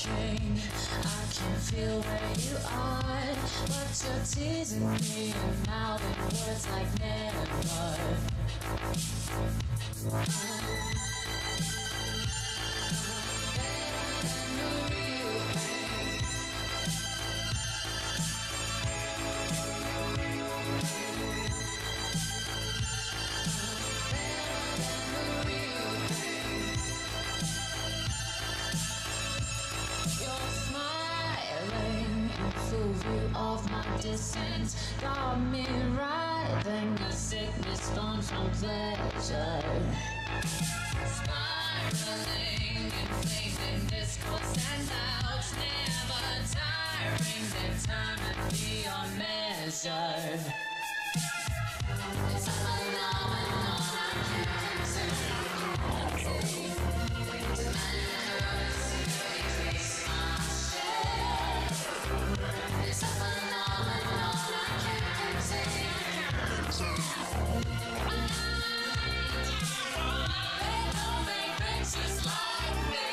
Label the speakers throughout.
Speaker 1: king. I can feel where you are, but you're teasing me and mouthing words like never. Of my distance, got me writhing a sickness born from pleasure. Spiraling, inflating discourse and doubts, never tiring, determined beyond measure. It's a phenomenon I can't contain. It's a phenomenon I can't contain. They don't make bitches like me.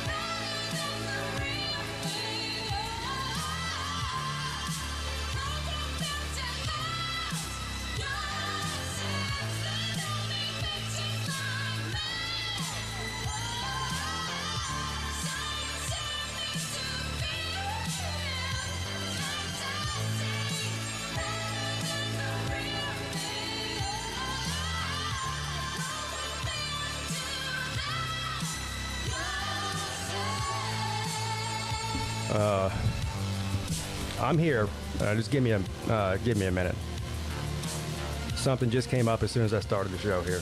Speaker 1: Better than the real thing.
Speaker 2: I'm here. Just give me a minute. Something just came up as soon as I started the show here.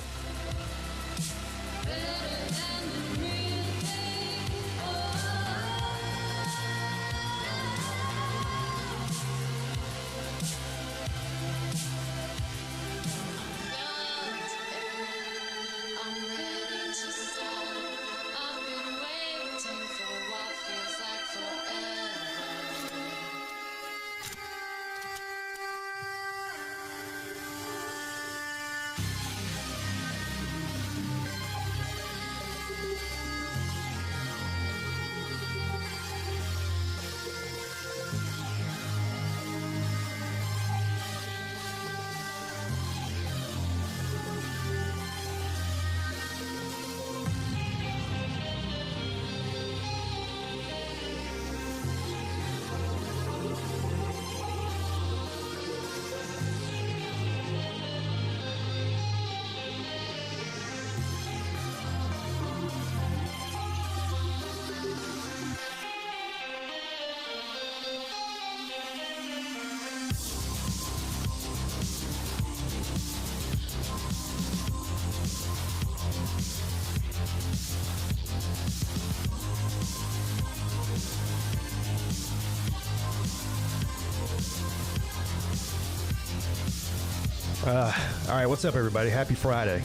Speaker 2: All right, what's up, everybody? Happy Friday.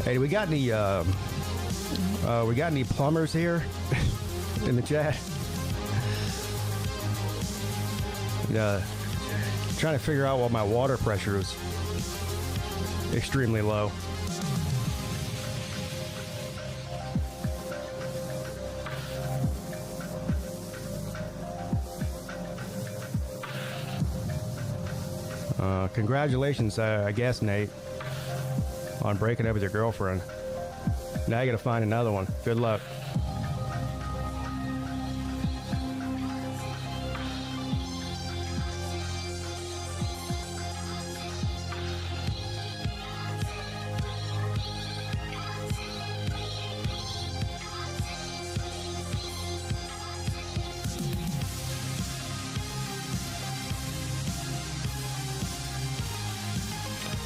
Speaker 2: Hey, we got any plumbers here in the chat? Trying to figure out why my water pressure is extremely low. Congratulations, I guess, Nate, on breaking up with your girlfriend. Now you gotta find another one. Good luck.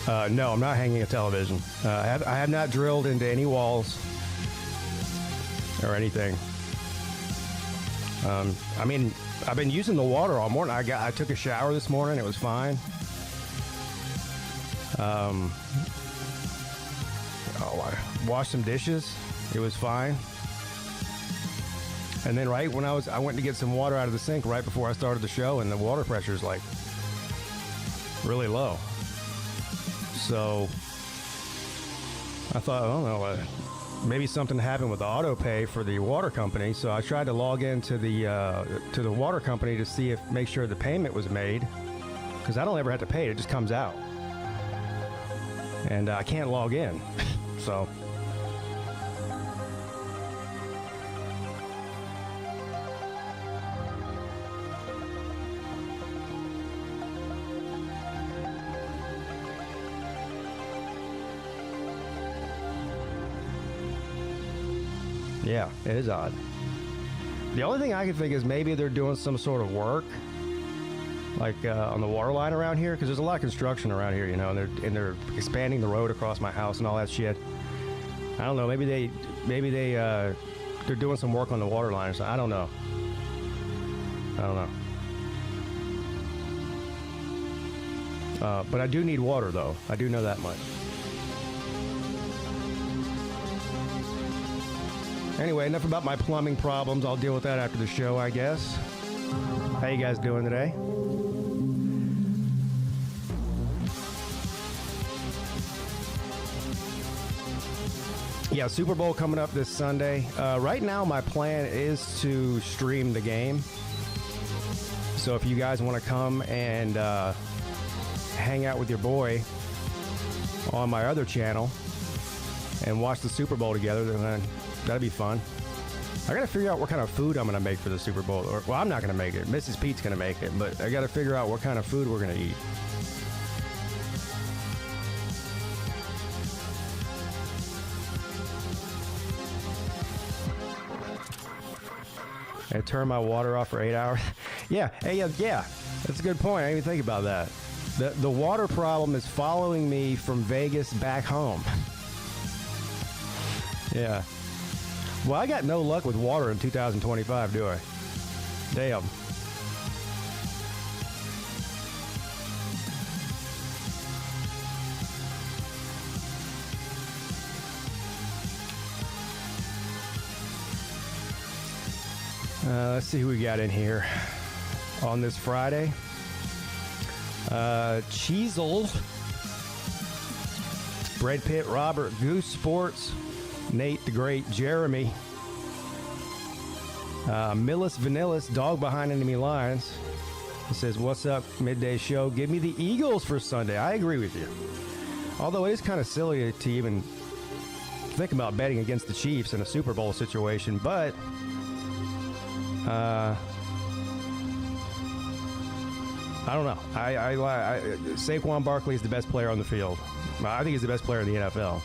Speaker 2: No, I'm not hanging a television. I have not drilled into any walls or anything. I mean, I've been using the water all morning. I took a shower this morning. It was fine. I washed some dishes. It was fine. And then right when I went to get some water out of the sink right before I started the show, and the water pressure is like really low. So I thought, I don't know, maybe something happened with the auto pay for the water company. So I tried to log into the water company to make sure the payment was made, because I don't ever have to pay it; it just comes out, and I can't log in. So. Yeah, it is odd. The only thing I can think is maybe they're doing some sort of work, like on the water line around here, because there's a lot of construction around here, you know, and they're expanding the road across my house and all that shit. I don't know. Maybe they're doing some work on the water line or something. I don't know. But I do need water, though. I do know that much. Anyway, enough about my plumbing problems. I'll deal with that after the show, I guess. How you guys doing today? Yeah, Super Bowl coming up this Sunday. Right now, my plan is to stream the game. So if you guys want to come and hang out with your boy on my other channel and watch the Super Bowl together, then that'd be fun. I gotta figure out what kind of food I'm gonna make for the Super Bowl. Well, I'm not gonna make it. Mrs. Pete's gonna make it, but I gotta figure out what kind of food we're gonna eat. I turn my water off for 8 hours. Yeah, that's a good point. I didn't even think about that. The water problem is following me from Vegas back home. Yeah. Well, I got no luck with water in 2025, do I? Damn. Let's see who we got in here on this Friday. Cheezel, Brad Pitt, Robert, Goose Sports, Nate the Great, Jeremy, Millis Vanillis, Dog Behind Enemy Lines. He says, what's up, Midday Show? Give me the Eagles for Sunday. I agree with you. Although it is kind of silly to even think about betting against the Chiefs in a Super Bowl situation, but I don't know. Saquon Barkley is the best player on the field. I think he's the best player in the NFL.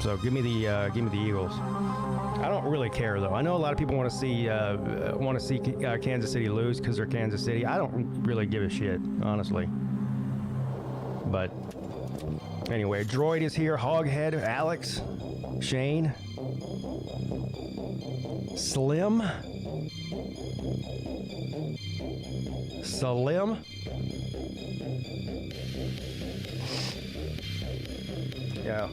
Speaker 2: So give me the Eagles. I don't really care though. I know a lot of people want to see Kansas City lose because they're Kansas City. I don't really give a shit, honestly. But anyway, Droid is here. Hoghead, Alex, Shane, Slim. Yeah.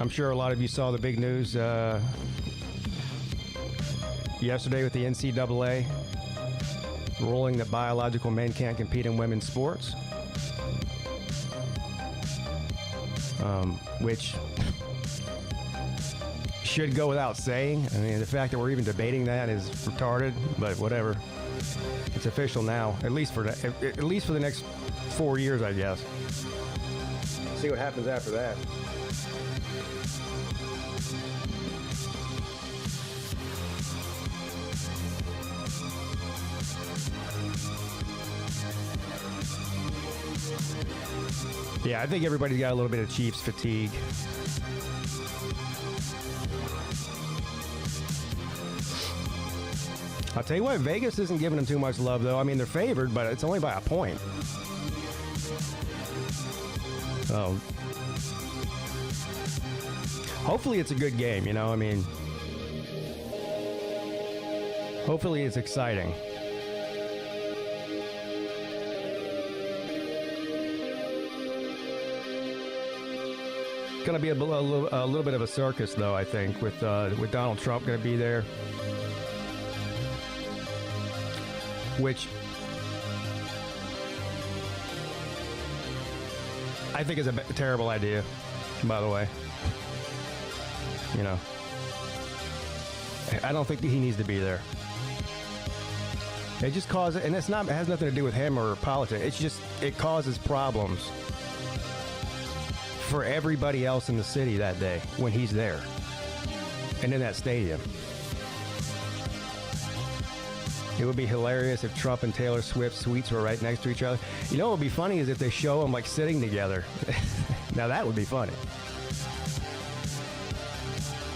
Speaker 2: I'm sure a lot of you saw the big news yesterday with the NCAA ruling that biological men can't compete in women's sports, which should go without saying. I mean, the fact that we're even debating that is retarded, but whatever. It's official now, at least for the next 4 years, I guess. See what happens after that. Yeah, I think everybody's got a little bit of Chiefs fatigue. I'll tell you what, Vegas isn't giving them too much love, though. I mean, they're favored, but it's only by a point. So, hopefully it's a good game, you know? I mean, hopefully it's exciting. Going to be a little bit of a circus, though, I think, with Donald Trump going to be there. Which I think is a terrible idea, by the way. You know, I don't think he needs to be there. It just causes, and it has nothing to do with him or politics. It's just, it causes problems for everybody else in the city that day when he's there and in that stadium. It would be hilarious if Trump and Taylor Swift's suites were right next to each other. You know what would be funny is if they show them like sitting together. Now that would be funny.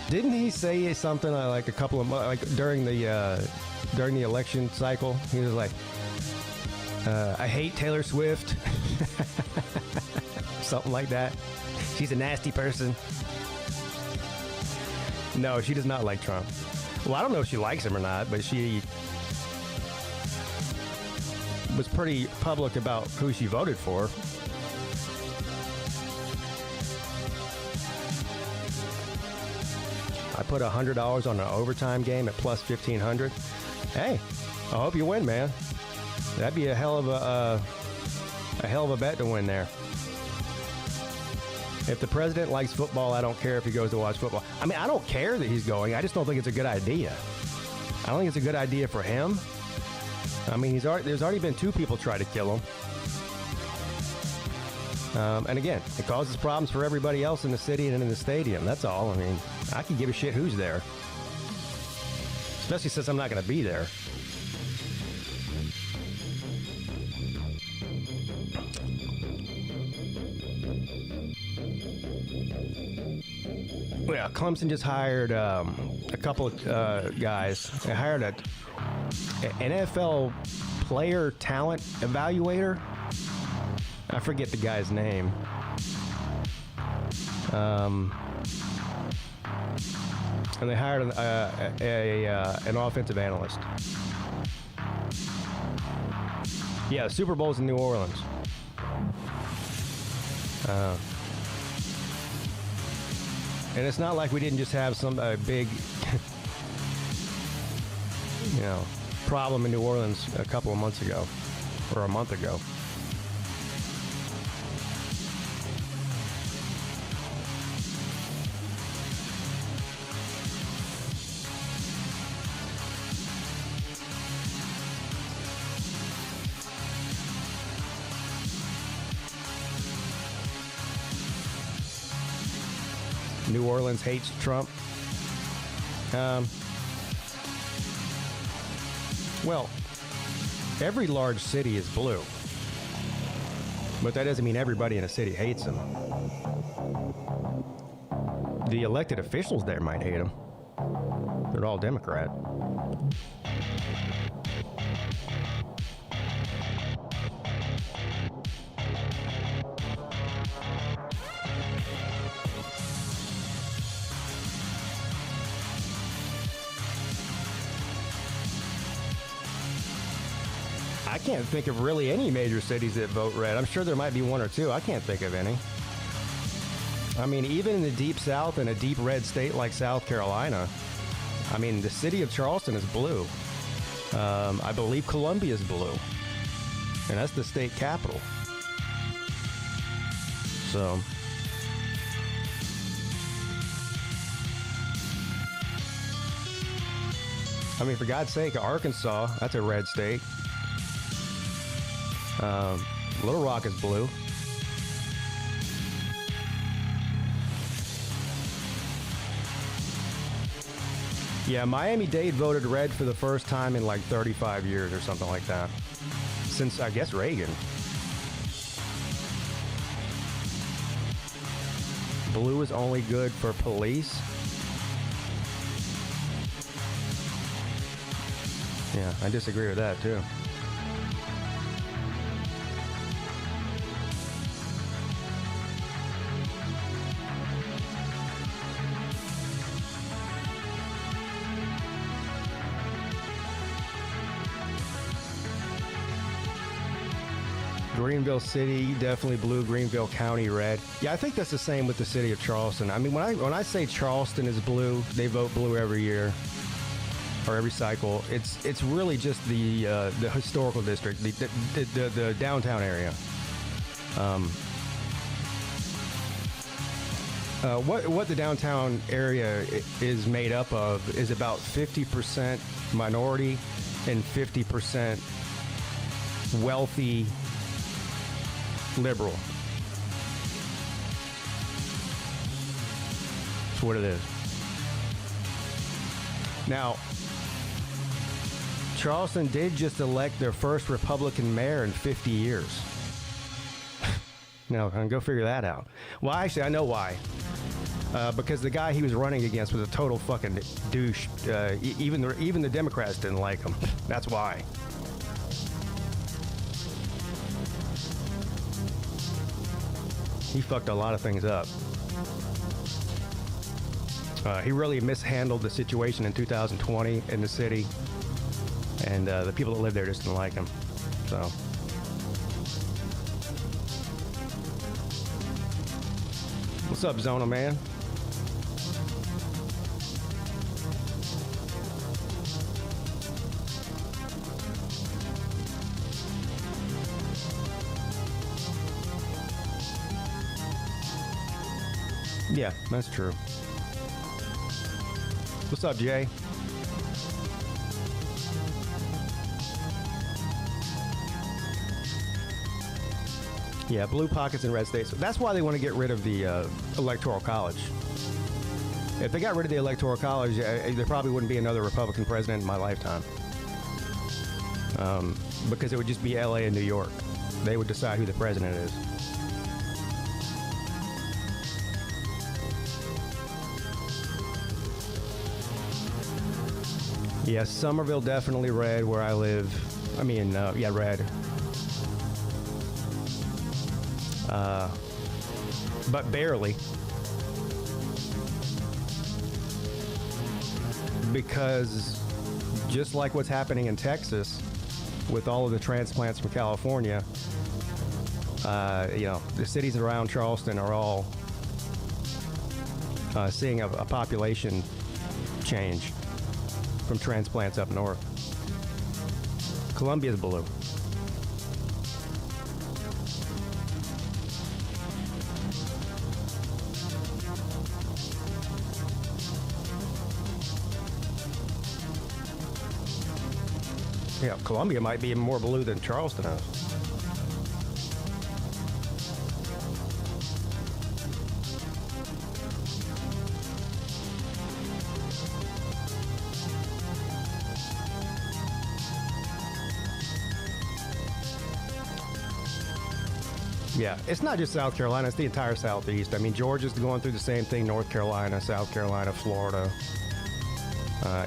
Speaker 2: Didn't he say something like a couple of like during the election cycle? He was like, "I hate Taylor Swift," something like that. She's a nasty person. No, she does not like Trump. Well, I don't know if she likes him or not, but she was pretty public about who she voted for. I put $100 on an overtime game at plus 1,500. Hey, I hope you win, man. That'd be a hell of a bet to win there. If the president likes football, I don't care if he goes to watch football. I mean, I don't care that he's going. I just don't think it's a good idea. I don't think it's a good idea for him. I mean, there's already been 2 people try to kill him. And again, it causes problems for everybody else in the city and in the stadium. That's all. I mean, I can give a shit who's there. Especially since I'm not going to be there. Yeah, Clemson just hired a couple of guys. They hired an NFL player talent evaluator. I forget the guy's name. And they hired an offensive analyst. Yeah, Super Bowl's in New Orleans. And it's not like we didn't just have some big, problem in New Orleans a couple of months ago, or a month ago. New Orleans hates Trump. Well, every large city is blue, but that doesn't mean everybody in a city hates him. The elected officials there might hate him. They're all Democrat. I can't think of really any major cities that vote red. I'm sure there might be 1 or 2. I can't think of any. I mean, even in the deep South, in a deep red state like South Carolina, I mean, the city of Charleston is blue. I believe Columbia is blue. And that's the state capital. So, I mean, for God's sake, Arkansas, that's a red state. Little Rock is blue. Yeah, Miami-Dade voted red for the first time in like 35 years or something like that. Since, I guess, Reagan. Blue is only good for police. Yeah, I disagree with that, too. Greenville City, definitely blue. Greenville County, red. Yeah, I think that's the same with the city of Charleston. I mean, when I say Charleston is blue, they vote blue every year or every cycle. It's really just the historical district, the downtown area. What the downtown area is made up of is about 50% minority and 50% wealthy liberal. That's what it is. Now, Charleston did just elect their first Republican mayor in 50 years. Now, go figure that out. Well, actually, I know why. Because the guy he was running against was a total fucking douche. Even the Democrats didn't like him. That's why. He fucked a lot of things up. He really mishandled the situation in 2020 in the city, and the people that lived there just didn't like him. So, what's up, Zona man? Yeah, that's true. What's up, Jay? Yeah, blue pockets in red states. That's why they want to get rid of the Electoral College. If they got rid of the Electoral College, there probably wouldn't be another Republican president in my lifetime. Because it would just be LA and New York. They would decide who the president is. Yeah, Somerville definitely red where I live. I mean, yeah, red. But barely. Because just like what's happening in Texas with all of the transplants from California, you know, the cities around Charleston are all seeing a population change from transplants up north. Columbia's blue. Yeah, Columbia might be more blue than Charleston is. Yeah, it's not just South Carolina, it's the entire Southeast. I mean, Georgia's going through the same thing, North Carolina, South Carolina, Florida,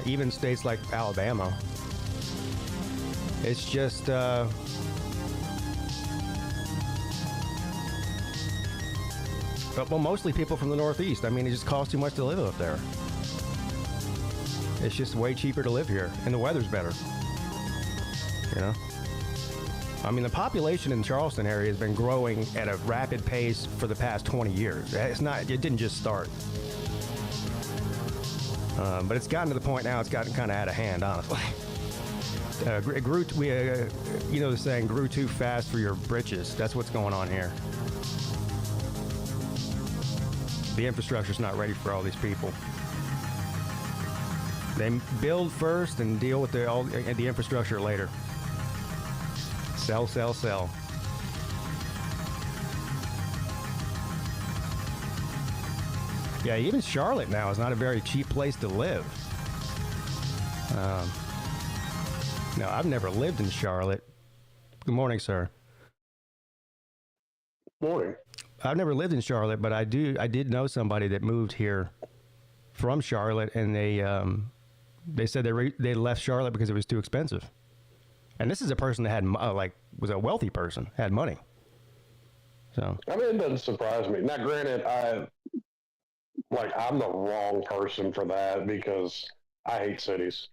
Speaker 2: even states like Alabama. It's just, well, mostly people from the Northeast. I mean, it just costs too much to live up there. It's just way cheaper to live here, and the weather's better, you know? I mean, the population in the Charleston area has been growing at a rapid pace for the past 20 years. It didn't just start. But it's gotten to the point now it's gotten kind of out of hand, honestly. It grew, you know the saying, grew too fast for your britches. That's what's going on here. The infrastructure's not ready for all these people. They build first and deal with the infrastructure later. Sell, sell, sell. Yeah, even Charlotte now is not a very cheap place to live. No, I've never lived in Charlotte. Good morning, sir.
Speaker 3: Morning.
Speaker 2: I've never lived in Charlotte, but I did know somebody that moved here from Charlotte, and they They said they left Charlotte because it was too expensive. And this is a person that had was a wealthy person, had money. So
Speaker 3: I mean, it doesn't surprise me. Now, granted, I'm the wrong person for that because I hate cities.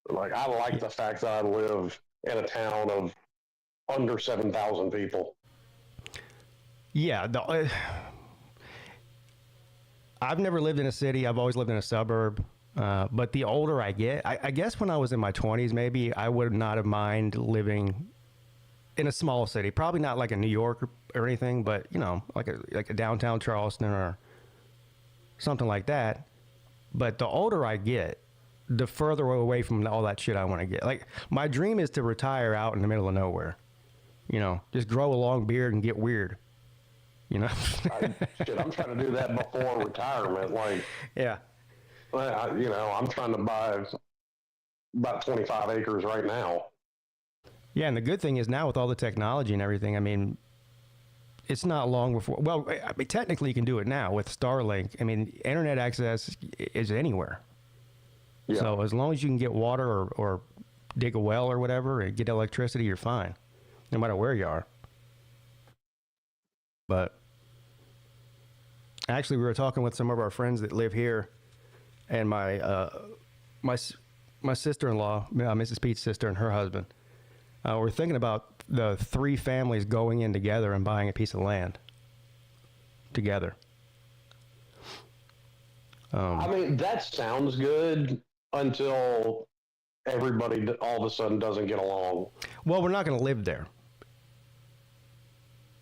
Speaker 3: Like, I like the fact that I live in a town of under 7,000 people.
Speaker 2: Yeah, I've never lived in a city. I've always lived in a suburb. But the older I get, I guess when I was in my 20s, maybe I would not have mind living in a small city. Probably not like a New York or anything, but like a downtown Charleston or something like that. But the older I get, the further away from all that shit I want to get. Like, my dream is to retire out in the middle of nowhere. Just grow a long beard and get weird.
Speaker 3: I'm trying to do that before retirement. Like,
Speaker 2: yeah.
Speaker 3: I'm trying to buy about 25 acres right now.
Speaker 2: Yeah, and the good thing is now with all the technology and everything, I mean, it's not long before. Well, I mean, technically you can do it now with Starlink. I mean, internet access is anywhere. Yeah. So as long as you can get water or dig a well or whatever and get electricity, you're fine, no matter where you are. But actually, we were talking with some of our friends that live here, and my sister-in-law, Mrs. Pete's sister, and her husband, we're thinking about the 3 families going in together and buying a piece of land together.
Speaker 3: I mean, that sounds good until everybody all of a sudden doesn't get along.
Speaker 2: Well, we're not going to live there.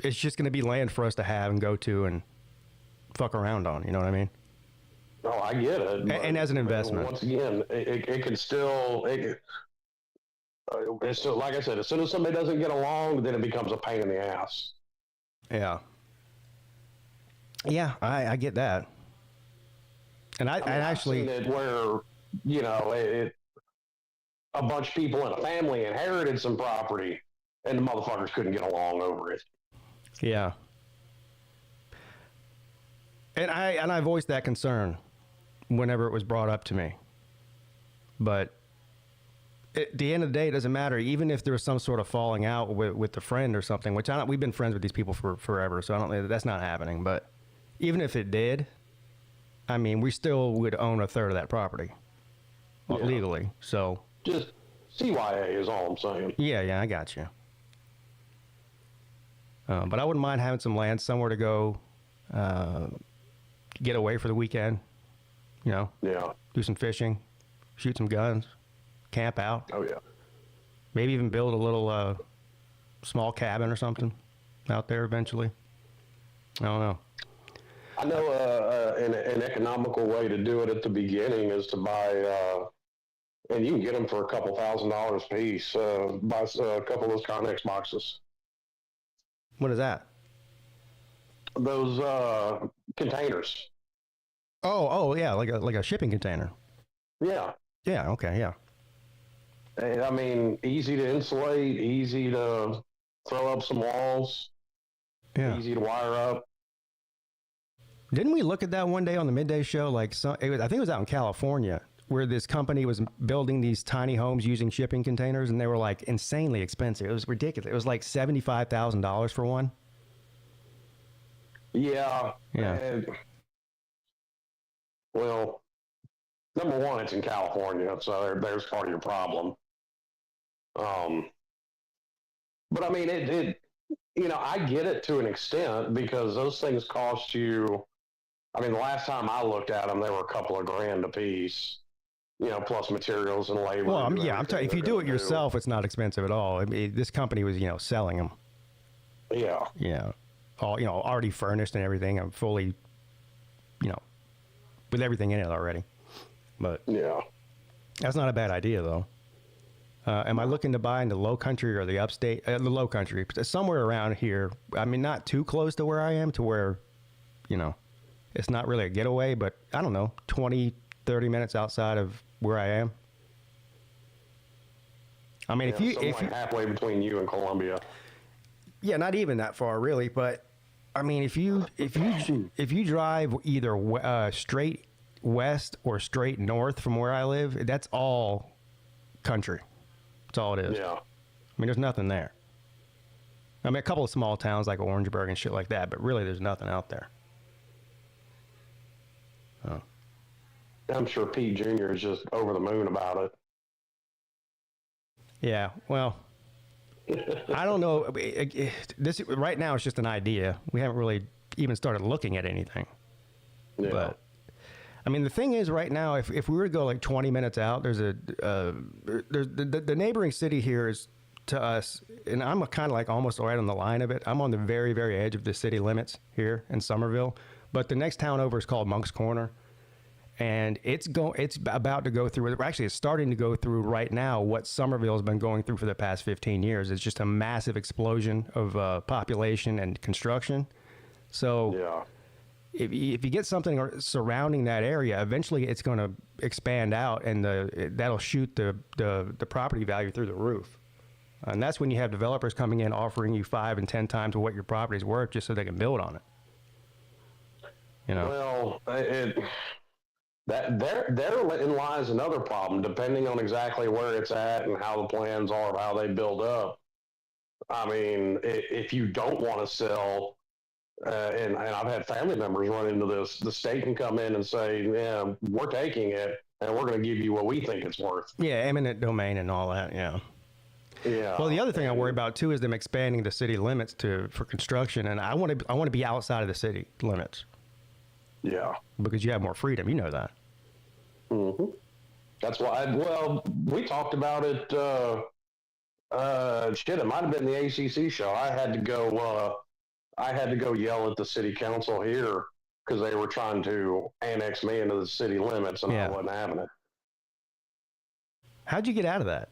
Speaker 2: It's just going to be land for us to have and go to and fuck around on. You know what I mean?
Speaker 3: No, I get it.
Speaker 2: And as an investment.
Speaker 3: Once again, it can still... it's still, like I said, as soon as somebody doesn't get along, then it becomes a pain in the ass.
Speaker 2: Yeah. Yeah, I get that. And I actually...
Speaker 3: I've seen it where, a bunch of people in a family inherited some property, and the motherfuckers couldn't get along over it.
Speaker 2: Yeah. And I voiced that concern whenever it was brought up to me. But at the end of the day, it doesn't matter. Even if there was some sort of falling out with the friend or something, which we've been friends with these people for forever, so I don't. That's not happening. But even if it did, I mean, we still would own a third of that property legally. So
Speaker 3: just CYA is all I'm saying.
Speaker 2: Yeah, I got you. But I wouldn't mind having some land somewhere to go, get away for the weekend. Yeah. Do some fishing, shoot some guns, camp out.
Speaker 3: Oh yeah.
Speaker 2: Maybe even build a little small cabin or something out there eventually. I don't know.
Speaker 3: I know an economical way to do it at the beginning is to buy, and you can get them for a couple $1,000s a piece. Buy a couple of those Connex boxes.
Speaker 2: What is that?
Speaker 3: Those containers.
Speaker 2: Oh, yeah, like a shipping container.
Speaker 3: Yeah.
Speaker 2: Yeah. Okay. Yeah.
Speaker 3: And, I mean, easy to insulate, easy to throw up some walls.
Speaker 2: Yeah.
Speaker 3: Easy to wire up.
Speaker 2: Didn't we look at that one day on the Midday show? I think it was out in California, where this company was building these tiny homes using shipping containers, and they were like insanely expensive. It was ridiculous. It was like $75,000 for one.
Speaker 3: Yeah.
Speaker 2: Yeah.
Speaker 3: Well, number one, it's in California, so there's part of your problem. But I mean, I get it to an extent because those things cost you. I mean, the last time I looked at them, they were a couple of grand a piece, plus materials and labor.
Speaker 2: Well, I'm telling you, if you do it yourself, it's not expensive at all. I mean, this company was, selling them.
Speaker 3: Yeah.
Speaker 2: Yeah. All, already furnished and everything. I'm fully, with everything in it already. But
Speaker 3: yeah,
Speaker 2: that's not a bad idea, though. Am I looking to buy in the low country or the upstate? The low country, somewhere around here. I mean, not too close to where I am, to where, it's not really a getaway, but I don't know, 20, 30 minutes outside of where I am. I mean, if you
Speaker 3: halfway between you and Columbia.
Speaker 2: Yeah, not even that far, really. But I mean, if you drive either straight west or straight north from where I live, that's all country. That's all it is.
Speaker 3: Yeah.
Speaker 2: I mean, there's nothing there. I mean, a couple of small towns like Orangeburg and shit like that, but really there's nothing out there. Oh.
Speaker 3: I'm sure Pete Jr. is just over the moon about it.
Speaker 2: Yeah, well, I don't know. This right now it's just an idea. We haven't really even started looking at anything.
Speaker 3: Yeah.
Speaker 2: But I mean, the thing is, right now, if we were to go like 20 minutes out, there's the neighboring city here is to us, and I'm kind of like almost right on the line of it. I'm on the very, very edge of the city limits here in Somerville. But the next town over is called Monk's Corner. And it's about to go through, actually it's starting to go through right now what Somerville's been going through for the past 15 years. It's just a massive explosion of population and construction. So
Speaker 3: yeah.
Speaker 2: if you get something surrounding that area, eventually it's going to expand out, and that'll shoot the property value through the roof. And that's when you have developers coming in offering you 5 and 10 times what your property's worth just so they can build on it. You know?
Speaker 3: Well, therein lies another problem, depending on exactly where it's at and how the plans are of how they build up. I mean, if you don't want to sell, and I've had family members run into this, the state can come in and say, yeah, we're taking it and we're going to give you what we think it's worth.
Speaker 2: Yeah, eminent domain and all that, yeah.
Speaker 3: Yeah.
Speaker 2: Well, the other thing I worry about too is them expanding the city limits for construction, and I want to be outside of the city limits.
Speaker 3: Yeah.
Speaker 2: Because you have more freedom, you know that.
Speaker 3: Mm-hmm. That's why. We talked about it. It might have been the ACC show. I had to go yell at the city council here because they were trying to annex me into the city limits, and I wasn't having it.
Speaker 2: How'd you get out of that?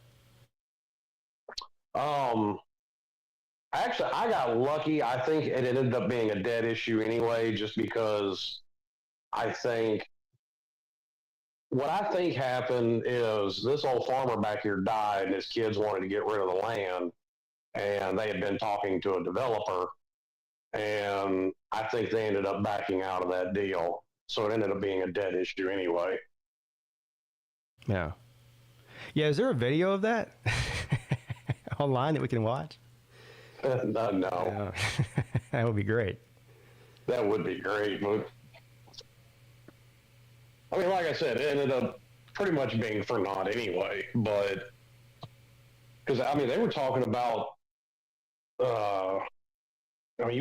Speaker 3: Actually, I got lucky. I think it ended up being a dead issue anyway, just because what I think happened is this old farmer back here died, and his kids wanted to get rid of the land, and they had been talking to a developer, and I think they ended up backing out of that deal. So it ended up being a dead issue anyway.
Speaker 2: Yeah. Yeah, is there a video of that online that we can watch?
Speaker 3: No.
Speaker 2: That would be great.
Speaker 3: That would be great. I mean, like I said, it ended up pretty much being for naught anyway. But because they were talking about, you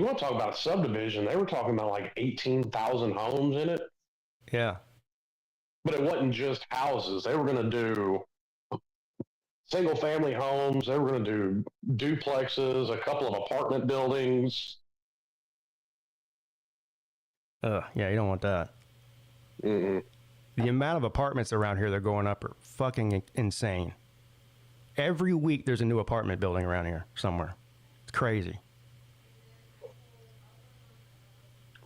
Speaker 3: want to talk about subdivision? They were talking about like 18,000 homes in it.
Speaker 2: Yeah.
Speaker 3: But it wasn't just houses. They were going to do single-family homes. They were going to do duplexes, a couple of apartment buildings.
Speaker 2: Yeah, you don't want that.
Speaker 3: Mm-mm.
Speaker 2: The amount of apartments around here that are going up are fucking insane. Every week there's a new apartment building around here somewhere. It's crazy.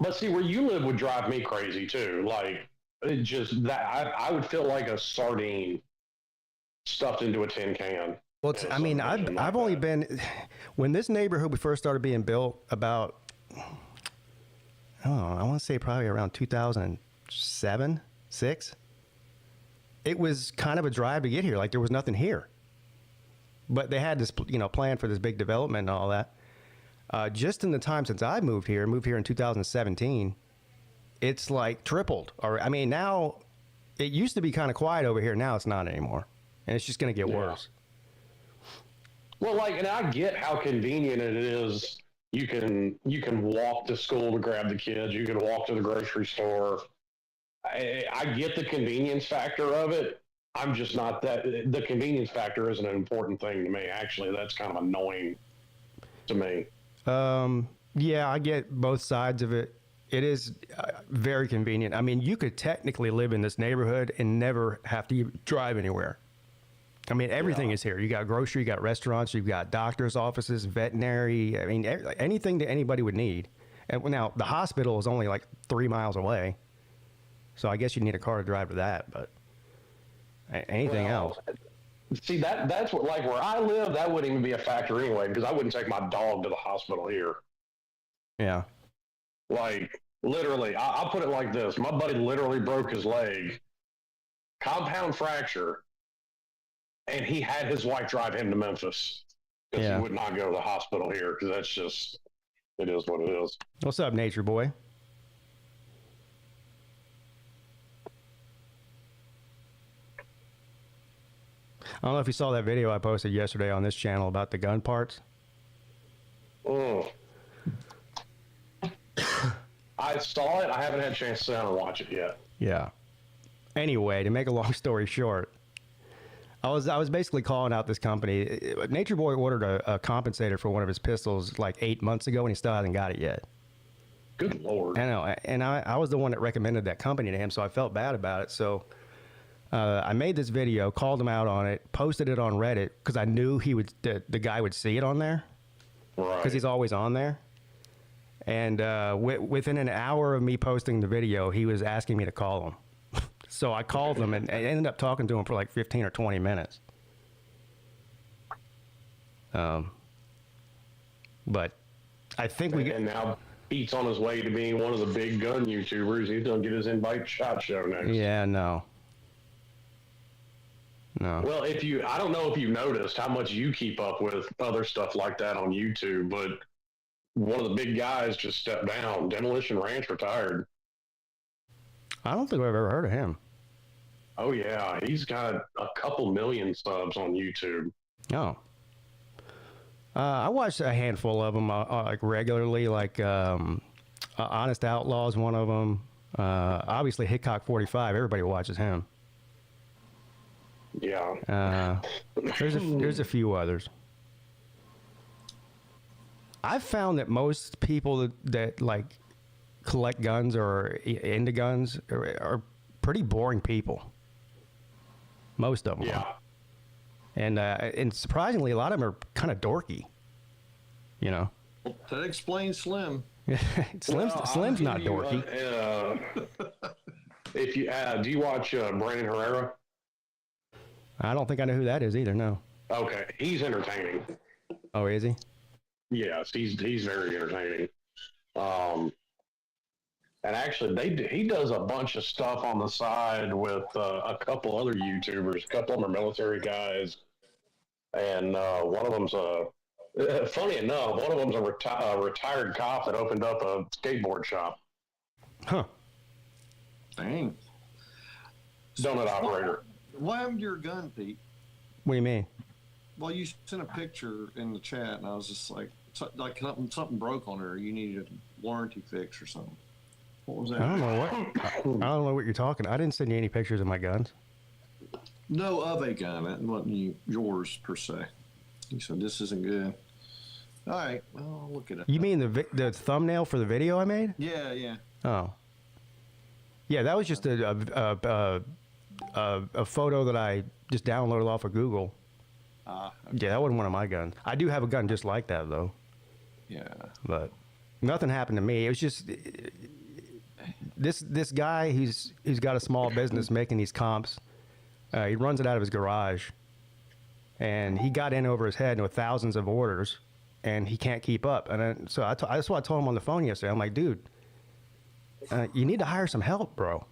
Speaker 3: But see, where you live would drive me crazy too. Like, it just that I would feel like a sardine stuffed into a tin can.
Speaker 2: Well, I've only been when this neighborhood we first started being built about, I want to say probably around 2007, 6. It was kind of a drive to get here. Like there was nothing here, but they had this, plan for this big development and all that. Just in the time since I moved here in 2017, it's like tripled. Now it used to be kind of quiet over here. Now it's not anymore. And it's just going to get worse.
Speaker 3: Well, and I get how convenient it is. You can walk to school to grab the kids. You can walk to the grocery store. I get the convenience factor of it. I'm just not that. The convenience factor isn't an important thing to me. Actually, that's kind of annoying to me.
Speaker 2: Yeah, I get both sides of it. It is very convenient. You could technically live in this neighborhood and never have to drive anywhere. Everything is here. You got grocery, you got restaurants, you've got doctor's offices, veterinary. Anything that anybody would need. And now the hospital is only like 3 miles away. So I guess you need a car to drive to that, but anything else.
Speaker 3: See, that's what, like where I live, that wouldn't even be a factor anyway, because I wouldn't take my dog to the hospital here.
Speaker 2: Yeah.
Speaker 3: Like Literally, I'll put it like this. My buddy literally broke his leg, compound fracture, and he had his wife drive him to Memphis because he would not go to the hospital here because that's just, it is what it is.
Speaker 2: What's up, Nature Boy? I don't know if you saw that video I posted yesterday on this channel about the gun parts.
Speaker 3: Oh. I saw it. I haven't had a chance to sit down and watch it yet.
Speaker 2: Yeah. Anyway, to make a long story short, I was basically calling out this company. Nature Boy ordered a compensator for one of his pistols like 8 months ago, and he still hasn't got it yet.
Speaker 3: Good Lord.
Speaker 2: I know. And I was the one that recommended that company to him, so I felt bad about it. So I made this video, called him out on it, posted it on Reddit because I knew the guy would see it on there.
Speaker 3: Right.
Speaker 2: Because he's always on there. And within an hour of me posting the video, he was asking me to call him. So I called him and I ended up talking to him for like 15 or 20 minutes. But I think
Speaker 3: and now Pete's on his way to being one of the big gun YouTubers. He's going to get his invite to SHOT Show next.
Speaker 2: Yeah, no.
Speaker 3: Well, I don't know if you've noticed how much you keep up with other stuff like that on YouTube, but one of the big guys just stepped down. Demolition Ranch retired.
Speaker 2: I don't think I've ever heard of him.
Speaker 3: Oh, yeah. He's got a couple million subs on YouTube.
Speaker 2: Oh. I watched a handful of them like regularly, like Honest Outlaw is one of them. Obviously, Hickok 45. Everybody watches him.
Speaker 3: Yeah.
Speaker 2: There's a few others. I've found that most people that like collect guns or into guns are pretty boring people. Most of them.
Speaker 3: Yeah.
Speaker 2: And surprisingly, a lot of them are kind of dorky. You know.
Speaker 4: That explains Slim.
Speaker 2: Slim's not dorky.
Speaker 3: If you do you watch Brandon Herrera?
Speaker 2: I don't think I know who that is either. No.
Speaker 3: Okay, he's entertaining.
Speaker 2: Oh, is he?
Speaker 3: Yes, he's very entertaining. And actually, he does a bunch of stuff on the side with a couple other YouTubers. A couple of them are military guys, and one of them's funny enough, one of them's a retired cop that opened up a skateboard shop.
Speaker 2: Huh.
Speaker 4: Dang.
Speaker 3: Donut operator.
Speaker 4: What happened to your gun, Pete?
Speaker 2: What do you mean?
Speaker 4: Well, you sent a picture in the chat, and I was just like something broke on her. You needed a warranty fix or something. What was that?
Speaker 2: I don't know what you're talking. I didn't send you any pictures of my guns.
Speaker 4: No, of a gun. That wasn't yours per se. You said this isn't good. All right. Well, I'll look it up.
Speaker 2: You mean the thumbnail for the video I made?
Speaker 4: Yeah, yeah.
Speaker 2: Oh. Yeah, that was just a photo that I just downloaded off of Google.
Speaker 4: Okay.
Speaker 2: Yeah, that wasn't one of my guns. I do have a gun just like that though.
Speaker 4: Yeah.
Speaker 2: But nothing happened to me. It was just this guy. He's got a small business making these comps. He runs it out of his garage, and he got in over his head with thousands of orders, and he can't keep up. And so that's what I told him on the phone yesterday. I'm like, dude, you need to hire some help, bro.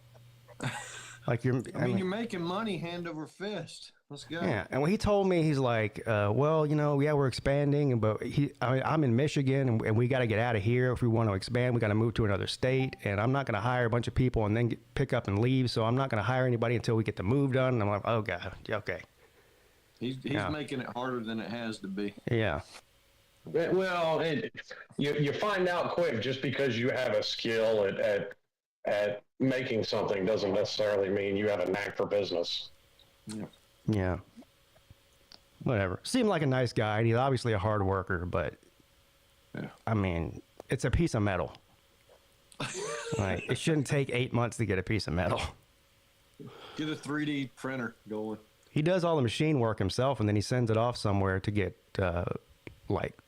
Speaker 2: Like
Speaker 4: you're making money hand over fist. Let's go.
Speaker 2: Yeah, and when he told me, he's like, well, we're expanding, but I'm in Michigan, and we got to get out of here if we want to expand. We got to move to another state, and I'm not going to hire a bunch of people and then pick up and leave. So I'm not going to hire anybody until we get the move done. And I'm like, oh god, okay.
Speaker 4: He's making it harder than it has to be.
Speaker 2: Yeah.
Speaker 3: Well, you find out quick just because you have a skill at making something doesn't necessarily mean you have a knack for business.
Speaker 4: Yeah.
Speaker 2: Yeah. Whatever. Seemed like a nice guy. And he's obviously a hard worker, but
Speaker 4: yeah.
Speaker 2: I mean, it's a piece of metal. Like, it shouldn't take 8 months to get a piece of metal.
Speaker 4: Get a 3D printer going.
Speaker 2: He does all the machine work himself, and then he sends it off somewhere to get like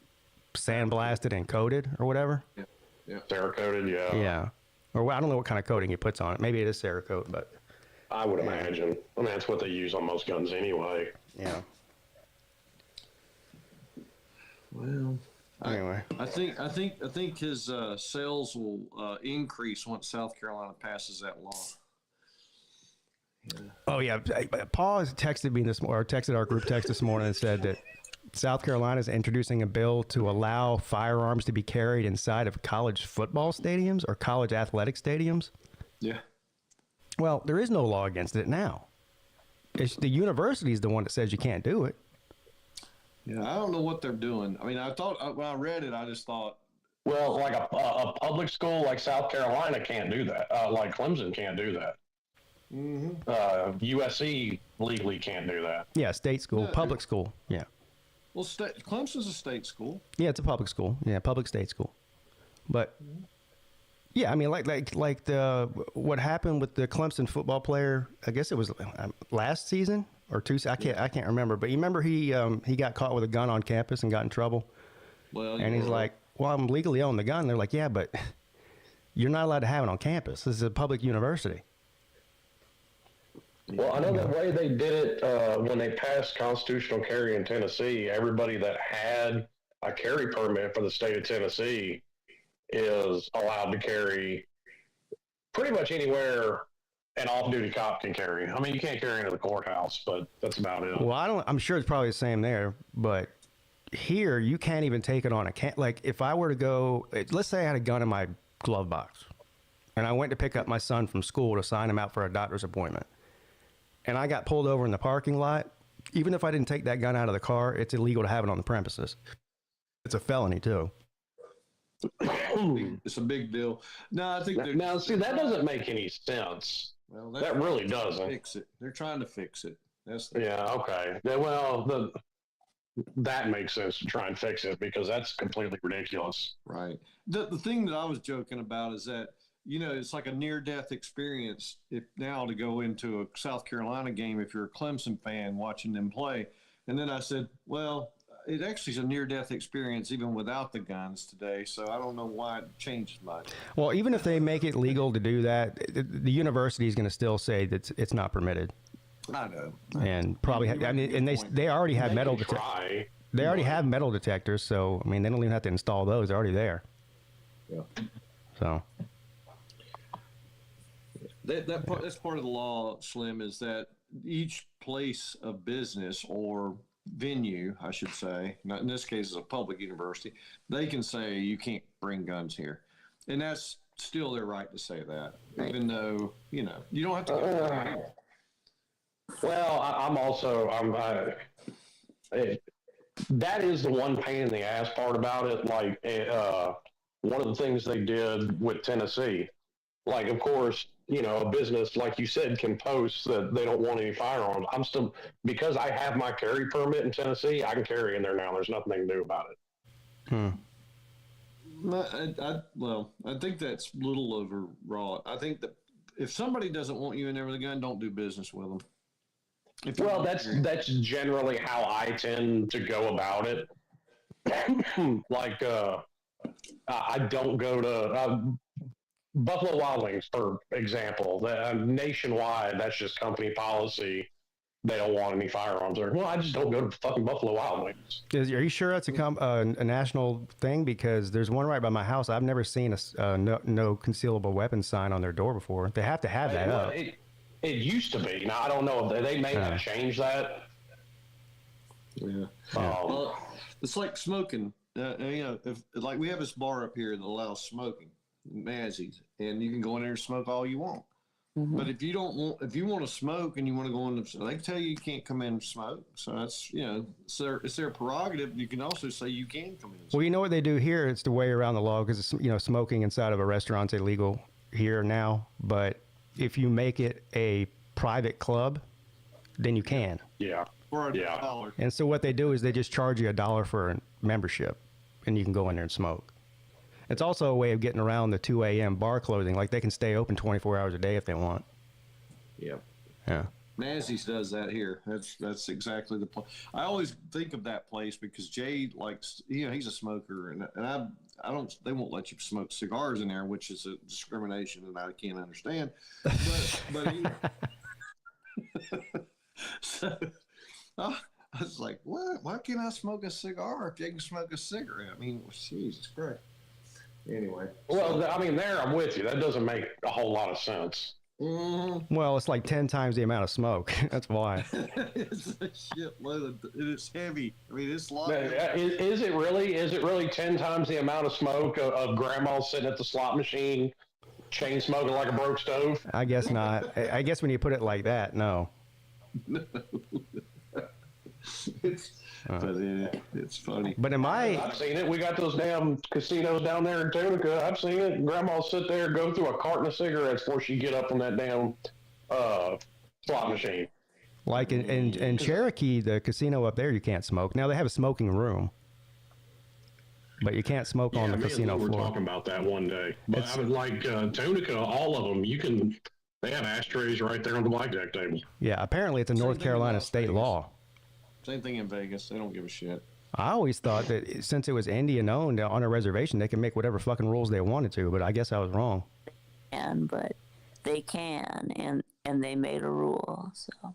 Speaker 2: sandblasted and coated or whatever.
Speaker 4: Yeah. Yeah.
Speaker 3: Cerakoted, yeah.
Speaker 2: Yeah. Or I don't know what kind of coating he puts on it. Maybe it is Cerakote, but
Speaker 3: I would imagine. I mean, that's what they use on most guns anyway.
Speaker 2: Yeah.
Speaker 4: Well,
Speaker 2: Anyway,
Speaker 4: I think his sales will increase once South Carolina passes that law. Yeah.
Speaker 2: oh yeah, Paul has texted me texted our group text this morning and said that South Carolina is introducing a bill to allow firearms to be carried inside of college football stadiums or college athletic stadiums.
Speaker 4: Yeah.
Speaker 2: Well, there is no law against it now. It's the university is the one that says you can't do it.
Speaker 4: Yeah, I don't know what they're doing. I mean, I thought when I read it, I just thought.
Speaker 3: Well, like a public school like South Carolina can't do that. Like Clemson can't do that.
Speaker 4: Mm-hmm.
Speaker 3: USC legally can't do that.
Speaker 2: Yeah, state school, public school. Yeah.
Speaker 4: Well, Clemson's a state school.
Speaker 2: Yeah, it's a public school. Yeah, public state school. But yeah, I mean, like the what happened with the Clemson football player? I guess it was last season or two. I can't remember. But you remember he got caught with a gun on campus and got in trouble.
Speaker 4: Well,
Speaker 2: and he's like, "Well, I'm legally own the gun." They're like, "Yeah, but you're not allowed to have it on campus. This is a public university."
Speaker 3: Well, I know the way they did it when they passed constitutional carry in Tennessee, everybody that had a carry permit for the state of Tennessee is allowed to carry pretty much anywhere an off-duty cop can carry. I mean, you can't carry into the courthouse, but that's about it.
Speaker 2: Well, I'm sure it's probably the same there, but here you can't even take it on a like if I were to go, let's say I had a gun in my glove box and I went to pick up my son from school to sign him out for a doctor's appointment. And I got pulled over in the parking lot, even if I didn't take that gun out of the car, it's illegal to have it on the premises. It's a felony, too.
Speaker 4: It's a big deal. No, I think
Speaker 3: now, see, that doesn't make any sense.
Speaker 4: Well,
Speaker 3: that really doesn't.
Speaker 4: Fix it. They're trying to fix it.
Speaker 3: Okay. Yeah, well, that makes sense to try and fix it because that's completely ridiculous.
Speaker 4: Right. The thing that I was joking about is that, you know, it's like a near-death experience now to go into a South Carolina game if you're a Clemson fan watching them play. And then I said, well, it actually is a near-death experience even without the guns today, so I don't know why it changed much.
Speaker 2: Well, even if they make it legal to do that, the university is going to still say that it's not permitted.
Speaker 4: I know.
Speaker 2: And probably, and they already have metal detectors. They already have metal detectors, so, I mean, they don't even have to install those. They're already there.
Speaker 4: Yeah.
Speaker 2: So...
Speaker 4: That's part of the law, Slim, is that each place of business or venue, I should say, not in this case is a public university, they can say you can't bring guns here. And that's still their right to say that, even though, you know, you don't have to.
Speaker 3: Well, that is the one pain in the ass part about it. Like, one of the things they did with Tennessee, like, of course, you know, a business, like you said, can post that they don't want any firearms. I'm still, because I have my carry permit in Tennessee, I can carry in there now. There's nothing they can do about it.
Speaker 4: I think that's a little overwrought. I think that if somebody doesn't want you in there with a gun, don't do business with them.
Speaker 3: Well, that's generally how I tend to go about it. Like, I don't go to Buffalo Wild Wings, for example. Nationwide, that's just company policy. They don't want any firearms there. Well, I just don't go to fucking Buffalo Wild Wings.
Speaker 2: Are you sure that's a national thing? Because there's one right by my house. I've never seen a no concealable weapons sign on their door before. They have to have that up.
Speaker 3: It used to be. Now, I don't know if they may have changed that.
Speaker 4: Yeah. Well, it's like smoking. You know, if like we have this bar up here that allows smoking, Mazzies, and you can go in there and smoke all you want. Mm-hmm. But if you want to smoke and you want to go in, they can tell you can't come in and smoke. So that's, you know, it's their prerogative. You can also say you can come in and smoke.
Speaker 2: Well, you know what they do here? It's the way around the law because, you know, smoking inside of a restaurant's illegal here now. But if you make it a private club, then you can.
Speaker 3: Yeah.
Speaker 4: For $1.
Speaker 2: And so what they do is they just charge you $1 for a membership, and you can go in there and smoke. It's also a way of getting around the 2 a.m. bar closing. Like, they can stay open 24 hours a day if they want.
Speaker 4: Yep.
Speaker 2: Yeah.
Speaker 4: Mazzies does that here. That's exactly the place. I always think of that place because Jay likes, you know, he's a smoker, and I don't. They won't let you smoke cigars in there, which is a discrimination that I can't understand. But so I was like, what? Why can't I smoke a cigar if you can smoke a cigarette? I mean, Jesus Christ. Anyway.
Speaker 3: Well, I mean, there I'm with you. That doesn't make a whole lot of sense.
Speaker 2: Well, it's like 10 times the amount of smoke. That's why.
Speaker 4: It's a shitload. It's heavy. I mean, it's long.
Speaker 3: Is it really? Is it really 10 times the amount of smoke of grandma sitting at the slot machine, chain smoking like a broke stove?
Speaker 2: I guess not. I guess when you put it like that, no.
Speaker 4: No. It's funny.
Speaker 2: But
Speaker 3: I've seen it. We got those damn casinos down there in Tunica. I've seen it. Grandma sit there, go through a carton of cigarettes before she get up on that damn slot machine.
Speaker 2: Like in Cherokee, the casino up there, you can't smoke. Now they have a smoking room, but you can't smoke on the casino floor.
Speaker 3: We were talking about that one day. But I would like Tunica, all of them. They have ashtrays right there on the blackjack table.
Speaker 2: Yeah, apparently it's a North Carolina state law.
Speaker 4: Same thing in Vegas. They don't give a shit.
Speaker 2: I always thought that since it was Indian owned on a reservation, they could make whatever fucking rules they wanted to, but I guess I was wrong.
Speaker 5: But they can, and they made a rule, so.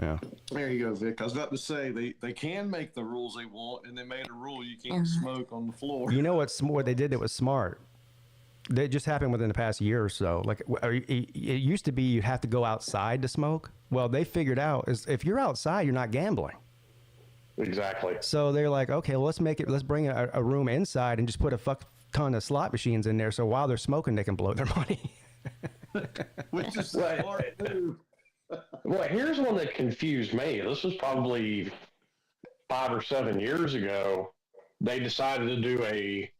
Speaker 2: Yeah.
Speaker 4: There you go, Vic. I was about to say, they can make the rules they want, and they made a rule you can't smoke on the floor.
Speaker 2: You know what they did that was smart? That just happened within the past year or so. Like, it used to be you have to go outside to smoke. Well, they figured out is if you're outside, you're not gambling.
Speaker 3: Exactly. So
Speaker 2: they're like, okay, well, let's bring a room inside and just put a fuck ton of slot machines in there. So while they're smoking, they can blow their money.
Speaker 4: Which is smart move.
Speaker 3: Well, here's one that confused me. This was probably 5 or 7 years ago. They decided to do a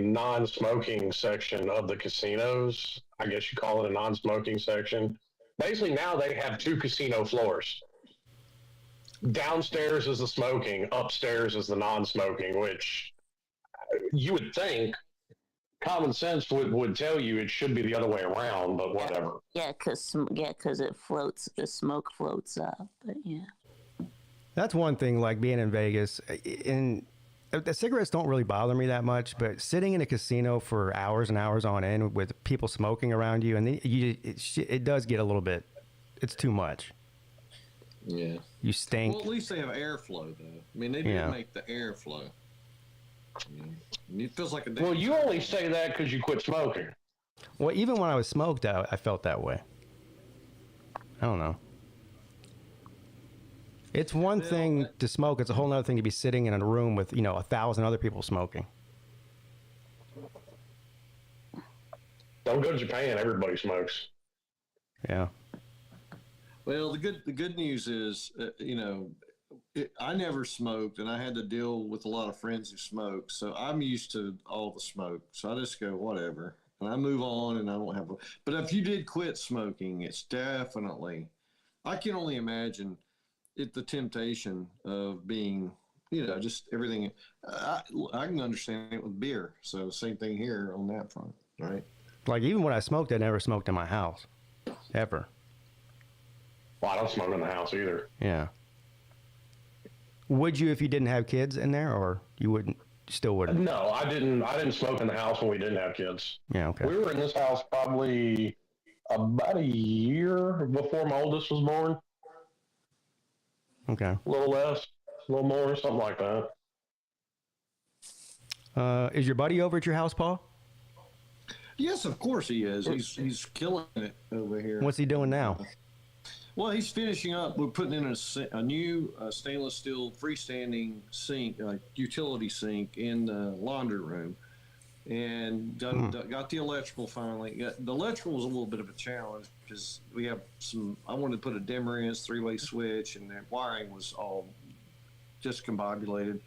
Speaker 3: non-smoking section of the casinos. I guess you call it a non-smoking section. Basically, now they have 2 casino floors. Downstairs is the smoking, upstairs is the non-smoking, which you would think common sense would tell you it should be the other way around, but whatever.
Speaker 5: Yeah, because it floats, the smoke floats up, but yeah.
Speaker 2: That's one thing, like being in Vegas. The cigarettes don't really bother me that much, but sitting in a casino for hours and hours on end with people smoking around you, and it does get a little bit, it's too much.
Speaker 4: Yeah.
Speaker 2: You stink.
Speaker 4: Well, at least they have airflow, though. I mean, they do make the airflow. It feels like a...
Speaker 3: Well, you only say that because you quit smoking.
Speaker 2: Well, even when I was smoked out, I felt that way. I don't know. It's one thing to smoke. It's a whole other thing to be sitting in a room with, 1,000 other people smoking.
Speaker 3: Don't go to Japan. Everybody smokes.
Speaker 2: Yeah.
Speaker 4: Well, the good news is, I never smoked, and I had to deal with a lot of friends who smoke, so I'm used to all the smoke. So I just go, whatever, and I move on, and I don't have. But if you did quit smoking, it's definitely. I can only imagine the temptation of being, just everything. I can understand it with beer. So same thing here on that front, right?
Speaker 2: Like even when I smoked, I never smoked in my house, ever.
Speaker 3: Well, I don't smoke in the house either.
Speaker 2: Yeah. Would you if you didn't have kids in there, or you wouldn't? Still wouldn't?
Speaker 3: No, I didn't smoke in the house when we didn't have kids.
Speaker 2: Yeah, okay.
Speaker 3: We were in this house probably about a year before my oldest was born.
Speaker 2: Okay.
Speaker 3: A little less, a little more, something like that.
Speaker 2: Is your buddy over at your house, Paul?
Speaker 4: Yes, of course he is. He's killing it over here.
Speaker 2: What's he doing now?
Speaker 4: Well, he's finishing up. We're putting in a new stainless steel freestanding sink, utility sink in the laundry room, and got the electrical finally. The electrical was a little bit of a challenge because we have I wanted to put a dimmer in, it's 3-way switch, and the wiring was all discombobulated.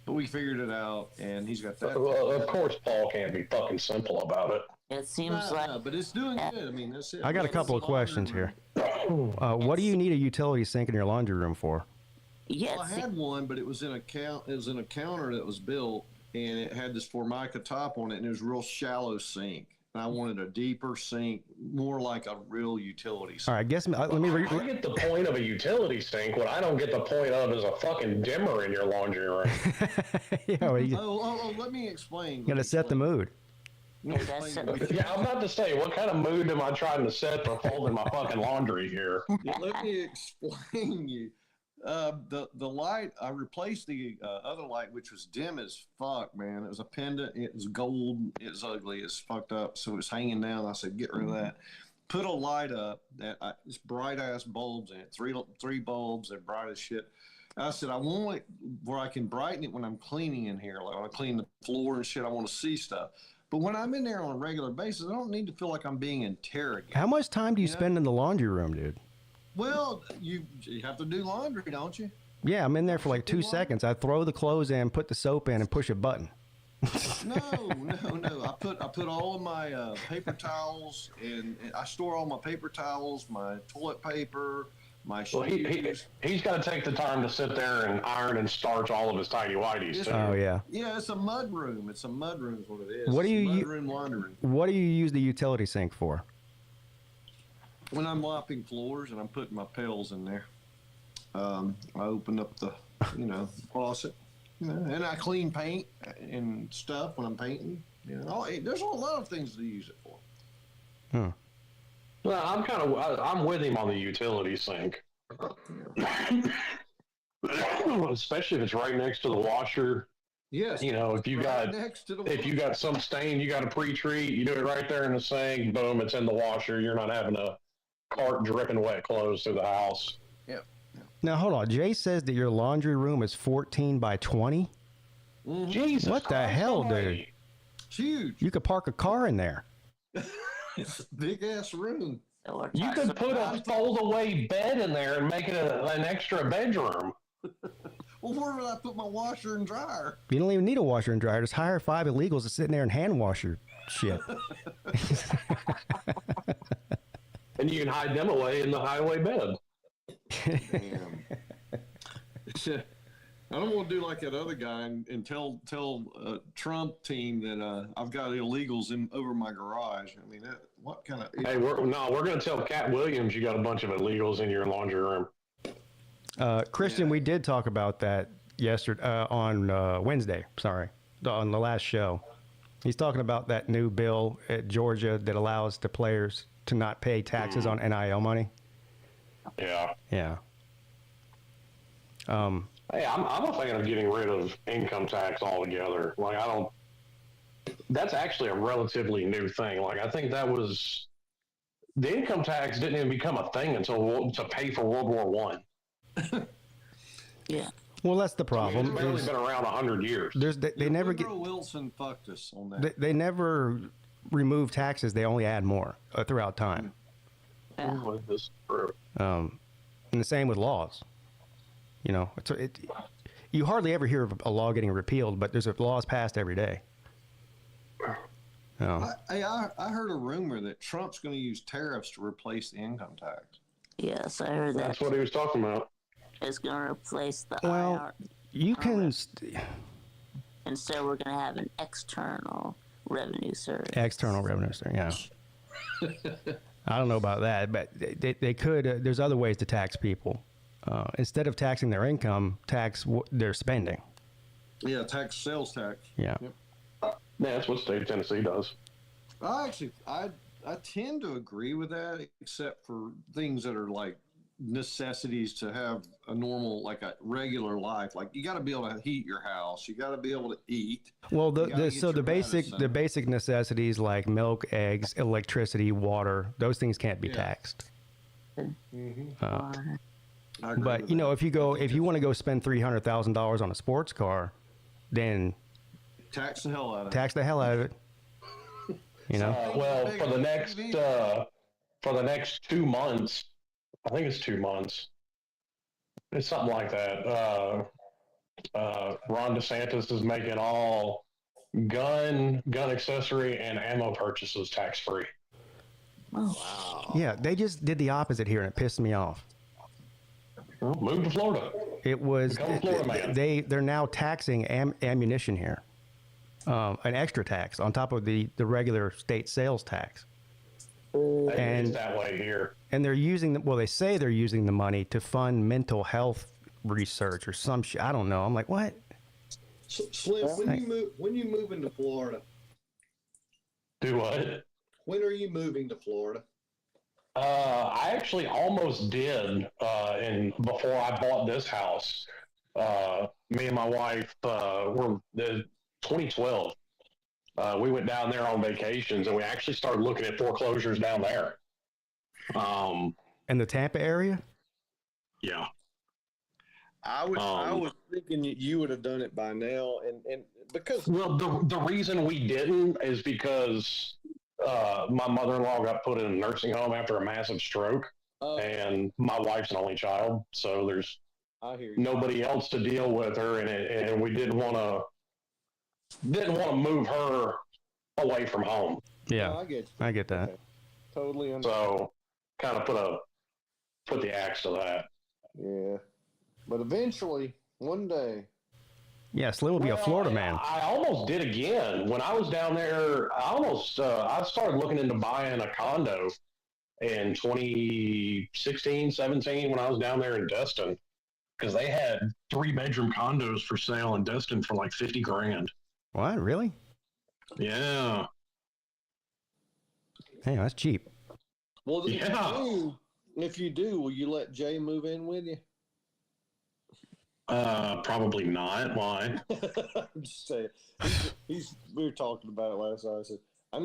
Speaker 4: But we figured it out, and he's got that.
Speaker 3: Well, of course, Paul can't be fucking simple about it.
Speaker 5: It seems like...
Speaker 4: but it's doing good. I mean, that's it.
Speaker 2: I got a couple of questions here. What do you need a utility sink in your laundry room for?
Speaker 5: Yes.
Speaker 4: Well, I had one, but it was in a counter that was built, and it had this Formica top on it, and it was a real shallow sink. And I wanted a deeper sink, more like a real utility sink.
Speaker 2: All right, I guess let me.
Speaker 3: I get the point of a utility sink. What I don't get the point of is a fucking dimmer in your laundry room.
Speaker 4: Let me explain.
Speaker 2: You got to set the mood.
Speaker 3: Yeah, I'm about to say, what kind of mood am I trying to set for folding my fucking laundry here?
Speaker 4: Let me explain you. The light, I replaced the other light, which was dim as fuck, man. It was a pendant. It was gold. It was ugly. It's fucked up. So it was hanging down. I said, get rid of that. Put a light up that it's bright ass bulbs in it. Three bulbs. They're bright as shit. I said, I want it where I can brighten it when I'm cleaning in here. Like when I clean the floor and shit, I want to see stuff. But when I'm in there on a regular basis, I don't need to feel like I'm being interrogated.
Speaker 2: How much time do you spend in the laundry room, dude?
Speaker 4: Well, you have to do laundry, don't you?
Speaker 2: Yeah, I'm in there for like 2 seconds. I throw the clothes in, put the soap in, and push a button.
Speaker 4: No. I put all of my paper towels, and I store all my paper towels, my toilet paper, my shoes.
Speaker 3: Well, he's got to take the time to sit there and iron and starch all of his tidy whities.
Speaker 2: Oh yeah.
Speaker 4: Yeah, it's a mud room. It's a mud room is what it is.
Speaker 2: What do you
Speaker 4: mud room, laundry room.
Speaker 2: What do you use the utility sink for?
Speaker 4: When I'm mopping floors and I'm putting my pails in there, I open up the faucet, and I clean paint and stuff when I'm painting. There's a lot of things to use it for.
Speaker 3: Well, I'm with him on the utility sink. Especially if it's right next to the washer.
Speaker 4: Yes.
Speaker 3: If you got some stain you got to pre-treat, you do it right there in the sink. Boom, it's in the washer. You're not having a cart dripping wet clothes through the house.
Speaker 4: Yep.
Speaker 2: Now hold on. Jay says that your laundry room is 14 by 20.
Speaker 4: Mm-hmm.
Speaker 3: Jesus,
Speaker 2: what the hell, dude?
Speaker 4: It's huge.
Speaker 2: You could park a car in there.
Speaker 4: It's a big ass room.
Speaker 3: You could put a fold-away bed in there and make it an extra bedroom.
Speaker 4: Well, where would I put my washer and dryer?
Speaker 2: You don't even need a washer and dryer. Just hire 5 illegals to sit in there and hand wash your shit.
Speaker 3: And you can hide them away in the highway bed.
Speaker 4: Damn. I don't want to do like that other guy and tell Trump team that I've got illegals over my garage. I mean, what kind of?
Speaker 3: Hey, we're going to tell Cat Williams you got a bunch of illegals in your laundry room.
Speaker 2: Christian, we did talk about that yesterday on Wednesday. Sorry, on the last show. He's talking about that new bill at Georgia that allows the players to not pay taxes on NIL money.
Speaker 3: Yeah.
Speaker 2: Yeah.
Speaker 3: Hey, I'm a fan of getting rid of income tax altogether. Like, that's actually a relatively new thing. Like, I think the income tax didn't even become a thing until to pay for World War I.
Speaker 5: Yeah.
Speaker 2: Well, that's the problem.
Speaker 3: It's barely been around 100 years.
Speaker 2: They never get.
Speaker 4: Wilson fucked us on that.
Speaker 2: They never remove taxes. They only add more throughout time.
Speaker 5: Yeah.
Speaker 2: And the same with laws. You hardly ever hear of a law getting repealed, but there's laws passed every day. Oh.
Speaker 4: I heard a rumor that Trump's going to use tariffs to replace the income tax.
Speaker 5: Yes, I heard that.
Speaker 3: That's what he was talking about.
Speaker 5: It's going to replace the
Speaker 2: Well,
Speaker 5: IR.
Speaker 2: you can.
Speaker 5: Instead, we're going to have an external revenue service.
Speaker 2: External revenue, yeah. I don't know about that, but they could. There's other ways to tax people. Instead of taxing their income, tax their spending.
Speaker 4: Yeah, sales tax.
Speaker 2: Yeah.
Speaker 4: Yep.
Speaker 3: Yeah, that's what state of Tennessee does.
Speaker 4: I tend to agree with that, except for things that are like necessities to have a normal, like a regular life. Like you got to be able to heat your house. You got to be able to eat.
Speaker 2: Well, the basic necessities like milk, eggs, electricity, water, those things can't be taxed.
Speaker 5: Water.
Speaker 2: But if you want to go spend $300,000 on a sports car, then
Speaker 4: tax the hell out of
Speaker 2: it. Well,
Speaker 3: for the next 2 months, I think it's 2 months. It's something like that. Ron DeSantis is making all gun accessory and ammo purchases tax free.
Speaker 5: Oh.
Speaker 2: Wow. Yeah, they just did the opposite here, and it pissed me off.
Speaker 3: Well, move to Florida.
Speaker 2: It was
Speaker 3: Florida man.
Speaker 2: They're now taxing ammunition here, an extra tax on top of the regular state sales tax.
Speaker 3: And it's that way here.
Speaker 2: And they're using they say they're using the money to fund mental health research or some shit. I don't know. I'm like, what?
Speaker 4: Slim, when you move into Florida?
Speaker 3: Do what?
Speaker 4: When are you moving to Florida?
Speaker 3: I actually almost did, and before I bought this house, me and my wife were the 2012. We went down there on vacations, and we actually started looking at foreclosures down there.
Speaker 2: In the Tampa area?
Speaker 3: Yeah.
Speaker 4: I was thinking you would have done it by now, and because
Speaker 3: the reason we didn't is because my mother-in-law got put in a nursing home after a massive stroke, and my wife's an only child, so there's nobody else to deal with her, and we didn't want to move her away from home.
Speaker 2: Yeah,
Speaker 4: no,
Speaker 2: I get that.
Speaker 4: Okay. Totally understand.
Speaker 3: So kind of put the axe to that.
Speaker 4: Yeah, but eventually, one day.
Speaker 2: Yeah, Slim will be a Florida man.
Speaker 3: I almost did again. When I was down there, I started looking into buying a condo in 2016, 17 when I was down there in Destin, because they had 3-bedroom condos for sale in Destin for like $50,000.
Speaker 2: What? Really?
Speaker 3: Yeah.
Speaker 2: Hey, that's cheap.
Speaker 4: Well,
Speaker 3: Yeah.
Speaker 4: if you do, will you let Jay move in with you?
Speaker 3: Probably not. Why?
Speaker 4: I'm just saying. We were talking about it last night. I said, I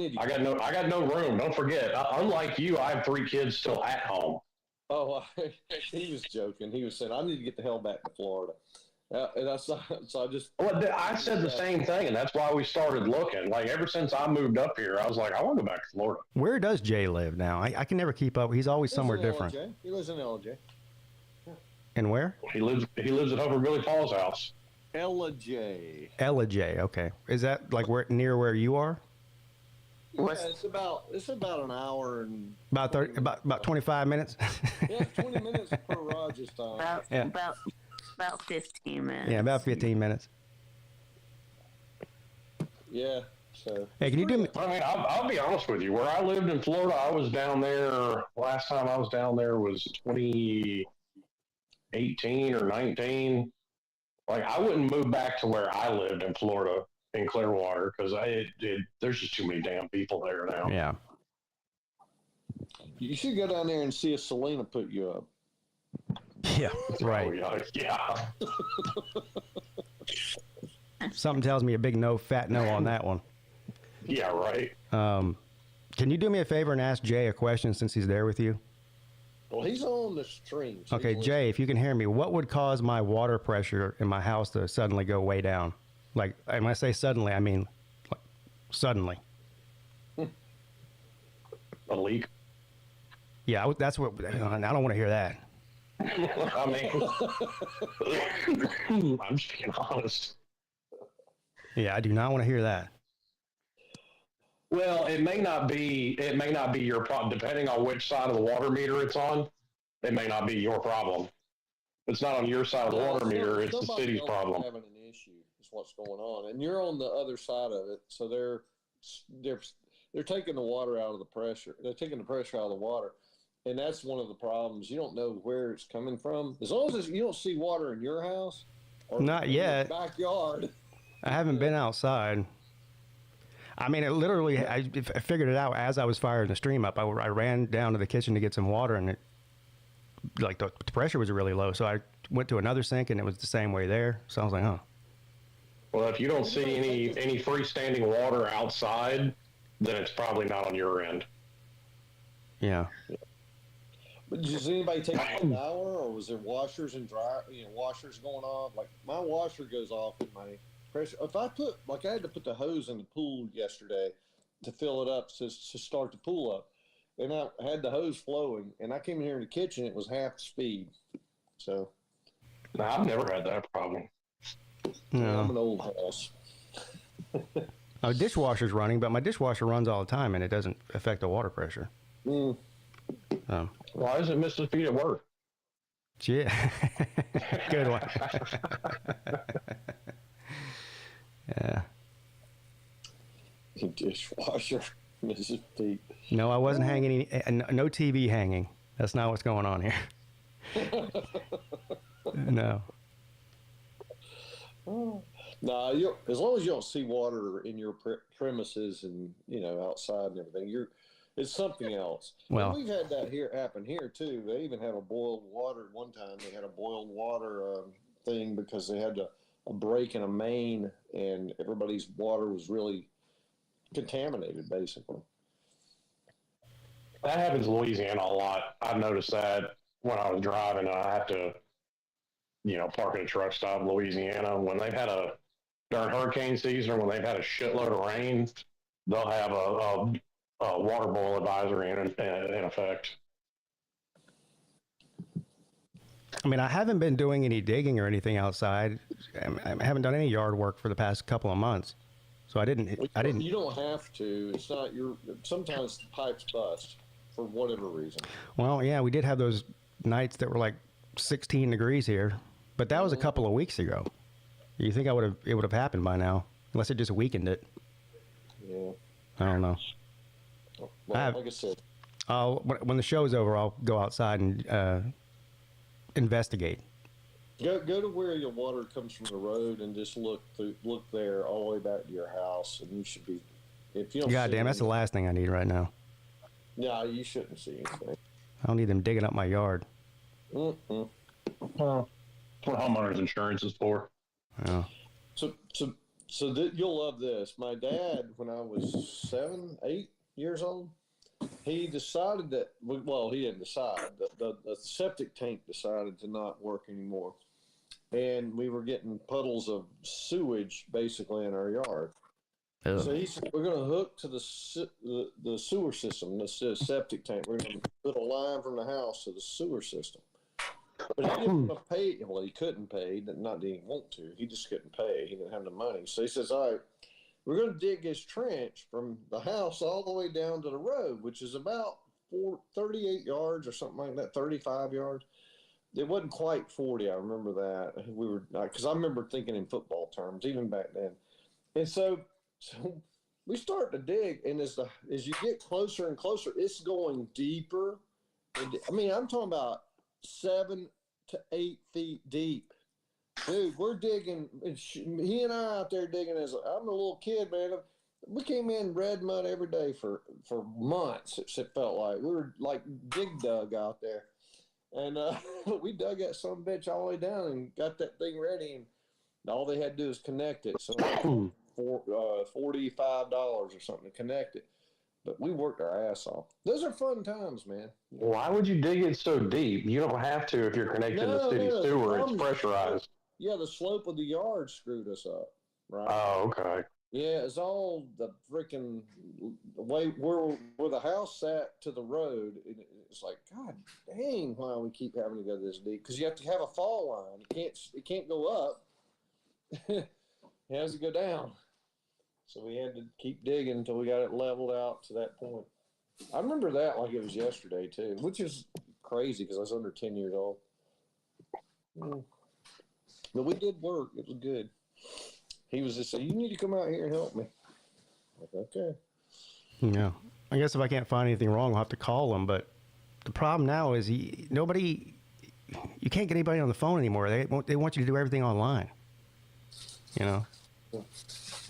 Speaker 3: got no room. Don't forget. Unlike you, I have 3 kids still at home.
Speaker 4: Oh, he was joking. He was saying, I need to get the hell back to Florida. And I just.
Speaker 3: Well, I said the same thing, and that's why we started looking. Like, ever since I moved up here, I was like, I want to go back to Florida.
Speaker 2: Where does Jay live now? I can never keep up. He's always somewhere different.
Speaker 4: He lives in LJ.
Speaker 2: And where?
Speaker 3: He lives at Hoover Billy Paul's house.
Speaker 4: Ella J.
Speaker 2: Okay. Is that like near where you are?
Speaker 4: Yeah, it's about an hour and
Speaker 2: about 25 minutes.
Speaker 4: yeah, 20 minutes per Rogers time.
Speaker 5: About 15 minutes.
Speaker 2: Yeah, about 15 minutes.
Speaker 4: Yeah. So.
Speaker 2: Hey, can you do me?
Speaker 3: I mean, I'll be honest with you. Where I lived in Florida, I was down there. Last time I was down there was 2018 or 19. Like, I wouldn't move back to where I lived in Florida in Clearwater because there's just too many damn people there now.
Speaker 2: Yeah.
Speaker 4: You should go down there and see if Selena put you up.
Speaker 2: Yeah, right.
Speaker 3: Oh, yeah.
Speaker 2: Something tells me a big no, fat no on that one.
Speaker 3: Yeah, right.
Speaker 2: Can you do me a favor and ask Jay a question since he's there with you?
Speaker 4: Well, he's on the stream. So
Speaker 2: Okay, Jay, if you can hear me, what would cause my water pressure in my house to suddenly go way down? Like, and when I say suddenly, I mean like, suddenly.
Speaker 3: A leak.
Speaker 2: Yeah, that's what. I don't want to hear that.
Speaker 3: I mean, I'm just being honest.
Speaker 2: Yeah, I do not want to hear that.
Speaker 3: Well, it may not be your problem, depending on which side of the water meter it's on. It may not be your problem. It's not on your side of the water meter. It's the city's problem.
Speaker 4: Having an issue is what's going on, and you're on the other side of it. So they're taking the water out of the pressure. They're taking the pressure out of the water, and that's one of the problems. You don't know where it's coming from. As long as you don't see water in your house, or
Speaker 2: Not yet.
Speaker 4: your backyard.
Speaker 2: I haven't been outside. I mean, it literally, I figured it out as I was firing the stream up. I ran down to the kitchen to get some water, and the pressure was really low. So I went to another sink, and it was the same way there. So I was like, huh.
Speaker 3: Well, if you don't see any freestanding water outside, then it's probably not on your end.
Speaker 2: Yeah.
Speaker 4: But does anybody take a shower, or was there washers and washers going off? Like my washer goes off in my pressure. If I had to put the hose in the pool yesterday to fill it up to start the pool up, and I had the hose flowing, and I came in here in the kitchen, it was half the speed. So,
Speaker 3: No, I've never had that problem.
Speaker 2: No.
Speaker 4: I'm an old house.
Speaker 2: My dishwasher's running, but my dishwasher runs all the time, and it doesn't affect the water pressure.
Speaker 4: Mm.
Speaker 3: Why isn't Mrs. Peete at work?
Speaker 2: Yeah. Good one. Yeah.
Speaker 4: Dishwasher, Mrs. Peete.
Speaker 2: No, I wasn't hanging no TV hanging. That's not what's going on here. No.
Speaker 4: As long as you don't see water in your premises and outside and everything, It's something else.
Speaker 2: Well,
Speaker 4: and we've had that happen here too. They even had a boiled water one time. They had a boiled water thing because they had a break in a main, and everybody's water was really contaminated, basically.
Speaker 3: That happens in Louisiana a lot. I've noticed that when I was driving, I have to, park at a truck stop in Louisiana. When they've had during hurricane season, or when they've had a shitload of rain, they'll have a water boil advisory in effect.
Speaker 2: I mean, I haven't been doing any digging or anything outside. I haven't done any yard work for the past couple of months. So I didn't.
Speaker 4: You don't have to. It's not your. Sometimes the pipes bust for whatever reason.
Speaker 2: Well, yeah, we did have those nights that were like 16 degrees here, but that was a couple of weeks ago. You think it would have happened by now, unless it just weakened it.
Speaker 4: Yeah.
Speaker 2: I don't know.
Speaker 4: Well, like I said,
Speaker 2: when the show's over, I'll go outside and investigate.
Speaker 4: Go to where your water comes from the road and just look there all the way back to your house, and you should be. If you don't.
Speaker 2: God damn, that's the last thing I need right now.
Speaker 4: No, you shouldn't see anything.
Speaker 2: I don't need them digging up my yard.
Speaker 3: Well, what homeowners insurance is for.
Speaker 2: Oh.
Speaker 4: So you'll love this. My dad, when I was 7, 8 years old, he decided that. Well, he didn't decide. The septic tank decided to not work anymore, and we were getting puddles of sewage basically in our yard.
Speaker 2: Ugh.
Speaker 4: So he said, we're going to hook to the sewer system, the septic tank. We're going to put a line from the house to the sewer system. But he didn't want to pay. Well, he couldn't pay. Not that he didn't want to. He just couldn't pay. He didn't have the money. So he says, all right, we're going to dig this trench from the house all the way down to the road, which is about 38 yards or something like that, 35 yards. It wasn't quite 40. I remember that. We were, because I remember thinking in football terms, even back then. And so we start to dig, and as you get closer and closer, it's going deeper. I mean, I'm talking about 7 to 8 feet deep. Dude, we're digging. He and I out there digging. I'm a little kid, man. We came in red mud every day for months. It felt like we were like dig dug out there, and we dug that some bitch all the way down and got that thing ready. And all they had to do is connect it. So $45 or something to connect it. But we worked our ass off. Those are fun times, man.
Speaker 3: Why would you dig it so deep? You don't have to if you're connected to city sewer. It's pressurized.
Speaker 4: Yeah, the slope of the yard screwed us up, right?
Speaker 3: Oh, okay.
Speaker 4: Yeah, it's all the freaking way where the house sat to the road. It's like, God dang, why we keep having to go this deep? Because you have to have a fall line. It can't go up. It has to go down. So we had to keep digging until we got it leveled out to that point. I remember that like it was yesterday too, which is crazy because I was under 10 years old. But we did work. It was good. He was just saying, you need to come out here and help me. I'm like, okay.
Speaker 2: Yeah. I guess if I can't find anything wrong, I'll have to call him. But the problem now is you can't get anybody on the phone anymore. They want you to do everything online. You know?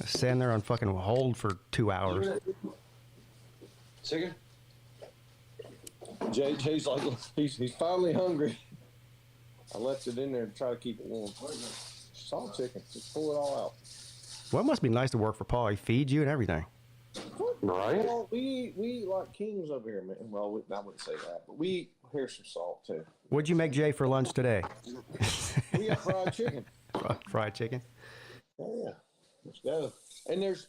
Speaker 2: Stand there on fucking hold for 2 hours.
Speaker 4: Chicken? Jay's like, he's finally hungry. I left it in there to try to keep it warm. Salt chicken. Just pull it all out.
Speaker 2: Well, it must be nice to work for Paul. He feeds you and everything.
Speaker 3: Right?
Speaker 4: Well, we eat like kings over here, man. Well, I wouldn't say that, but we eat, here's some salt, too.
Speaker 2: What'd you make Jay for lunch today?
Speaker 4: We got fried chicken.
Speaker 2: Fried chicken?
Speaker 4: Oh, yeah. Let's go. And there's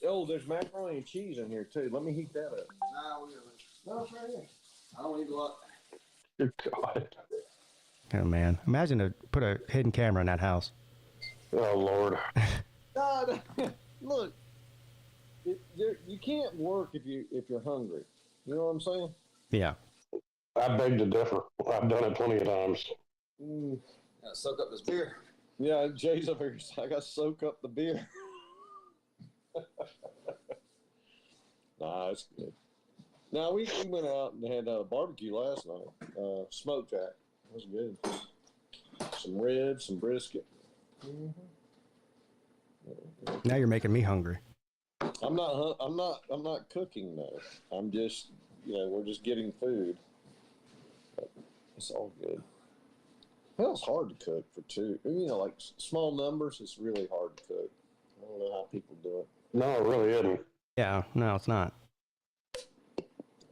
Speaker 4: macaroni and cheese in here, too. Let me heat that up. No, it's right here. I don't need a lot.
Speaker 3: Good God.
Speaker 2: Oh, man. Imagine to put a hidden camera in that house.
Speaker 3: Oh, Lord.
Speaker 4: God, look, you can't work if you're hungry. You know what I'm saying?
Speaker 2: Yeah.
Speaker 3: I beg to differ. I've done it plenty of times.
Speaker 6: Gotta soak up this beer.
Speaker 4: Yeah, Jay's up here. I got to soak up the beer. Nah, it's good. Now, we went out and had a barbecue last night. Smoked jack. It was good. Some ribs, some brisket.
Speaker 2: Now you're making me hungry.
Speaker 4: I'm not cooking though. I'm just we're just getting food. But it's all good. Well, it's hard to cook for two. Like small numbers, it's really hard to cook. I don't know how people do it.
Speaker 3: No, it really isn't.
Speaker 2: Yeah, no, it's not.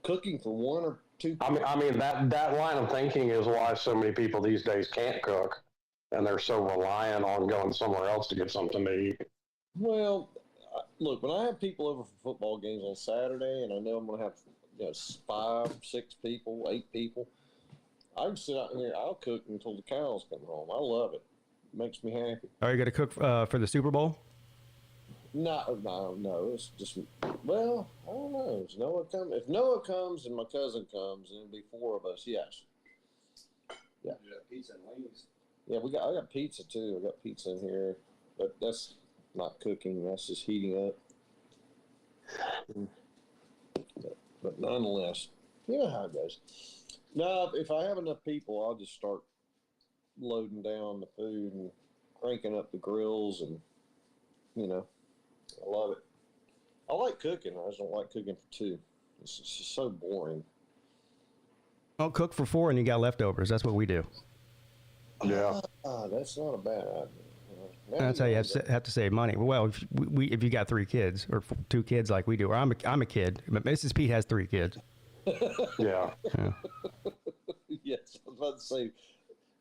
Speaker 4: Cooking for one or two.
Speaker 3: I mean that line of thinking is why so many people these days can't cook, and they're so reliant on going somewhere else to get something to eat.
Speaker 4: Well, look, when I have people over for football games on Saturday, and I know I'm going to have 5, 6 people, 8 people, I can sit out here. I'll cook until the cows come home. I love it. It makes me happy.
Speaker 2: Are you going to cook for the Super Bowl?
Speaker 4: No. It's just, well, I don't know. If Noah comes and my cousin comes, and it'll be 4 of us, yes. Yeah.
Speaker 6: You got pizza and wings.
Speaker 4: Yeah, I got pizza too. I got pizza in here, but that's not cooking. That's just heating up. But nonetheless, you know how it goes. No, if I have enough people, I'll just start loading down the food and cranking up the grills, and I love it. I like cooking. I just don't like cooking for 2. It's just so boring.
Speaker 2: I'll cook for 4 and you got leftovers. That's what we do.
Speaker 3: Yeah.
Speaker 4: That's not a bad idea.
Speaker 2: That's how you have to save money. Well, if you got 3 kids or 2 kids like we do, or I'm a kid, but Mrs. Peete has 3 kids.
Speaker 3: Yeah.
Speaker 4: Yes, I was about to say,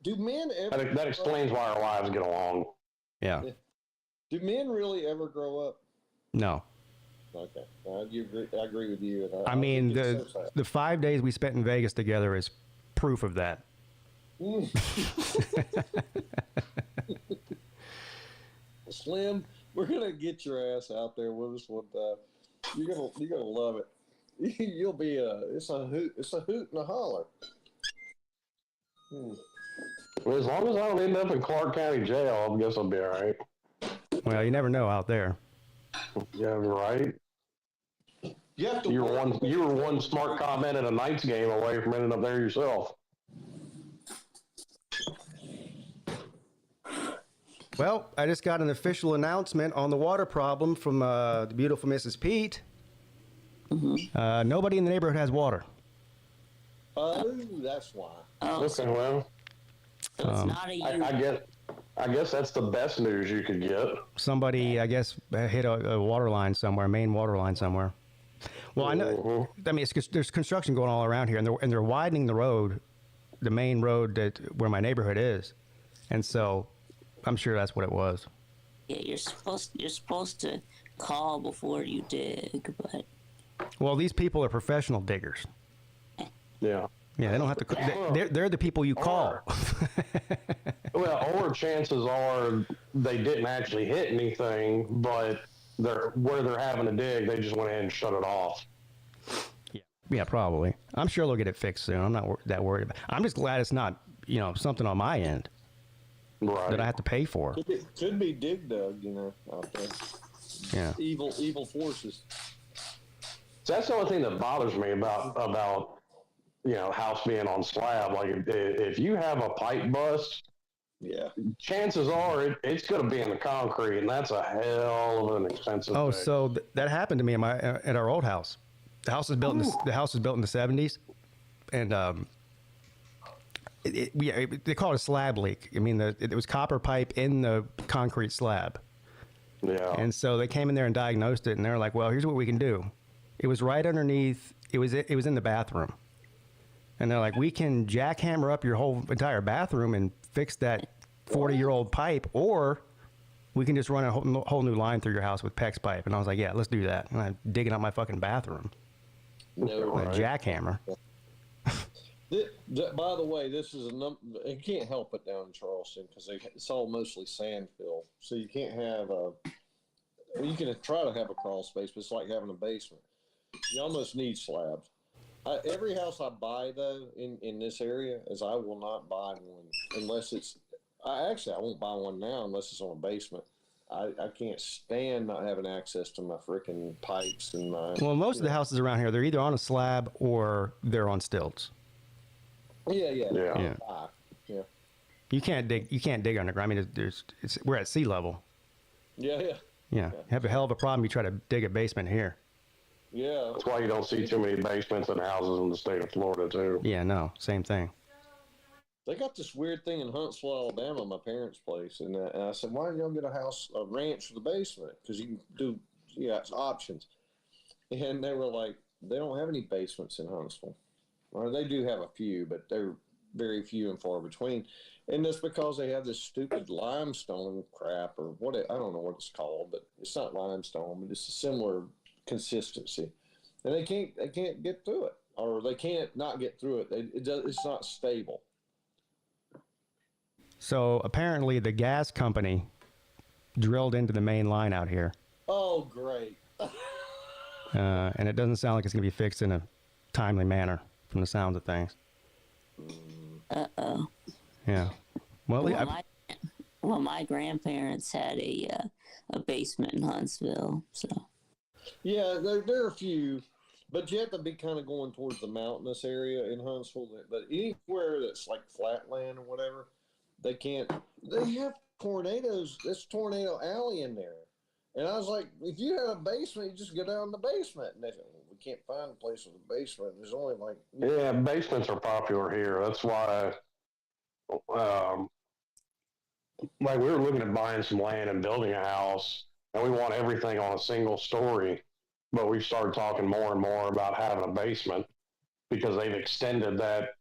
Speaker 4: do men ever...
Speaker 3: That explains why our lives get along.
Speaker 2: Yeah.
Speaker 4: Do men really ever grow up?
Speaker 2: No.
Speaker 4: Okay. I agree with you.
Speaker 2: I mean, the 5 days we spent in Vegas together is proof of that.
Speaker 4: Slim, we're gonna get your ass out there with us one time. You're gonna love it. You'll be it's a hoot and a holler.
Speaker 3: Well, as long as I don't end up in Clark County Jail, I guess I'll be all right.
Speaker 2: Well, you never know out there.
Speaker 3: Yeah, right. You were one smart comment at a Knights game away from ending up there yourself.
Speaker 2: Well, I just got an official announcement on the water problem from the beautiful Mrs. Peete. Mm-hmm. Nobody in the neighborhood has water.
Speaker 4: Oh, that's why.
Speaker 3: Okay, well,
Speaker 5: So it's not a
Speaker 3: I guess that's the best news you could get.
Speaker 2: Somebody, I guess, hit a water line somewhere, main water line somewhere. Well, I know. I mean, there's construction going all around here, and they're widening the road, the main road where my neighborhood is, and so I'm sure that's what it was.
Speaker 5: Yeah, you're supposed to call before you dig, but
Speaker 2: Well, these people are professional diggers.
Speaker 3: Yeah.
Speaker 2: Yeah, they don't have to. They're the people you call.
Speaker 3: Well, or chances are they didn't actually hit anything, but where they're having to dig, they just went ahead and shut it off.
Speaker 2: Yeah, probably. I'm sure they'll get it fixed soon. I'm not that worried about it. I'm just glad it's not, something on my end that I have to pay for.
Speaker 4: Could be dig dug, out there.
Speaker 2: Yeah.
Speaker 4: Evil forces.
Speaker 3: So that's the only thing that bothers me about house being on slab. Like if you have a pipe bust,
Speaker 4: yeah, chances
Speaker 3: are it's going to be in the concrete, and that's a hell of an expensive thing.
Speaker 2: So that happened to me at our old house. The house was built in the 70s, and they call it a slab leak. I mean, it was copper pipe in the concrete slab.
Speaker 3: Yeah.
Speaker 2: And so they came in there and diagnosed it, and they're like, "Well, here's what we can do." It was right underneath. It was in the bathroom, and they're like, "We can jackhammer up your whole entire bathroom and fix that 40-year-old pipe, or we can just run a whole new line through your house with PEX pipe." And I was like, "Yeah, let's do that." And I'm digging up my fucking bathroom.
Speaker 4: No,
Speaker 2: with a jackhammer.
Speaker 4: By the way, this is you can't help it down in Charleston because it's all mostly sand fill, so you can't have you can try to have a crawl space, but it's like having a basement. You almost need slabs. Every house I buy though in this area is I will not buy one unless it's. I won't buy one now unless it's on a basement. I can't stand not having access to my freaking pipes and my.
Speaker 2: Well, most of the houses around here, they're either on a slab or they're on stilts.
Speaker 4: Yeah.
Speaker 2: You can't dig underground. I mean, we're at sea level.
Speaker 4: Yeah.
Speaker 2: Yeah. You have a hell of a problem. You try to dig a basement here.
Speaker 4: Yeah.
Speaker 3: That's why you don't see too many basements in houses in the state of Florida, too.
Speaker 2: Yeah, no, same thing.
Speaker 4: They got this weird thing in Huntsville, Alabama, my parents' place. And I said, why don't y'all get a ranch with a basement? Because you can do, it's options. And they were like, they don't have any basements in Huntsville. Or they do have a few, but they're very few and far between. And that's because they have this stupid limestone crap or what, I don't know what it's called, but it's not limestone, but it's a similar consistency. And they can't get through it, or they can't not get through it. It's not stable.
Speaker 2: So apparently the gas company drilled into the main line out here.
Speaker 4: Oh, great.
Speaker 2: And it doesn't sound like it's going to be fixed in a timely manner from the sounds of things.
Speaker 5: Uh-oh.
Speaker 2: Yeah. Well,
Speaker 5: My grandparents had a basement in Huntsville, so.
Speaker 4: Yeah, there are a few, but you have to be kind of going towards the mountainous area in Huntsville. But anywhere that's like flatland or whatever, they can't. They have tornadoes. There's Tornado Alley in there. And I was like, if you have a basement, you just go down the basement. And they said, well, we can't find a place with a basement. There's only like...
Speaker 3: Yeah, basements are popular here. That's why, like, we were looking at buying some land and building a house, and we want everything on a single story. But we've started talking more and more about having a basement because they've extended that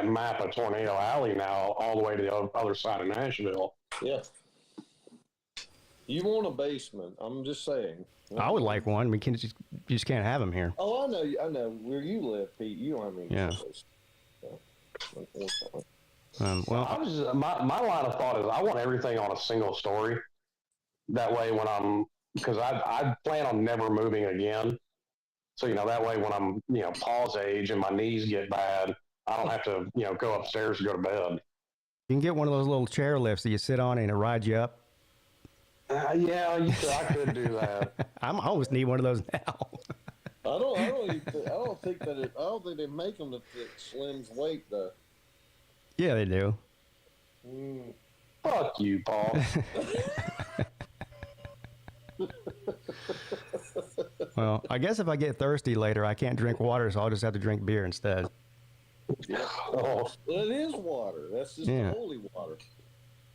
Speaker 3: map of Tornado Alley now all the way to the other side of Nashville.
Speaker 4: Yeah. You want a basement? I'm just saying.
Speaker 2: I would like one. We you just can't have them here.
Speaker 4: Oh, I know. Where you live, Pete, you don't have any.
Speaker 2: Yeah.
Speaker 3: Well, my line of thought is I want everything on a single story. That way, because I plan on never moving again. So that way when I'm Paul's age and my knees get bad, I don't have to go upstairs to go to bed.
Speaker 2: You can get one of those little chair lifts that you sit on and it rides you up.
Speaker 3: Yeah, I could do that.
Speaker 2: I always need one of those now.
Speaker 4: I don't think they make them to fit Slim's weight though.
Speaker 2: Yeah, they do.
Speaker 3: Fuck you, Paul.
Speaker 2: Well, I guess if I get thirsty later, I can't drink water, so I'll just have to drink beer instead.
Speaker 3: Oh.
Speaker 4: Well, it is water. That's just holy water.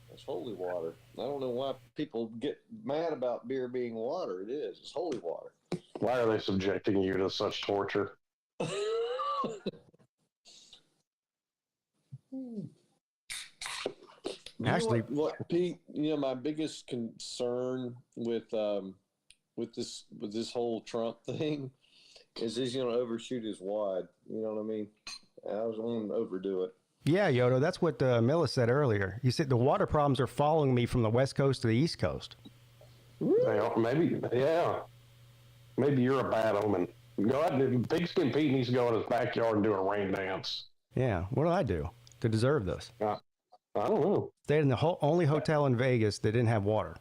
Speaker 4: That's holy water. I don't know why people get mad about beer being water. It is. It's holy water.
Speaker 3: Why are they subjecting you to such torture?
Speaker 2: Actually,
Speaker 4: what Pete? My biggest concern with this whole Trump thing is he's going to overshoot his wad. You know what I mean? I was going to overdo it.
Speaker 2: Yeah, Yodo, that's what Miller said earlier. He said the water problems are following me from the West Coast to the East Coast.
Speaker 3: Maybe you're a bad omen. Go ahead. PigskinPeete needs to go in his backyard and do a rain dance.
Speaker 2: Yeah, what did I do to deserve this?
Speaker 3: I don't know.
Speaker 2: Stayed in the only hotel in Vegas that didn't have water.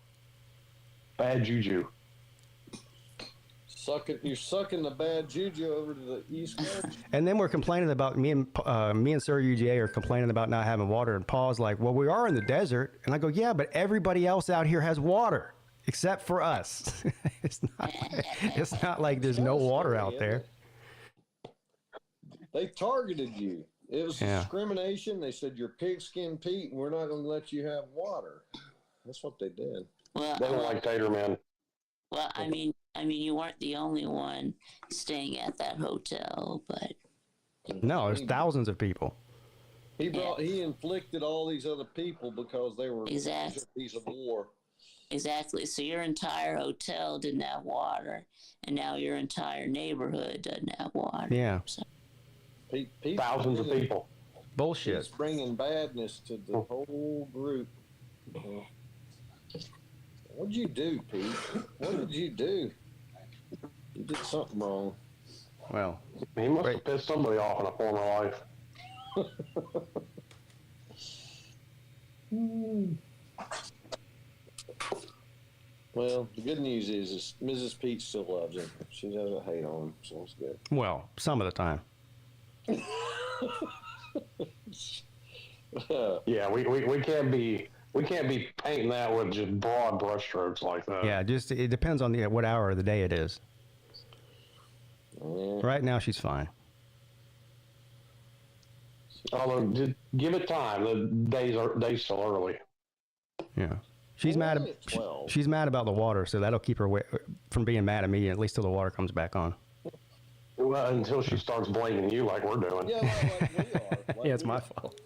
Speaker 3: Bad juju.
Speaker 4: You're sucking the bad juju over to the East Coast.
Speaker 2: And then we're complaining about me and Sir UGA are complaining about not having water. And Paul's like, well, we are in the desert. And I go, yeah, but everybody else out here has water except for us. It's not like there's no water out there.
Speaker 4: They targeted you. It was discrimination. They said you're PigskinPeete and we're not going to let you have water. That's what they did.
Speaker 5: Well,
Speaker 3: they don't like Tater Men.
Speaker 5: Well, I mean, you weren't the only one staying at that hotel, but
Speaker 2: no, there's thousands of people.
Speaker 4: He inflicted all these other people because they were
Speaker 5: exactly
Speaker 4: of war.
Speaker 5: Exactly. So your entire hotel didn't have water, and now your entire neighborhood doesn't have water.
Speaker 2: Yeah.
Speaker 5: So.
Speaker 3: Thousands of people.
Speaker 2: Bullshit.
Speaker 4: It's bringing badness to the whole group. What'd you do, Pete? What did you do? You did something wrong.
Speaker 2: Well,
Speaker 3: he must have pissed somebody off in a former life.
Speaker 4: Well, the good news is Mrs. Peete still loves him. She doesn't hate on him, so it's good.
Speaker 2: Well, some of the time.
Speaker 3: Yeah, we can't be painting that with just broad brushstrokes like that.
Speaker 2: Yeah, it depends on what hour of the day it is. Right now, she's fine.
Speaker 3: Although, just give it time. The days still early.
Speaker 2: Yeah. She's mad. She's mad about the water, so that'll keep her from being mad at me at least till the water comes back on.
Speaker 3: Well, until she starts blaming you like we're doing.
Speaker 4: Yeah, like we are.
Speaker 2: Yeah, it's my fault.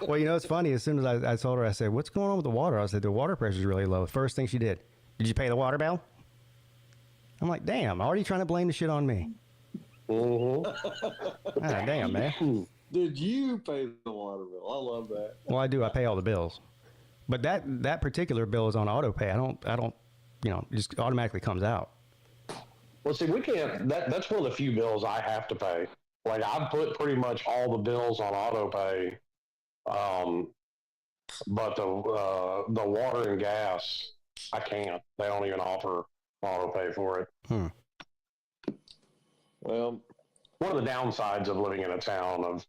Speaker 2: Well, you know, it's funny. As soon as I told her, I said, "What's going on with the water?" I said, "The water pressure's really low." First thing she did you pay the water bill? I'm like, damn, already trying to blame the shit on me.
Speaker 3: Mm-hmm.
Speaker 2: Ah, damn, man.
Speaker 4: Did you pay the water bill? I love that.
Speaker 2: Well, I do. I pay all the bills, but that particular bill is on auto pay. I don't. You know, it just automatically comes out.
Speaker 3: Well, see, we can't. That's one of the few bills I have to pay. Like, I put pretty much all the bills on auto pay, but the water and gas, I can't. They don't even offer auto pay for it.
Speaker 4: Well,
Speaker 3: one of the downsides of living in a town of,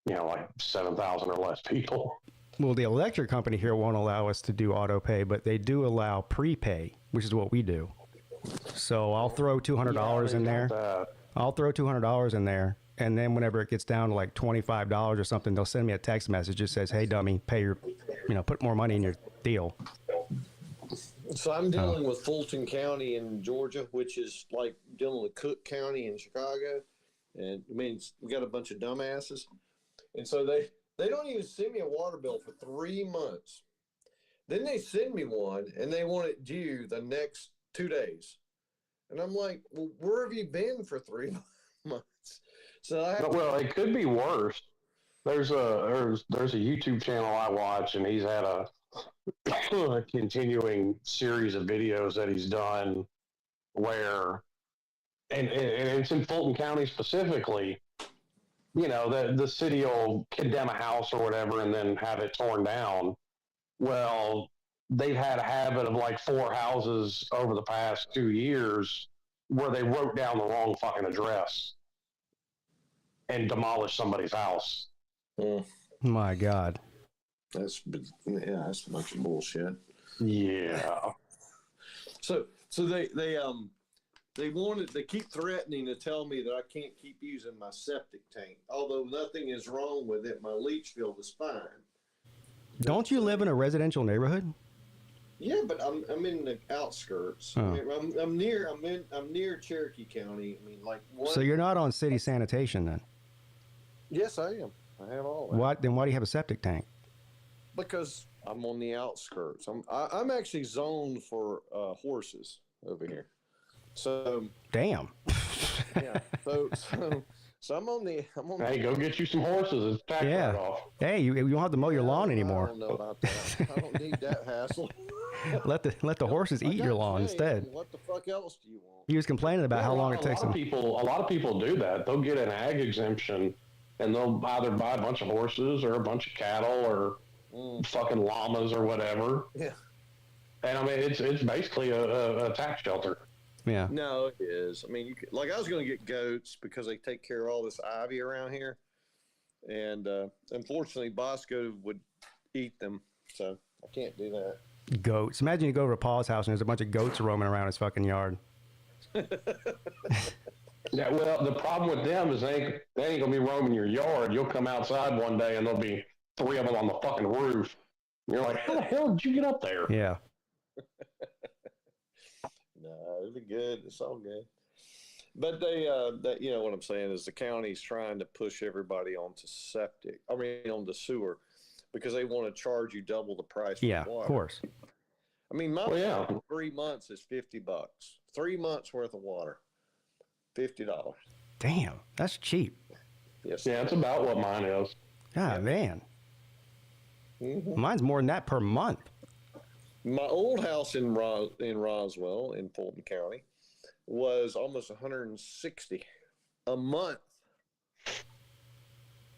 Speaker 3: you know, like 7,000 or less people.
Speaker 2: Well, the electric company here won't allow us to do auto pay, but they do allow prepay, which is what we do. So I'll throw $200 in there. I'll throw $200 in there, and then whenever it gets down to like $25 or something, they'll send me a text message that says, "Hey, dummy, pay your, put more money in your deal."
Speaker 4: So I'm dealing with Fulton County in Georgia, which is like dealing with Cook County in Chicago. And it means we got a bunch of dumbasses. And so they don't even send me a water bill for 3 months. Then they send me one and they want it due the next 2 days. And I'm like, well, where have you been for 3 months? So
Speaker 3: well, it could be worse. There's a YouTube channel I watch, and he's had a continuing series of videos that he's done where, and it's in Fulton County specifically, the city will condemn a house or whatever and then have it torn down. Well, they've had a habit of like 4 houses over the past 2 years where they wrote down the wrong fucking address and demolished somebody's house.
Speaker 2: My God.
Speaker 4: That's a bunch of bullshit.
Speaker 3: Yeah.
Speaker 4: So they keep threatening to tell me that I can't keep using my septic tank, although nothing is wrong with it. My leach field is fine.
Speaker 2: Don't you live in a residential neighborhood?
Speaker 4: Yeah, but I'm in the outskirts.
Speaker 2: Oh.
Speaker 4: I'm near Cherokee County. I mean, like what?
Speaker 2: So you're not on city sanitation then?
Speaker 4: Yes, I am. I have all that.
Speaker 2: Why do you have a septic tank?
Speaker 4: Because I'm on the outskirts. I'm actually zoned for horses over here. So
Speaker 2: damn.
Speaker 4: Yeah. So I'm on the.
Speaker 3: Hey, go get you some horses. It's packed right off.
Speaker 2: Hey, you don't have to mow your lawn anymore.
Speaker 4: I don't know about that. I don't need that hassle.
Speaker 2: Let the horses eat your lawn instead.
Speaker 4: What the fuck else do you want?
Speaker 2: He was complaining about how long it takes him.
Speaker 3: A lot of people do that. They'll get an ag exemption, and they'll either buy a bunch of horses or a bunch of cattle or fucking llamas or whatever.
Speaker 4: Yeah.
Speaker 3: And I mean, it's basically a tax shelter.
Speaker 2: Yeah.
Speaker 4: No, it is. I mean, I was going to get goats because they take care of all this ivy around here, and unfortunately, Bosco would eat them, so I can't do that.
Speaker 2: Goats. Imagine you go over to Paul's house and there's a bunch of goats roaming around his fucking yard.
Speaker 3: Yeah, well, the problem with them is they ain't gonna be roaming your yard. You'll come outside one day and there'll be 3 of them on the fucking roof. And you're like, how the hell did you get up there?
Speaker 2: Yeah.
Speaker 4: No, it'll be good. It's all good. But they, what I'm saying is the county's trying to push everybody onto onto sewer because they want to charge you double the price for water.
Speaker 2: Of course.
Speaker 4: I mean, 3 months is $50. 3 months worth of water, $50.
Speaker 2: Damn, that's cheap.
Speaker 4: Yes.
Speaker 3: Yeah, it's about what mine is.
Speaker 2: God, man. Mm-hmm. Mine's more than that per month.
Speaker 4: My old house in Roswell in Fulton County was almost $160 a month.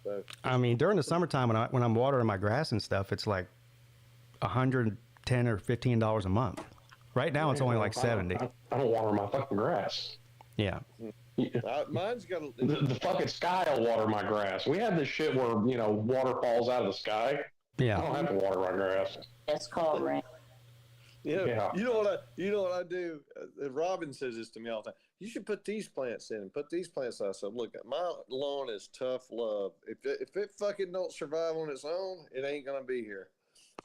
Speaker 4: So,
Speaker 2: I mean, during the summertime when I'm watering my grass and stuff, it's like $110 or $15 a month. Right now, it's only like $70.
Speaker 3: I don't water my fucking grass.
Speaker 2: Yeah.
Speaker 4: Mine's got
Speaker 3: the fucking sky will water my grass. We have this shit where water falls out of the sky.
Speaker 2: Yeah.
Speaker 3: I don't have to water my grass.
Speaker 5: That's called rain.
Speaker 3: Yeah.
Speaker 4: You know what I do? Robin says this to me all the time. You should put these plants in and put these plants out. So look, my lawn is tough love. If it fucking don't survive on its own, it ain't gonna be here.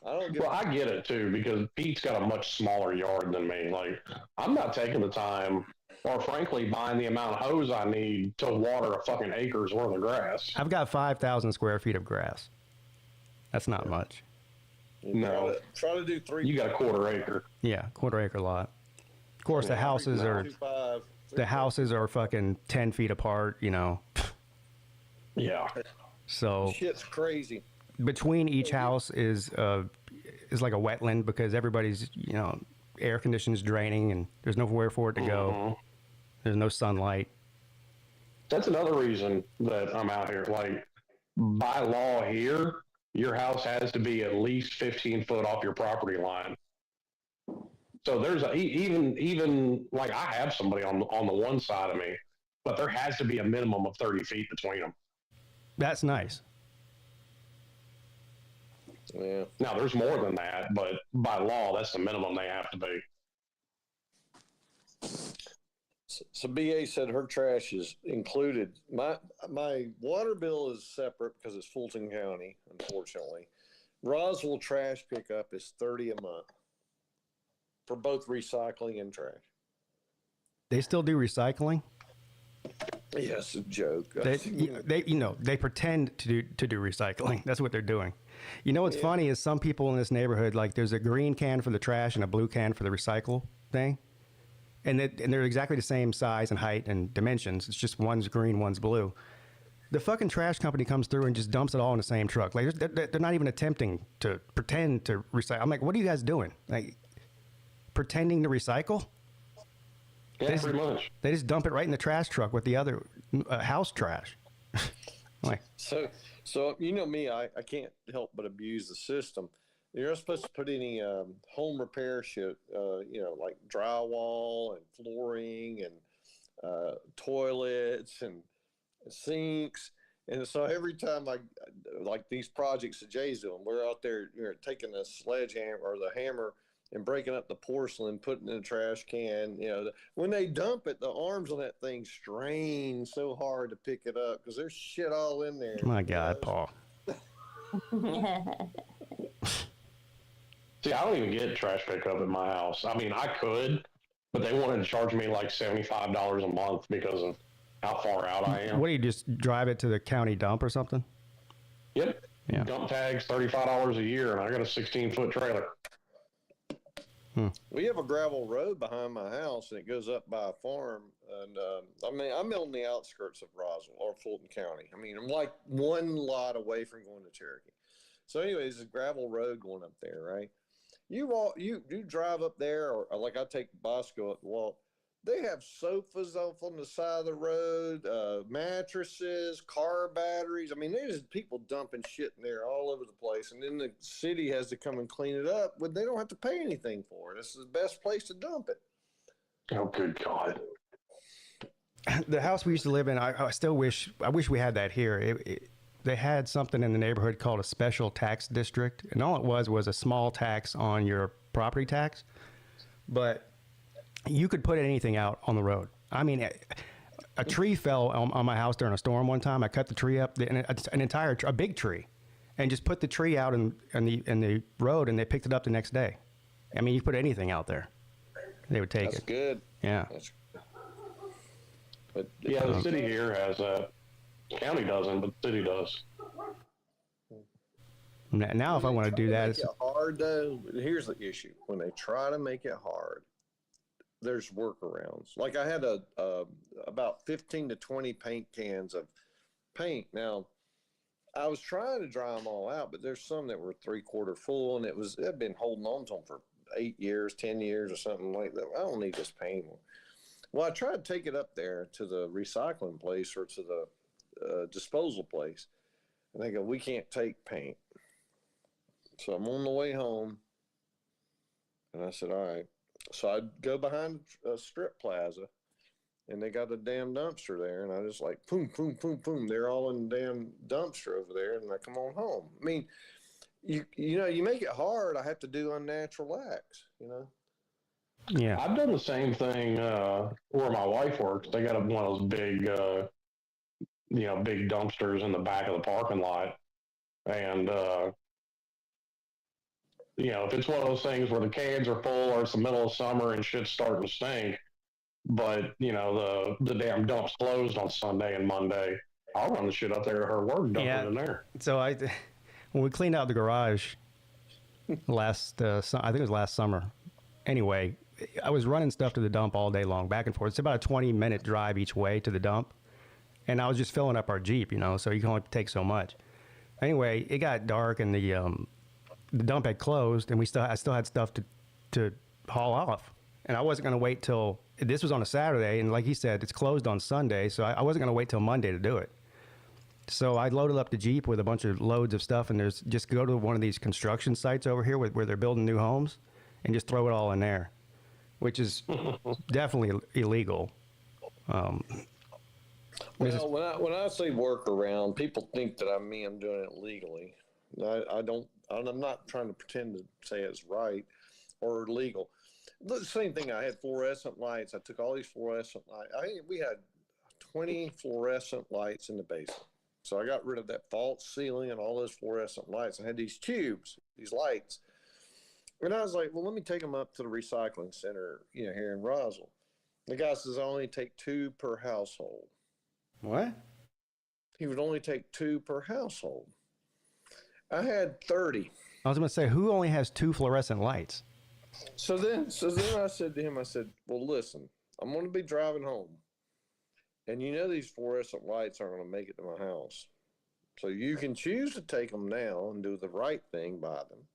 Speaker 4: I get
Speaker 3: it too, because Pete's got a much smaller yard than me. Like, I'm not taking the time, or frankly, buying the amount of hose I need to water a fucking acre's worth of grass.
Speaker 2: I've got 5,000 square feet of grass. That's not much.
Speaker 3: No.
Speaker 4: Try to do 3.
Speaker 3: You got a quarter acre.
Speaker 2: Yeah, quarter acre lot. Of course, the houses are fucking 10 feet apart, you know.
Speaker 3: Yeah.
Speaker 2: So
Speaker 4: shit's crazy.
Speaker 2: Between each house is like a wetland because everybody's, you know, air conditioning's draining and there's nowhere for it to go. There's no sunlight.
Speaker 3: That's another reason that I'm out here. Like, by law here, your house has to be at least 15 foot off your property line. So there's even like I have somebody on the one side of me, but there has to be a minimum of 30 feet between them.
Speaker 2: That's nice.
Speaker 4: Yeah.
Speaker 3: Now there's more than that, but by law, that's the minimum they have to be.
Speaker 4: So BA said her trash is included. My water bill is separate because it's Fulton County, unfortunately. Roswell trash pickup is $30 a month for both recycling and trash.
Speaker 2: They still do recycling?
Speaker 4: Yes, a joke.
Speaker 2: They pretend to do recycling. That's what they're doing. You know what's funny is some people in this neighborhood, like there's a green can for the trash and a blue can for the recycle thing. And they're exactly the same size and height and dimensions. It's just one's green, one's blue. The fucking trash company comes through and just dumps it all in the same truck. Like they're not even attempting to pretend to recycle. I'm like, what are you guys doing? Like pretending to recycle?
Speaker 3: Yeah, pretty much.
Speaker 2: They just dump it right in the trash truck with the other house trash. Like,
Speaker 4: so you know me, I can't help but abuse the system. You're not supposed to put any home repair shit, like drywall and flooring and toilets and sinks. And so every time like these projects that Jay's doing, we're out there taking the sledgehammer or the hammer and breaking up the porcelain, putting it in a trash can. When they dump it, the arms on that thing strain so hard to pick it up because there's shit all in there.
Speaker 2: My God, Paul.
Speaker 3: See, I don't even get trash pickup at my house. I mean, I could, but they wanted to charge me like $75 a month because of how far out I am.
Speaker 2: What do you just drive it to the county dump or something?
Speaker 3: Yep. Yeah. Dump tags, $35 a year, and I got a 16-foot trailer.
Speaker 4: We have a gravel road behind my house, and it goes up by a farm. And I'm on the outskirts of Roswell or Fulton County. I mean, I'm like one lot away from going to Cherokee. So, anyways, it's a gravel road going up there, right? You drive up there, or like I take Bosco up the walk. They have sofas off on the side of the road, mattresses, car batteries. I mean, there's people dumping shit in there all over the place. And then the city has to come and clean it up, but they don't have to pay anything for it. This is the best place to dump it.
Speaker 3: Oh, good God.
Speaker 2: The house we used to live in, I wish we had that here. They had something in the neighborhood called a special tax district. And all it was a small tax on your property tax. But you could put anything out on the road. I mean, a tree fell on my house during a storm one time. I cut the tree up, a big tree, and just put the tree out in the road, and they picked it up the next day. I mean, you put anything out there, they would take it.
Speaker 4: That's good.
Speaker 2: Yeah.
Speaker 3: The city here has that. County doesn't, but the city does.
Speaker 2: Now, if I want to do that,
Speaker 4: it's hard though. Here's the issue: when they try to make it hard, there's workarounds. Like I had about 15 to 20 paint cans of paint. Now, I was trying to dry them all out, but there's some that were 3/4 full, and it'd been holding on to them for 8 years, 10 years, or something like that. I don't need this paint anymore. Well, I tried to take it up there to the recycling place or to the disposal place, and they go, "We can't take paint." So I'm on the way home, and I said, "All right." So I go behind a strip plaza, and they got a damn dumpster there, and I just like, boom, boom, boom, boom. They're all in the damn dumpster over there, and I come on home. I mean, you make it hard. I have to do unnatural acts,
Speaker 2: Yeah.
Speaker 3: I've done the same thing where my wife works. They got one of those big, big dumpsters in the back of the parking lot. And, if it's one of those things where the cans are full or it's the middle of summer and shit's starting to stink, but, the damn dump's closed on Sunday and Monday, I'll run the shit up there at her work, dump it in there.
Speaker 2: So when we cleaned out the garage I think it was last summer. Anyway, I was running stuff to the dump all day long, back and forth. It's about a 20-minute drive each way to the dump. And I was just filling up our Jeep, so you can only take so much. Anyway, it got dark and the dump had closed, and I still had stuff to haul off. And I wasn't going to wait till, this was on a Saturday, and like he said, it's closed on Sunday, so I wasn't going to wait till Monday to do it. So I loaded up the Jeep with a bunch of loads of stuff, and just go to one of these construction sites over here where they're building new homes, and just throw it all in there, which is definitely illegal.
Speaker 4: Well, when I say work around, people think that I'm doing it legally. I'm not trying to pretend to say it's right or legal. The same thing. I had fluorescent lights. I took all these fluorescent lights. We had 20 fluorescent lights in the basement. So I got rid of that false ceiling and all those fluorescent lights. I had these tubes, these lights. And I was like, well, let me take them up to the recycling center, here in Roswell. The guy says, I only take 2 per household.
Speaker 2: What?
Speaker 4: He would only take 2 per household. I had 30.
Speaker 2: I was going to say, who only has 2 fluorescent lights?
Speaker 4: So then I said to him, well, listen, I'm going to be driving home. And these fluorescent lights aren't going to make it to my house. So you can choose to take them now and do the right thing by them,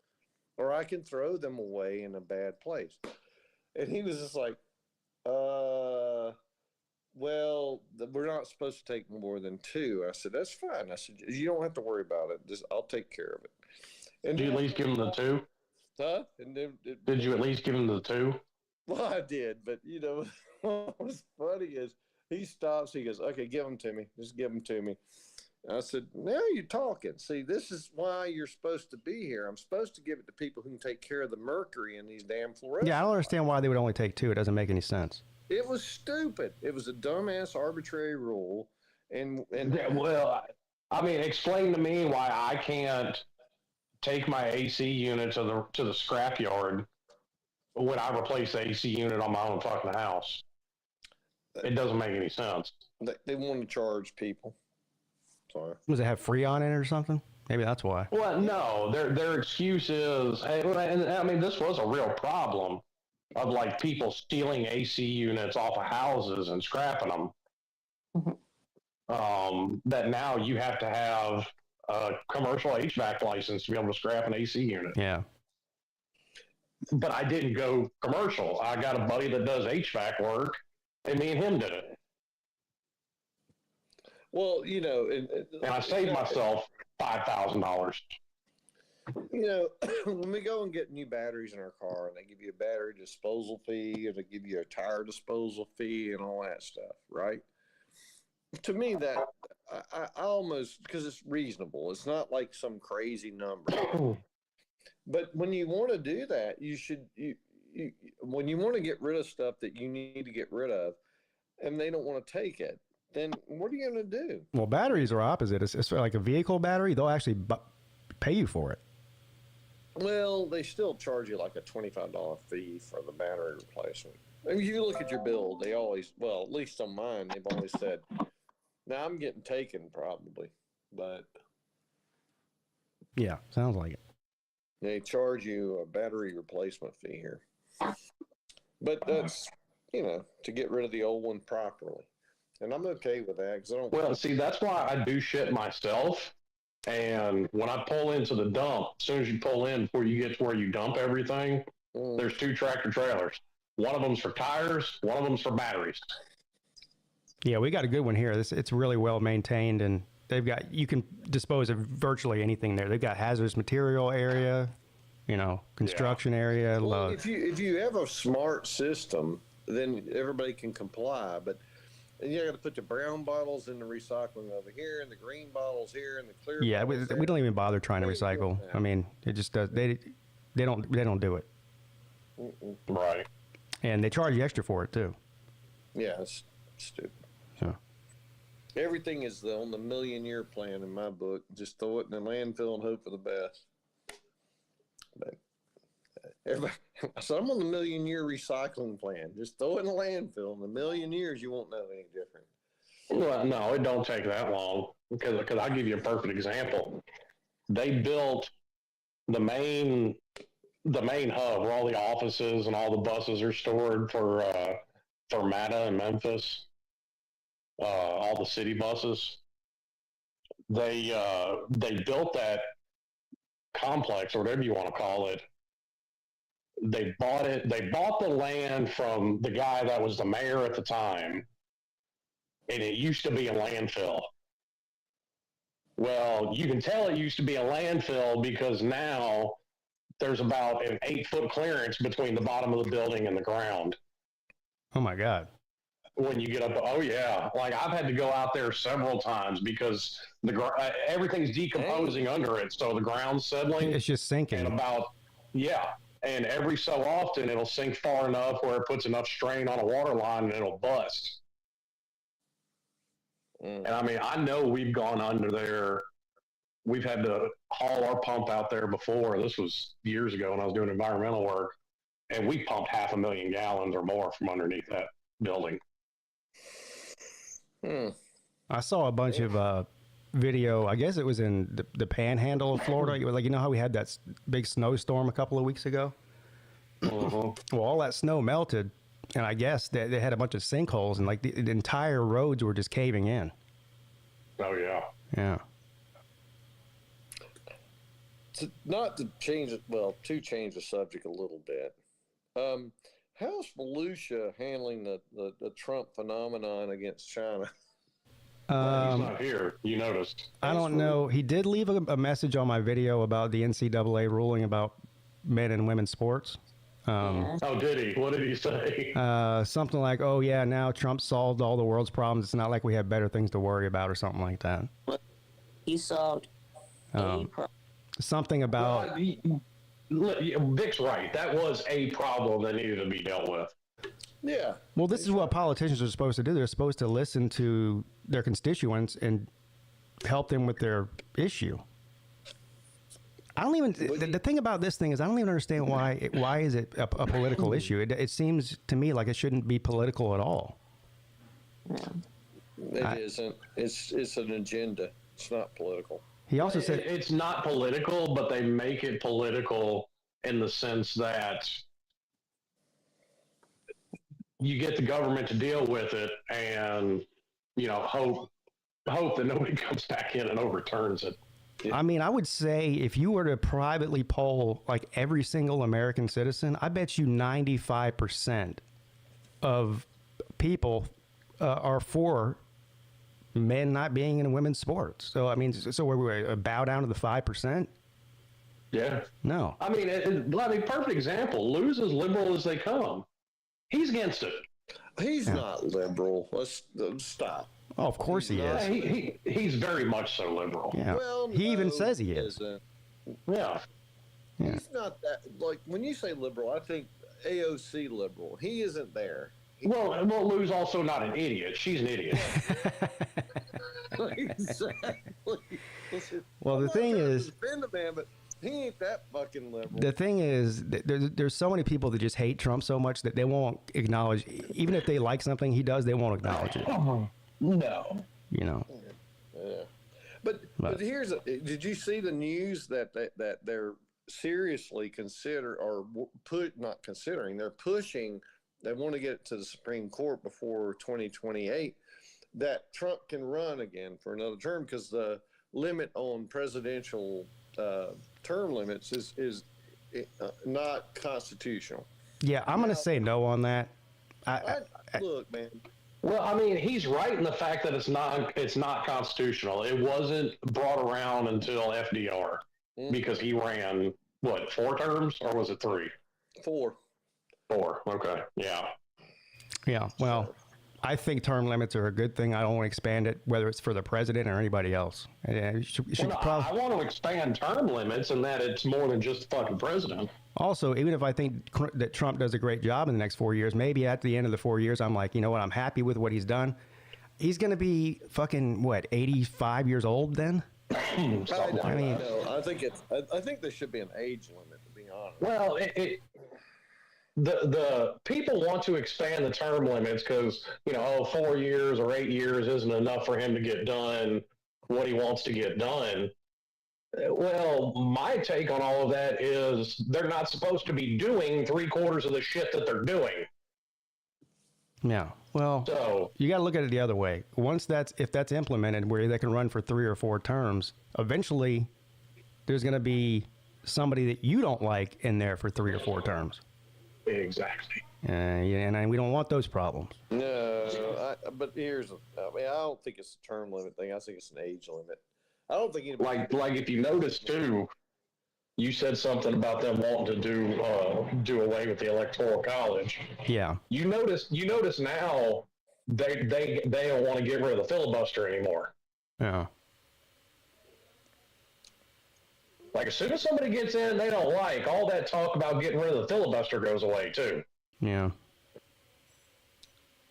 Speaker 4: or I can throw them away in a bad place. And he was just like, well, we're not supposed to take more than 2. I said, that's fine. I said, you don't have to worry about it. I'll take care of it. And
Speaker 3: did you at least give him the 2?
Speaker 4: Huh? And then,
Speaker 3: did you at least give him the 2?
Speaker 4: Well, I did, but what was funny is he stops. He goes, okay, give them to me. Just give them to me. I said, now you're talking. See, this is why you're supposed to be here. I'm supposed to give it to people who can take care of the mercury in these damn fluorescent.
Speaker 2: Yeah, I don't understand why they would only take 2. It doesn't make any sense.
Speaker 4: It was stupid. It was a dumbass arbitrary rule. And
Speaker 3: yeah, well, I mean, explain to me why I can't take my AC unit to the scrap yard when I replace the AC unit on my own fucking house. It doesn't make any sense.
Speaker 4: They want to charge people. Sorry.
Speaker 2: Does it have Freon in it or something? Maybe that's why.
Speaker 3: Well, no. Their excuse is, and I mean, this was a real problem of like people stealing AC units off of houses and scrapping them. That now you have to have a commercial HVAC license to be able to scrap an AC unit.
Speaker 2: Yeah.
Speaker 3: But I didn't go commercial. I got a buddy that does HVAC work, and me and him did it.
Speaker 4: Well,
Speaker 3: and I saved myself $5,000.
Speaker 4: When we go and get new batteries in our car, and they give you a battery disposal fee, and they give you a tire disposal fee, and all that stuff, right? To me, that I almost, because it's reasonable. It's not like some crazy number. But when you want to do that, you should. When you want to get rid of stuff that you need to get rid of, and they don't want to take it, then what are you going to do?
Speaker 2: Well, batteries are opposite. It's like a vehicle battery. They'll actually pay you for it.
Speaker 4: Well, they still charge you like a $25 fee for the battery replacement. I mean, you look at your bill, they always, well, at least on mine, they've always said, now I'm getting taken probably, but.
Speaker 2: Yeah, sounds like it.
Speaker 4: They charge you a battery replacement fee here. But that's, to get rid of the old one properly. And I'm okay with that because I don't.
Speaker 3: Well, see, that's why I do shit myself. And when I pull into the dump, as soon as you pull in, before you get to where you dump everything, there's 2 tractor trailers. One of them's for tires, one of them's for batteries.
Speaker 2: Yeah, we got a good one here. It's really well maintained, and you can dispose of virtually anything there. They've got hazardous material area, construction area.
Speaker 4: Well, if you have a smart system, then everybody can comply. But And you got to put the brown bottles in the recycling over here, and the green bottles here, and the clear.
Speaker 2: Yeah, we don't even bother trying to recycle. I mean, it just does. They don't do it.
Speaker 3: Right.
Speaker 2: And they charge you extra for it too.
Speaker 4: Yeah, it's stupid.
Speaker 2: So.
Speaker 4: Everything is on the million-year plan in my book. Just throw it in the landfill and hope for the best. But everybody, so I'm on the million-year recycling plan. Just throw it in the landfill. In a million years, you won't know any different.
Speaker 3: Well, no, it don't take that long because I'll give you a perfect example. They built the main hub where all the offices and all the buses are stored for MATA in Memphis. All the city buses. They built that complex or whatever you want to call it. They bought it. They bought the land from the guy that was the mayor at the time, and it used to be a landfill. Well, you can tell it used to be a landfill because now there's about an 8-foot clearance between the bottom of the building and the ground.
Speaker 2: Oh my God.
Speaker 3: When you get up, oh yeah, like I've had to go out there several times because everything's decomposing under it, so the ground's settling.
Speaker 2: It's just sinking.
Speaker 3: And every so often it'll sink far enough where it puts enough strain on a water line and it'll bust. And I mean, I know we've gone under there. We've had to haul our pump out there before. This was years ago when I was doing environmental work, and we pumped 500,000 gallons or more from underneath that building.
Speaker 2: I saw a bunch of video. I guess it was in the panhandle of Florida. Like, you know how we had that big snowstorm a couple of weeks ago? Well, all that snow melted, and I guess they had a bunch of sinkholes, and like the entire roads were just caving in.
Speaker 3: Oh yeah.
Speaker 2: Yeah.
Speaker 4: To change the subject a little bit. How's Volusia handling the Trump phenomenon against China?
Speaker 3: He's not here. You noticed.
Speaker 2: I don't know. He did leave a message on my video about the NCAA ruling about men and women's sports.
Speaker 3: Oh, did he? What did he say?
Speaker 2: Something like, "Oh yeah, now Trump solved all the world's problems. It's not like we have better things to worry about," or something like that.
Speaker 5: He solved
Speaker 2: something about.
Speaker 3: Vic's right. That was a problem that needed to be dealt with.
Speaker 4: Yeah.
Speaker 2: Well, this is what politicians are supposed to do. They're supposed to listen to their constituents and help them with their issue. I don't even. The thing about this thing is, I don't even understand why is it a political issue. It seems to me like it shouldn't be political at all.
Speaker 4: It isn't. It's an agenda. It's not political.
Speaker 2: He also said
Speaker 3: it's not political, but they make it political in the sense that you get the government to deal with it, and hope that nobody comes back in and overturns it.
Speaker 2: I mean, I would say if you were to privately poll like every single American citizen, I bet you 95% of people are for men not being in women's sports. So, I mean, we're bow down to the 5%?
Speaker 3: Yeah.
Speaker 2: No.
Speaker 3: I mean, perfect example. Lou's as liberal as they come. He's against it.
Speaker 4: He's not liberal. Let's stop.
Speaker 2: Oh, of course he is.
Speaker 3: He's very much so liberal.
Speaker 2: Yeah.
Speaker 4: Well,
Speaker 2: he even says he is.
Speaker 3: Yeah.
Speaker 4: He's not that. Like, when you say liberal, I think AOC liberal. He isn't there.
Speaker 3: Well, Lou's also not an idiot. She's an idiot.
Speaker 4: Exactly.
Speaker 2: Well, the thing is,
Speaker 4: defend the man, but he ain't that fucking liberal.
Speaker 2: The thing is, there's so many people that just hate Trump so much that they won't acknowledge, even if they like something he does, they won't acknowledge it.
Speaker 3: No.
Speaker 2: Yeah.
Speaker 4: But here's did you see the news that they're seriously they're pushing, they want to get it to the Supreme Court before 2028 that Trump can run again for another term because the limit on presidential term limits is not constitutional.
Speaker 2: Yeah, I'm going to say no on that.
Speaker 4: Look, man.
Speaker 3: Well, I mean, he's right in the fact that it's not constitutional. It wasn't brought around until FDR because he ran, 4 terms or was it 3?
Speaker 4: 4.
Speaker 3: 4. Okay. Yeah.
Speaker 2: Yeah. Well, I think term limits are a good thing. I don't want to expand it, whether it's for the president or anybody else. You should
Speaker 3: I want to expand term limits and that it's more than just the fucking president.
Speaker 2: Also, even if I think that Trump does a great job in the next 4 years, maybe at the end of the 4 years, I'm like, you know what? I'm happy with what he's done. He's going to be fucking, 85 years old then?
Speaker 7: I mean, I think there should be an age limit, to be honest.
Speaker 3: Well, the people want to expand the term limits because 4 years or 8 years isn't enough for him to get done what he wants to get done. Well, my take on all of that is they're not supposed to be doing 3/4 of the shit that they're doing.
Speaker 2: Yeah. Well, so you got to look at it the other way. If that's implemented where they can run for 3 or 4 terms, eventually there's going to be somebody that you don't like in there for 3 or 4 terms.
Speaker 3: Exactly.
Speaker 2: And we don't want those problems.
Speaker 7: No, but I don't think it's a term limit thing. I think it's an age limit. I don't think anybody...
Speaker 3: Like if you notice too, you said something about them wanting to do away with the electoral college.
Speaker 2: Yeah.
Speaker 3: You notice now they don't want to get rid of the filibuster anymore.
Speaker 2: Yeah.
Speaker 3: Like as soon as somebody gets in they don't like, all that talk about getting rid of the filibuster goes away too.
Speaker 2: Yeah.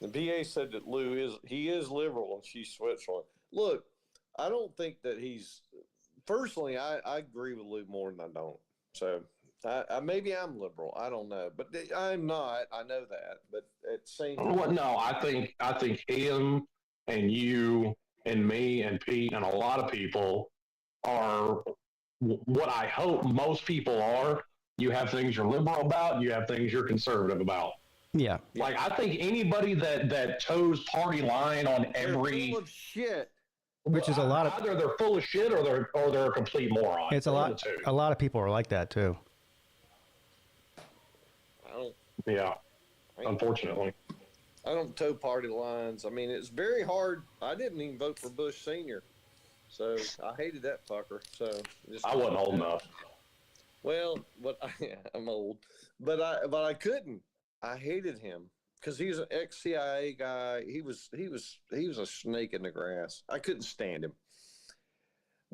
Speaker 7: The PA said that Lou is liberal and she's Switzerland. Look, I don't think that he's personally. I agree with Lou more than I don't. So I maybe I'm liberal. I don't know, but I'm not. I know that. But at the same time,
Speaker 3: well, no, I think him and you and me and Pete and a lot of people are what I hope most people are. You have things you're liberal about. You have things you're conservative about.
Speaker 2: Yeah.
Speaker 3: Like I think anybody that toes party line on every
Speaker 7: full of shit.
Speaker 2: Which is a lot of
Speaker 3: either they're full of shit or they're a complete moron.
Speaker 2: It's a lot of people are like that too.
Speaker 3: Yeah, unfortunately.
Speaker 7: I don't toe party lines. I mean, it's very hard. I didn't even vote for Bush Senior, so I hated that fucker. So
Speaker 3: I wasn't old enough.
Speaker 7: Well, I'm old, but I couldn't. I hated him. Because he was an ex-CIA guy. He was a snake in the grass. I couldn't stand him.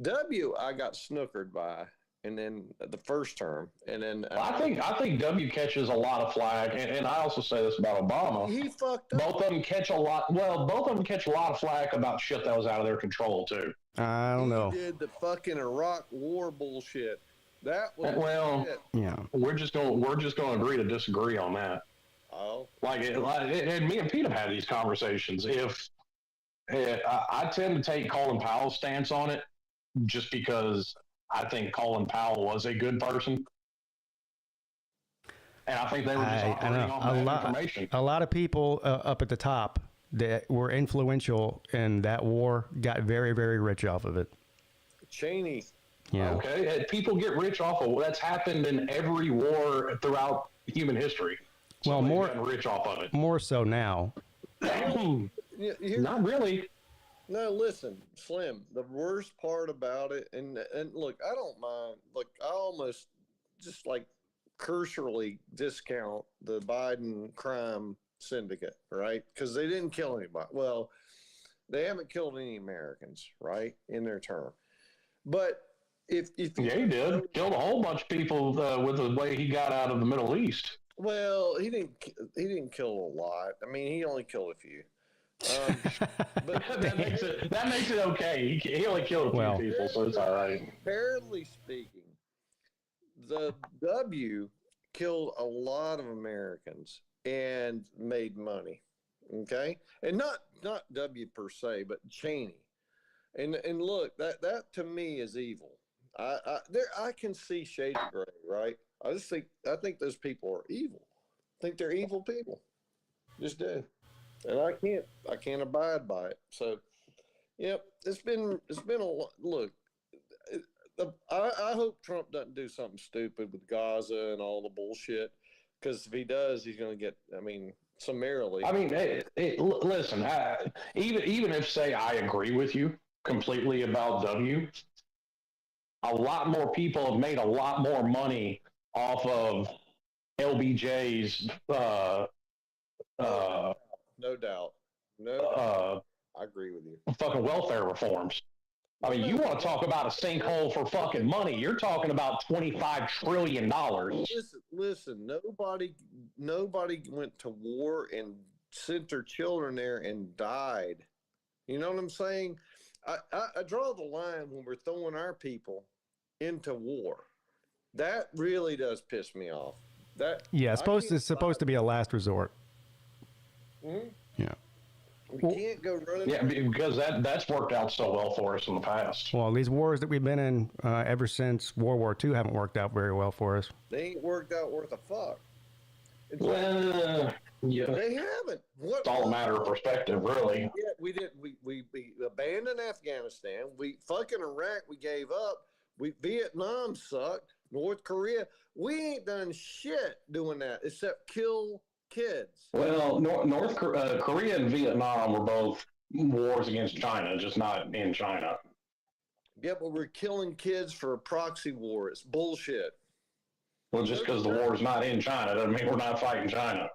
Speaker 7: I got snookered by, and then the first term, and then
Speaker 3: I think W catches a lot of flack, and I also say this about Obama.
Speaker 7: He fucked up.
Speaker 3: Both of them catch a lot. Well, both of them catch a lot of flack about shit that was out of their control too.
Speaker 2: I don't know.
Speaker 7: He did the fucking Iraq War bullshit. That was shit.
Speaker 2: Yeah.
Speaker 3: We're just going to agree to disagree on that.
Speaker 7: Oh,
Speaker 3: and me and Pete have had these conversations. I tend to take Colin Powell's stance on it, just because I think Colin Powell was a good person, and I think they were just operating on that information.
Speaker 2: A lot of people up at the top that were influential in that war got very, very rich off of it.
Speaker 7: Cheney.
Speaker 2: Yeah.
Speaker 3: Okay, people get rich off of that's happened in every war throughout human history.
Speaker 2: Well, more
Speaker 3: rich off of it.
Speaker 2: More so now.
Speaker 3: Not really.
Speaker 7: No, listen, Slim. The worst part about it, and look, I don't mind. Look, I almost just cursorily discount the Biden crime syndicate, right? Because they didn't kill anybody. Well, they haven't killed any Americans, right, in their term. But if he
Speaker 3: did. Killed a whole bunch of people with the way he got out of the Middle East.
Speaker 7: Well, he didn't kill a lot. I mean, he only killed a few.
Speaker 3: But that makes it okay. He only killed a few people, so it's all right.
Speaker 7: Comparatively speaking, the W killed a lot of Americans and made money. Okay, and not W per se, but Cheney. And look, that to me is evil. I can see shades of gray, right? I think those people are evil. I think they're evil people. Just do. And I can't abide by it. So, yep, it's been a lot. Look, I hope Trump doesn't do something stupid with Gaza and all the bullshit, because if he does, he's going to get, summarily.
Speaker 3: Listen, even if, say, I agree with you completely about W, a lot more people have made a lot more money off of LBJ's
Speaker 7: no doubt. No, I agree with you.
Speaker 3: fucking welfare reforms. I mean, you want to talk about a sinkhole for fucking money? You're talking about $25 trillion.
Speaker 7: Listen. Nobody went to war and sent their children there and died. You know what I'm saying? I draw the line when we're throwing our people into war. That really does piss me off.
Speaker 2: It's supposed to be a last resort.
Speaker 7: Mm-hmm.
Speaker 2: Yeah.
Speaker 7: We can't go running.
Speaker 3: Yeah, because that's worked out so well for us in the past.
Speaker 2: Well, these wars that we've been in ever since World War II haven't worked out very well for us.
Speaker 7: They ain't worked out worth a fuck.
Speaker 3: Well, yeah.
Speaker 7: They haven't.
Speaker 3: It's all a matter of perspective, really.
Speaker 7: Yeah, we did. We abandoned Afghanistan. We fucking Iraq. We gave up. Vietnam sucked. North Korea. We ain't done shit doing that except kill kids.
Speaker 3: Well, North Korea and Vietnam were both wars against China, just not in China.
Speaker 7: Yeah, but we're killing kids for a proxy war. It's bullshit.
Speaker 3: Well, just because the war is not in China doesn't mean we're not fighting China.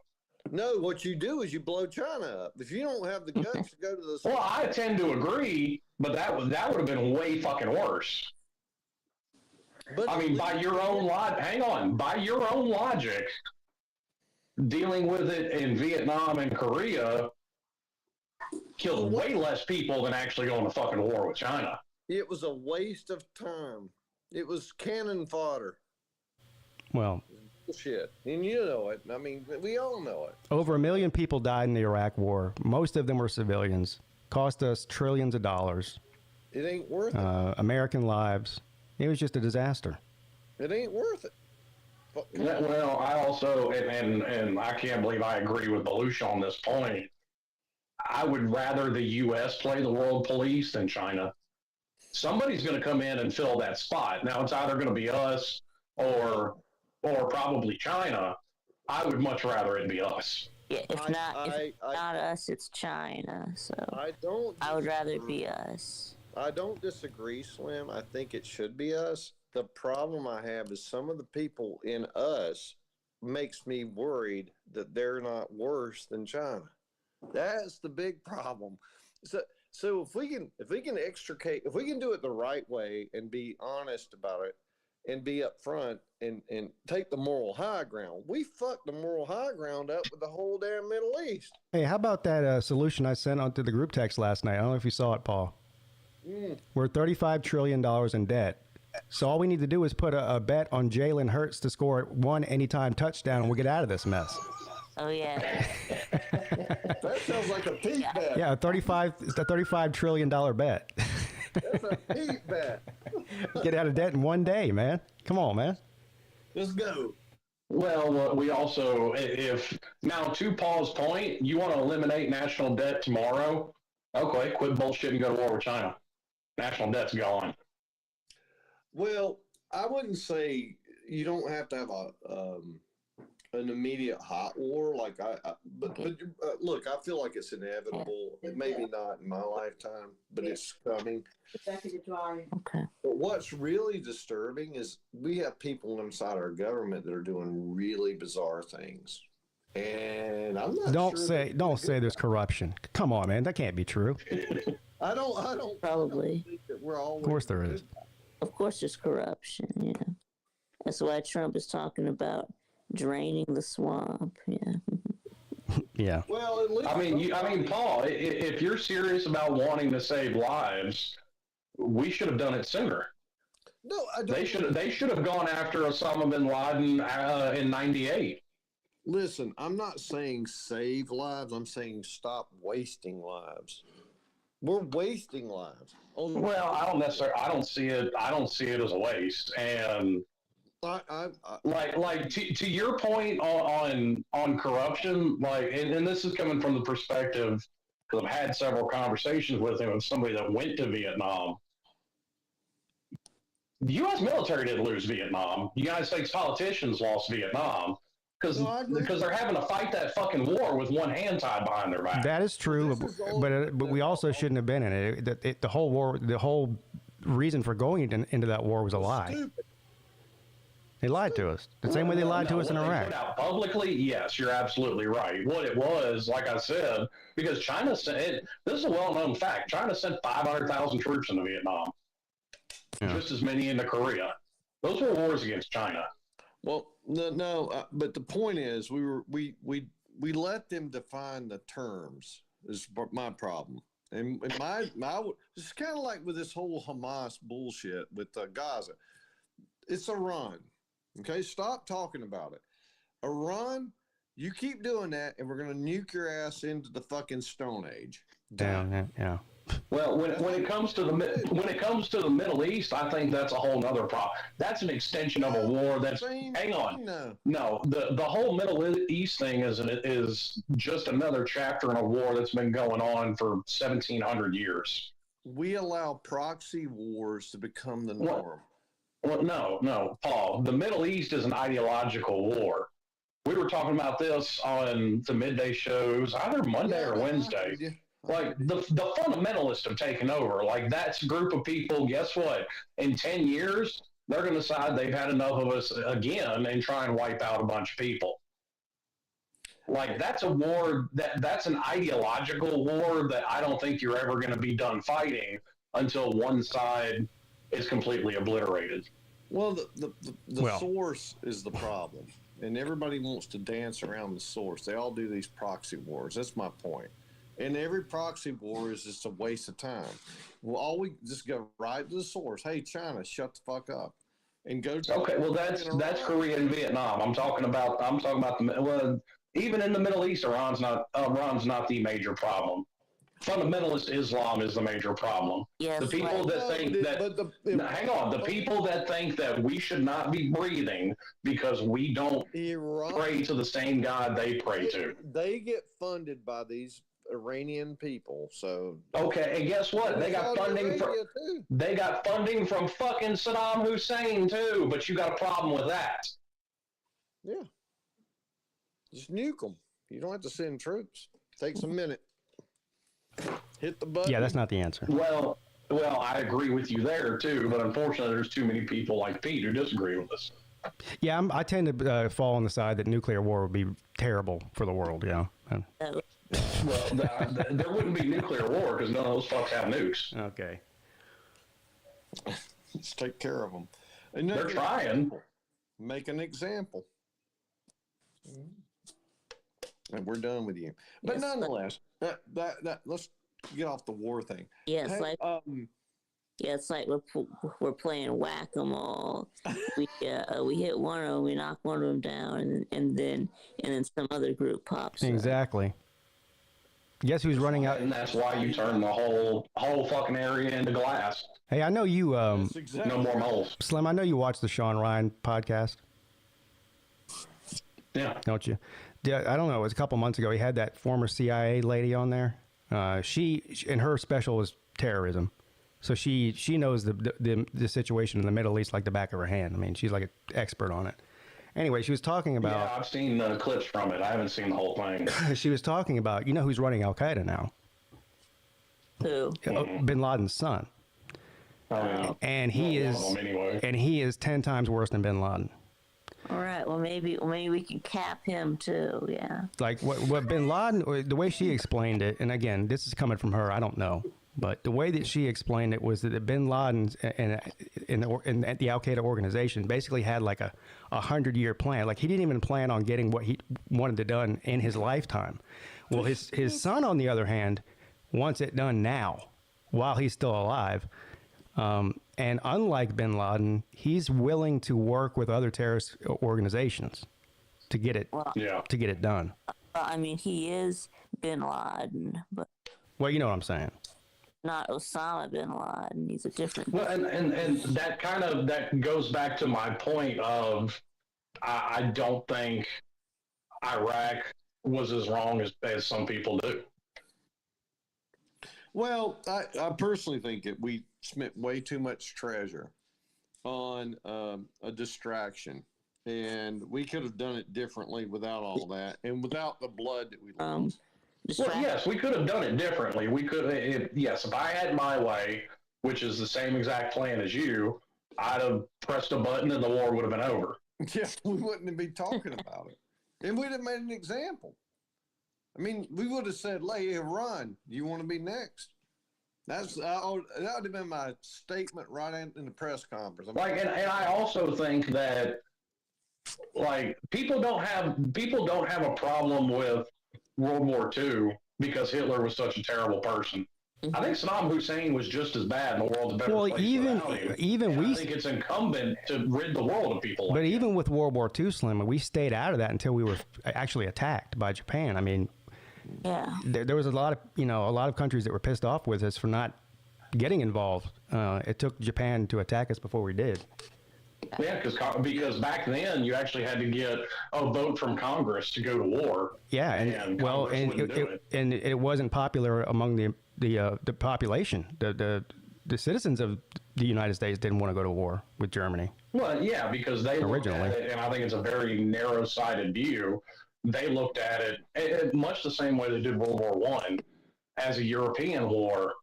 Speaker 7: No, what you do is you blow China up. If you don't have the guts to go to the...
Speaker 3: Well, I tend to agree, but that would have been way fucking worse.
Speaker 7: But
Speaker 3: I mean, by your own logic, dealing with it in Vietnam and Korea killed way less people than actually going to fucking war with China.
Speaker 7: It was a waste of time. It was cannon fodder.
Speaker 2: Well,
Speaker 7: shit. And you know it. I mean, we all know it.
Speaker 2: over 1 million people died in the Iraq War. Most of them were civilians. Cost us trillions of dollars.
Speaker 7: It ain't worth it.
Speaker 2: American lives. It was just a disaster.
Speaker 7: It ain't worth it.
Speaker 3: Well, I also, and I can't believe I agree with Belushi on this point. I would rather the U.S. play the world police than China. Somebody's going to come in and fill that spot. Now, it's either going to be us or probably China. I would much rather it be us.
Speaker 5: Yeah, if not us, it's China. So I would rather it be us.
Speaker 7: I don't disagree, Slim. I think it should be us. The problem I have is some of the people in us makes me worried that they're not worse than China. That's the big problem. So if we can extricate, if we can do it the right way and be honest about it and be upfront and take the moral high ground, we fucked the moral high ground up with the whole damn Middle East.
Speaker 2: Hey, how about that solution I sent onto the group text last night? I don't know if you saw it, Paul. We're $35 trillion in debt. So all we need to do is put a bet on Jalen Hurts to score one anytime touchdown, and we'll get out of this mess.
Speaker 5: Oh yeah.
Speaker 7: That sounds like a Peete bet.
Speaker 2: Yeah, it's a $35 trillion bet.
Speaker 7: That's a Peete bet.
Speaker 2: Get out of debt in one day, man. Come on, man.
Speaker 7: Let's go.
Speaker 3: Well, we also, to Paul's point, you want to eliminate national debt tomorrow? Okay, quit bullshit and go to war with China. National debt's gone.
Speaker 7: Well, I wouldn't say you don't have to have an immediate hot war but look, I feel like it's inevitable. Maybe not in my lifetime, but it's coming.
Speaker 5: Okay.
Speaker 7: But what's really disturbing is we have people inside our government that are doing really bizarre things. And I'm not
Speaker 2: don't say there's corruption. Come on, man. That can't be true.
Speaker 7: I don't
Speaker 5: Probably.
Speaker 7: think that we're all.
Speaker 2: Of course there is.
Speaker 5: Of course there's corruption, yeah. That's why Trump is talking about draining the swamp, yeah.
Speaker 2: Yeah.
Speaker 7: Well, at least
Speaker 3: I mean, Paul, if you're serious about wanting to save lives, we should have done it sooner.
Speaker 7: No, I don't.
Speaker 3: They should have gone after Osama bin Laden in '98.
Speaker 7: Listen, I'm not saying save lives. I'm saying stop wasting lives. We're wasting lives.
Speaker 3: Well, I don't see it as a waste. And to your point on corruption, and this is coming from the perspective because I've had several conversations with him of somebody that went to Vietnam. The U.S. military didn't lose Vietnam. The United States politicians lost Vietnam because they're having to fight that fucking war with one hand tied behind their back.
Speaker 2: That is true, but we also shouldn't have been in it. The whole war, the whole reason for going into that war was a lie.
Speaker 7: Stupid.
Speaker 2: They lied to us. The same way they lied to us in
Speaker 3: What they
Speaker 2: Iraq.
Speaker 3: put out publicly, yes, you're absolutely right. What it was, like I said, because China sent it, this is a well-known fact. China sent 500,000 troops into Vietnam, just as many into Korea. Those were wars against China.
Speaker 4: Well, no, but the point is, we let them define the terms. Is my problem, and my it's kind of like with this whole Hamas bullshit with Gaza. It's Iran. Okay, stop talking about it. Iran, you keep doing that, and we're gonna nuke your ass into the fucking Stone Age.
Speaker 2: Yeah.
Speaker 3: Well, when it comes to the Middle East, I think that's a whole nother problem. That's an extension of a war. Hang on. No, the whole Middle East thing is just another chapter in a war that's been going on for 1,700 years.
Speaker 4: We allow proxy wars to become the norm.
Speaker 3: Well, no, Paul. The Middle East is an ideological war. We were talking about this on the midday shows, either Monday or Wednesday. Like the fundamentalists have taken over. Like that's a group of people. Guess what? In 10 years, they're going to decide they've had enough of us again and try and wipe out a bunch of people. Like that's a war that's an ideological war that I don't think you're ever going to be done fighting until one side is completely obliterated.
Speaker 4: Well, the source is the problem, and everybody wants to dance around the source. They all do these proxy wars. That's my point. And every proxy war is just a waste of time. Well, all we just go right to the source. Hey, China, shut the fuck up, and go.
Speaker 3: Okay, well that's Korea and Vietnam. I'm talking about even in the Middle East, Iran's not the major problem. Fundamentalist Islam is the major problem.
Speaker 5: Yes,
Speaker 3: the people that think that hang on, the people that think that we should not be breathing because we don't pray to the same God they pray to.
Speaker 4: They get funded by these Iranian people, so
Speaker 3: okay, and guess what? They got funding from fucking Saddam Hussein too. But you got a problem with that?
Speaker 4: Yeah, just nuke them. You don't have to send troops. Takes a minute. Hit the button.
Speaker 2: Yeah, that's not the answer.
Speaker 3: Well, I agree with you there too, but unfortunately, there's too many people like Pete who disagree with us.
Speaker 2: Yeah, I tend to fall on the side that nuclear war would be terrible for the world. Yeah.
Speaker 3: Well, there wouldn't be nuclear war because none of those fucks have nukes.
Speaker 2: Okay.
Speaker 4: Let's take care of them. And
Speaker 3: they're trying.
Speaker 4: Make an example. And we're done with you. But nonetheless, that let's get off the war thing.
Speaker 5: Yes, it's like we're playing whack-a-mole. We hit one of them, we knock one of them down, and then some other group pops up.
Speaker 2: Exactly. Guess who's running out?
Speaker 3: And that's why you turn the whole fucking area into glass.
Speaker 2: Hey, I know you.
Speaker 3: No more moles.
Speaker 2: Slim, I know you watch the Sean Ryan podcast.
Speaker 3: Yeah.
Speaker 2: Don't you? I don't know. It was a couple months ago. He had that former CIA lady on there. She and her special was terrorism. So she knows the situation in the Middle East like the back of her hand. I mean, she's like an expert on it. Anyway, she was talking about...
Speaker 3: Yeah, I've seen clips from it. I haven't seen the whole thing.
Speaker 2: She was talking about, who's running Al-Qaeda now?
Speaker 5: Who?
Speaker 2: Bin Laden's son.
Speaker 3: Oh, yeah.
Speaker 2: And he is 10 times worse than Bin Laden.
Speaker 5: All right. Well, maybe we can cap him too. Yeah.
Speaker 2: Like what Bin Laden, the way she explained it, and again, this is coming from her. I don't know. But the way that she explained it was that Bin Laden and the Al-Qaeda organization basically had like a 100-year plan. Like he didn't even plan on getting what he wanted to done in his lifetime. Well, his son, on the other hand, wants it done now while he's still alive. And unlike Bin Laden, he's willing to work with other terrorist organizations to get it done.
Speaker 5: I mean, he is Bin Laden, but
Speaker 2: well, you know what I'm saying.
Speaker 5: Not Osama bin Laden. He's a different.
Speaker 3: Well, and that goes back to my point of I don't think Iraq was as wrong as some people do.
Speaker 4: Well, I personally think that we spent way too much treasure on a distraction, and we could have done it differently without all that and without the blood that we lost.
Speaker 3: Well, yes, we could have done it differently. We could, if I had my way, which is the same exact plan as you, I'd have pressed a button and the war would have been over.
Speaker 4: Yeah, we wouldn't be talking about it. And we'd have made an example. I mean, we would have said, "Lay run. You want to be next?" That would have been my statement right in the press conference.
Speaker 3: And I also think that people don't have a problem with World War II because Hitler was such a terrible person. I think Saddam Hussein was just as bad, and the world's a better place without him. I think it's incumbent to rid the world of people.
Speaker 2: But even with World War II, Slim, we stayed out of that until we were actually attacked by Japan. I mean, there was a lot of countries that were pissed off with us for not getting involved. It took Japan to attack us before we did.
Speaker 3: Yeah, because back then you actually had to get a vote from Congress to go to war.
Speaker 2: Yeah, and it wasn't popular among the population. The citizens of the United States didn't want to go to war with Germany.
Speaker 3: Well, yeah, because they originally, looked at it, and I think it's a very narrow-sighted view. They looked at it much the same way they did World War I as a European war.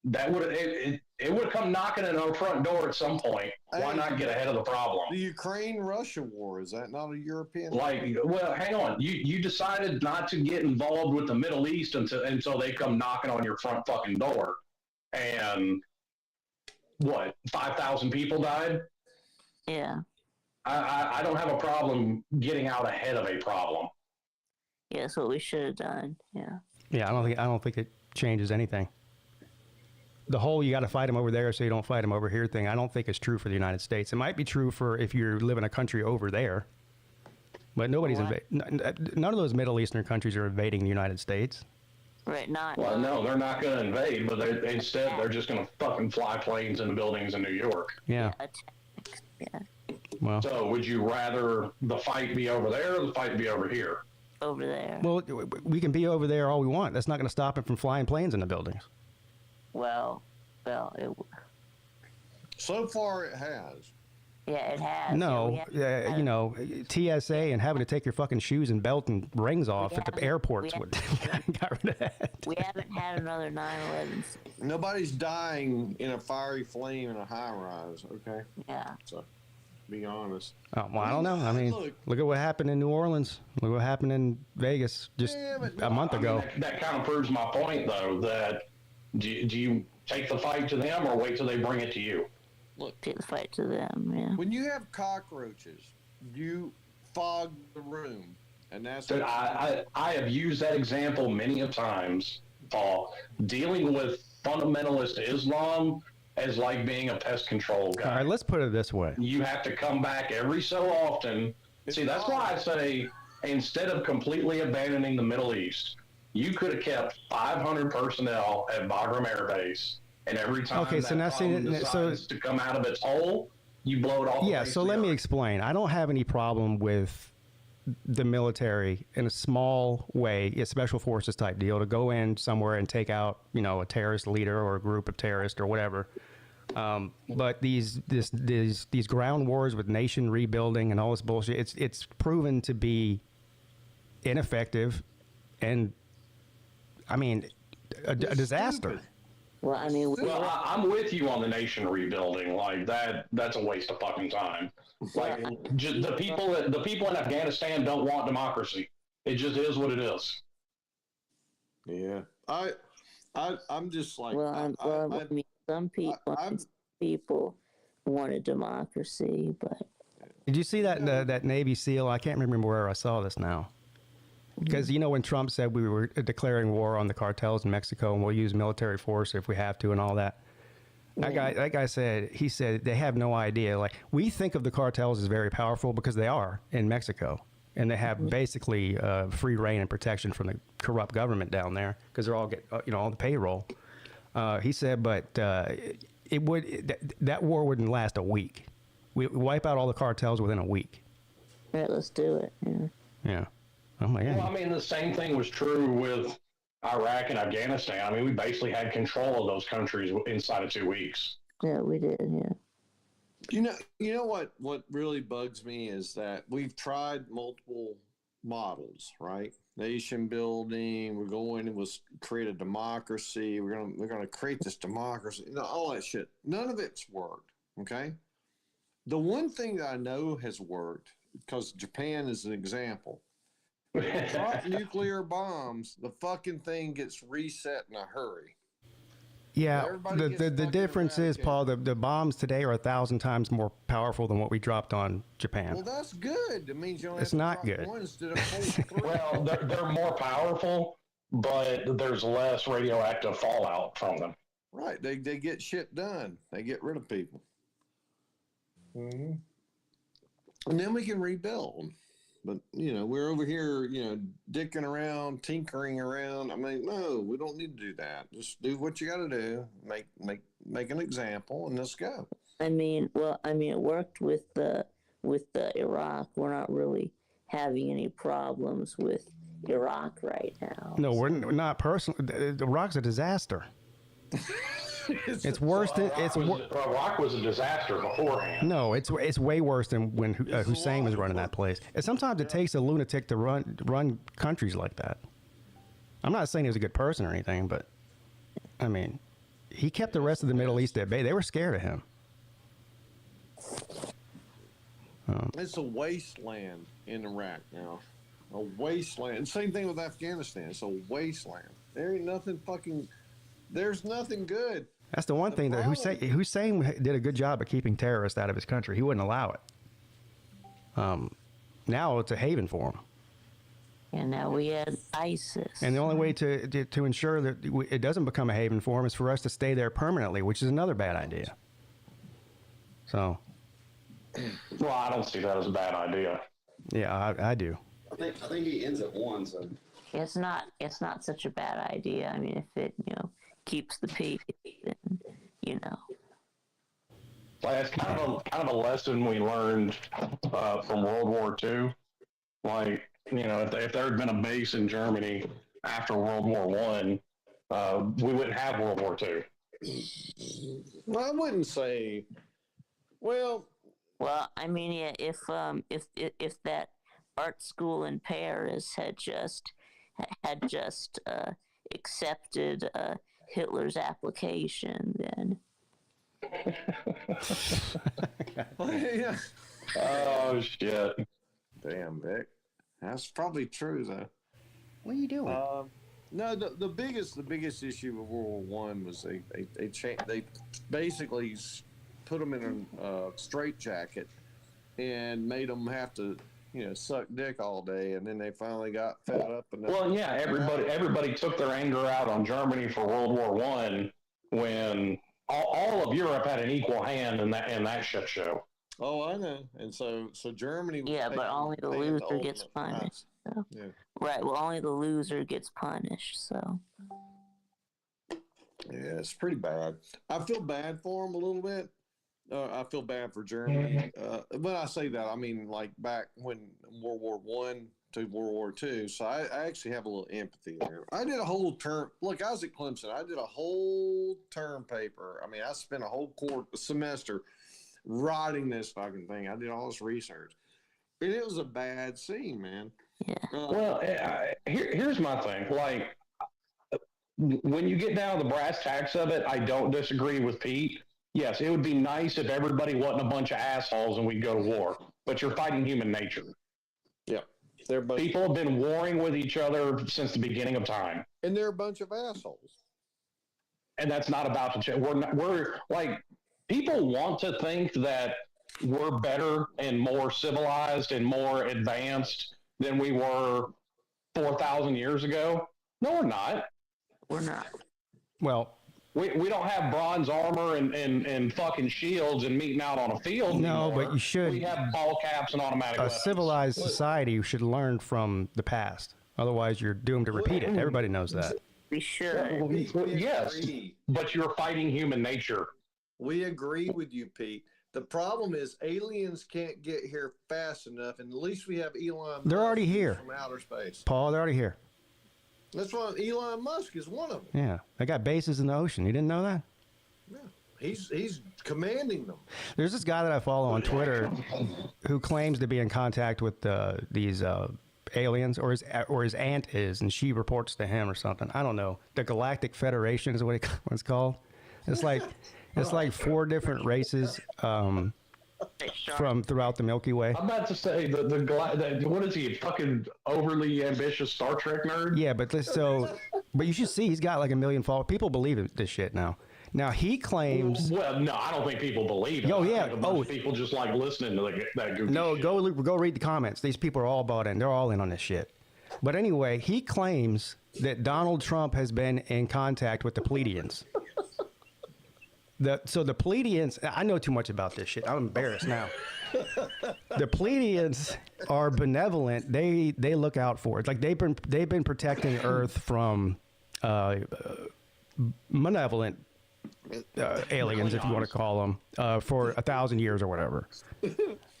Speaker 3: That would it would have come knocking at our front door at some point. Why not get ahead of the problem?
Speaker 4: The Ukraine-Russia war, is that not a European?
Speaker 3: Well, hang on. You decided not to get involved with the Middle East until they come knocking on your front fucking door. And 5,000 people died?
Speaker 5: Yeah.
Speaker 3: I don't have a problem getting out ahead of a problem.
Speaker 5: Yeah, that's what we should have done. Yeah.
Speaker 2: Yeah, I don't think it changes anything. The whole "you got to fight them over there so you don't fight them over here" thing, I don't think is true for the United States. It might be true for if you live in a country over there, but nobody's none of those Middle Eastern countries are invading the United States.
Speaker 5: Right, not.
Speaker 3: Well, no, they're not going to invade, but they're just going to fucking fly planes into buildings in New York.
Speaker 2: Yeah.
Speaker 5: Yeah.
Speaker 2: Well.
Speaker 3: So, would you rather the fight be over there or the fight be over here?
Speaker 5: Over there.
Speaker 2: Well, we can be over there all we want. That's not going to stop it from flying planes into buildings.
Speaker 5: Well,
Speaker 4: so far it has.
Speaker 5: Yeah, it has.
Speaker 2: No, TSA and having to take your fucking shoes and belt and rings off at the airports would got rid of that.
Speaker 5: We haven't had another 9/11.
Speaker 4: Nobody's dying in a fiery flame in a high rise. Okay.
Speaker 5: Yeah.
Speaker 4: So, be honest.
Speaker 2: Oh, well, I don't know. I mean, look at what happened in New Orleans. Look what happened in Vegas just a month ago.
Speaker 3: That kind of proves my point, though, that do you take the fight to them or wait till they bring it to you?
Speaker 5: Look, take the fight to them, yeah.
Speaker 4: When you have cockroaches, you fog the room. And that's
Speaker 3: Dude, I have used that example many of times, Paul. Dealing with fundamentalist Islam is like being a pest control guy.
Speaker 2: All right, let's put it this way.
Speaker 3: You have to come back every so often. See, that's why I say instead of completely abandoning the Middle East, you could have kept 500 personnel at Bagram Air Base, and every time decides to come out of its hole, you blow it all.
Speaker 2: Yeah, so let me explain. I don't have any problem with the military in a small way, a special forces type deal, to go in somewhere and take out, a terrorist leader or a group of terrorists or whatever. But these ground wars with nation rebuilding and all this bullshit, it's proven to be ineffective and, I mean, a disaster.
Speaker 4: Stupid.
Speaker 5: Well, I mean,
Speaker 3: I'm with you on the nation rebuilding. Like that's a waste of fucking time. Like just the people in Afghanistan don't want democracy. It just is what it is.
Speaker 4: Yeah, I'm just like.
Speaker 5: I mean, some people wanted democracy, but.
Speaker 2: Did you see that Navy SEAL? I can't remember where I saw this now. Because, when Trump said we were declaring war on the cartels in Mexico and we'll use military force if we have to and all that, that guy said they have no idea. Like, we think of the cartels as very powerful because they are in Mexico. And they have basically free reign and protection from the corrupt government down there because they're all on the payroll. He said, but that war wouldn't last a week. We wipe out all the cartels within a week.
Speaker 5: All right, let's do it.
Speaker 2: Yeah. Oh my God.
Speaker 3: Well, I mean, the same thing was true with Iraq and Afghanistan. I mean, we basically had control of those countries inside of 2 weeks.
Speaker 5: Yeah, we did. Yeah.
Speaker 4: You know what really bugs me is that we've tried multiple models, right? Nation building. We're going to create a democracy. We're gonna create this democracy. All that shit. None of it's worked. Okay. The one thing that I know has worked, because Japan is an example, drop nuclear bombs, the fucking thing gets reset in a hurry.
Speaker 2: Yeah,
Speaker 4: Everybody gets
Speaker 2: the
Speaker 4: fucking
Speaker 2: difference is,
Speaker 4: eradicated.
Speaker 2: Paul, the bombs today are 1,000 times more powerful than what we dropped on Japan.
Speaker 4: Well, that's good. It means you only
Speaker 2: It's
Speaker 4: have to
Speaker 2: not
Speaker 4: drop
Speaker 2: good.
Speaker 4: one instead of 4 3.
Speaker 3: Well, they're more powerful, but there's less radioactive fallout from them.
Speaker 4: Right. They get shit done. They get rid of people. Mm-hmm. And then we can rebuild. But, we're over here, dicking around, tinkering around. I mean, no, we don't need to do that. Just do what you got to do. Make an example, and let's go.
Speaker 5: It worked with the Iraq. We're not really having any problems with Iraq right now.
Speaker 2: No, we're not personally. Iraq's a disaster. It's worse than
Speaker 3: Iraq was a disaster beforehand.
Speaker 2: No, it's way worse than when Hussein was running that place. And sometimes it takes a lunatic to run countries like that. I'm not saying he was a good person or anything, but I mean, he kept the rest of the Middle East at bay. They were scared of him.
Speaker 4: It's a wasteland in Iraq now. A wasteland. Same thing with Afghanistan. It's a wasteland. There ain't nothing fucking. There's nothing good.
Speaker 2: That's the one thing that Hussein did a good job of keeping terrorists out of his country. He wouldn't allow it. Now it's a haven for him.
Speaker 5: And now we had ISIS.
Speaker 2: And the only way to ensure that it doesn't become a haven for him is for us to stay there permanently, which is another bad idea. So.
Speaker 3: Well, I don't see that as a bad idea.
Speaker 2: Yeah, I do.
Speaker 6: I think he ends at 1. So
Speaker 5: It's not such a bad idea. I mean, if it keeps the peace, then
Speaker 3: Like, it's kind of a lesson we learned from World War II. Like, if there had been a base in Germany after World War I, we wouldn't have World War II.
Speaker 4: Well, I wouldn't say. Well,
Speaker 5: I mean, yeah, if that art school in Paris had just accepted Hitler's application, then.
Speaker 4: yeah.
Speaker 3: Oh shit!
Speaker 4: Damn, Vic. That's probably true, though.
Speaker 2: What are you doing?
Speaker 4: No, the biggest issue with World War I was they basically put them in a straitjacket and made them have to suck dick all day, and then they finally got fed up. And
Speaker 3: Well, yeah, everybody took their anger out on Germany for World War I when all of Europe had an equal hand in that shit show.
Speaker 4: Oh, I know. And so Germany. Was
Speaker 5: Yeah, but only the loser gets punished. So.
Speaker 4: Yeah.
Speaker 5: Right. Well, only the loser gets punished. So.
Speaker 4: Yeah, it's pretty bad. I feel bad for them a little bit. I feel bad for Germany. When I say that, I mean like back when World War I to World War II. So I actually have a little empathy there. I did a whole term. Look, I was at Clemson. I did a whole term paper. I mean, I spent a whole semester writing this fucking thing. I did all this research. And it was a bad scene, man.
Speaker 5: Yeah.
Speaker 3: Well, here's my thing. Like, when you get down to the brass tacks of it, I don't disagree with Pete. Yes, it would be nice if everybody wasn't a bunch of assholes and we'd go to war. But you're fighting human nature.
Speaker 4: Yeah.
Speaker 3: People have been warring with each other since the beginning of time.
Speaker 4: And they're a bunch of assholes.
Speaker 3: And that's not about to change. We're like, people want to think that we're better and more civilized and more advanced than we were 4,000 years ago. No, we're not.
Speaker 5: We're not.
Speaker 2: Well,
Speaker 3: we don't have bronze armor and fucking shields and meeting out on a field.
Speaker 2: No,
Speaker 3: anymore.
Speaker 2: but you should.
Speaker 3: We have ball caps and automatic
Speaker 2: A
Speaker 3: weapons.
Speaker 2: civilized society should learn from the past. Otherwise, you're doomed to repeat it. Everybody knows that.
Speaker 5: We should.
Speaker 3: Well, yes, but you're fighting human nature.
Speaker 4: We agree with you, Pete. The problem is aliens can't get here fast enough, and at least we have Elon.
Speaker 2: They're
Speaker 4: Musk
Speaker 2: already here.
Speaker 4: From outer space.
Speaker 2: Paul, they're already here.
Speaker 4: That's why Elon Musk is one of them.
Speaker 2: Yeah, they got bases in the ocean. You didn't know that?
Speaker 4: Yeah, he's commanding them.
Speaker 2: There's this guy that I follow on Twitter who claims to be in contact with these aliens, or his aunt is, and she reports to him or something. I don't know. The Galactic Federation is what it's called. It's like 4 different races. from throughout the Milky Way.
Speaker 3: I'm about to say what is he, a fucking overly ambitious Star Trek nerd?
Speaker 2: Yeah, but but you should see he's got like 1 million followers. People believe this shit now. Now he claims.
Speaker 3: Well, no, I don't think people believe it.
Speaker 2: Oh yeah.
Speaker 3: I think a bunch of people just like listening to that goofy
Speaker 2: No,
Speaker 3: shit.
Speaker 2: go read the comments. These people are all bought in. They're all in on this shit. But anyway, he claims that Donald Trump has been in contact with the Pleiadians. So the Pleiadians, I know too much about this shit. I'm embarrassed now. The Pleiadians are benevolent. They look out for it. Like they've been protecting Earth from malevolent aliens, if you want to call them, for 1,000 years or whatever.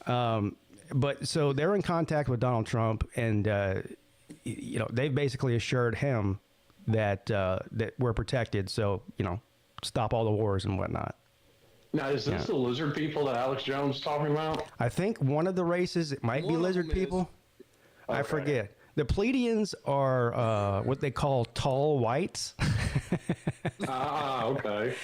Speaker 2: But so they're in contact with Donald Trump, and they've basically assured him that that we're protected. So stop all the wars and whatnot.
Speaker 3: Now, is this the lizard people that Alex Jones is talking about?
Speaker 2: I think one of the races, it might be lizard people. Okay. I forget. The Pleiadians are what they call tall whites.
Speaker 3: Okay.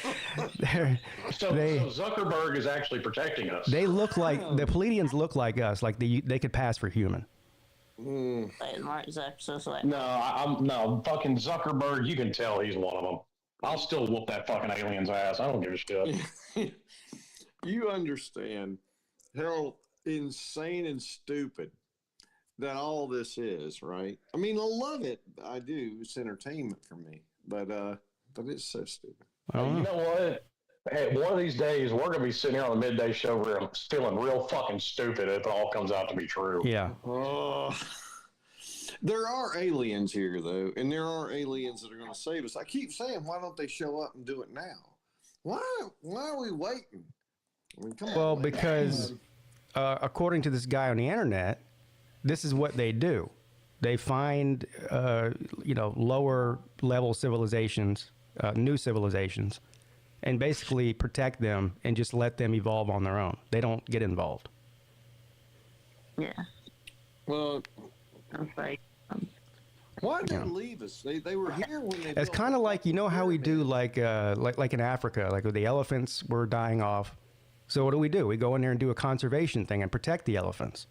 Speaker 3: So Zuckerberg is actually protecting us.
Speaker 2: They look like the Pleiadians look like us, like they could pass for human.
Speaker 5: Mark Zuckerberg.
Speaker 3: No, fucking Zuckerberg. You can tell he's one of them. I'll still whoop that fucking alien's ass. I don't give a shit.
Speaker 4: You understand how insane and stupid that all this is, right? I mean, I love it. I do. It's entertainment for me. But it's so stupid.
Speaker 3: You know what? Hey, one of these days, we're going to be sitting here on the midday show feeling real fucking stupid if it all comes out to be true.
Speaker 2: Yeah.
Speaker 4: There are aliens here, though, and there are aliens that are going to save us. I keep saying, why don't they show up and do it now? Why are we waiting? I mean, come on.
Speaker 2: Well, because according to this guy on the internet, this is what they do. They find, lower level civilizations, new civilizations, and basically protect them and just let them evolve on their own. They don't get involved.
Speaker 5: Yeah.
Speaker 4: Well,
Speaker 5: Okay.
Speaker 4: why'd they leave us? They were here when they.
Speaker 2: It's kind of like, how we do like in Africa, like with the elephants were dying off. So what do? We go in there and do a conservation thing and protect the elephants.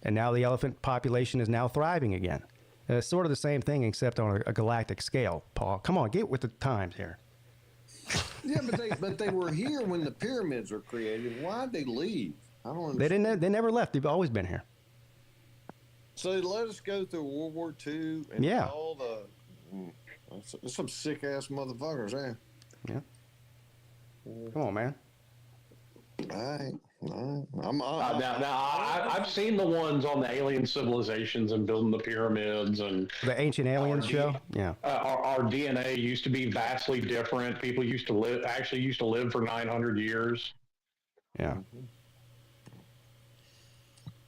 Speaker 2: And now the elephant population is now thriving again. And it's sort of the same thing, except on a galactic scale, Paul. Come on, get with the times here.
Speaker 4: Yeah, but they were here when the pyramids were created. Why'd they leave? I don't understand.
Speaker 2: They never left. They've always been here.
Speaker 4: So they let us go through World War II and all the. There's some sick ass motherfuckers, eh?
Speaker 2: Yeah. Come on, man.
Speaker 3: I've seen the ones on the alien civilizations and building the pyramids and
Speaker 2: the Ancient Aliens show. Yeah,
Speaker 3: our DNA used to be vastly different. People used to live for 900 years.
Speaker 2: Yeah.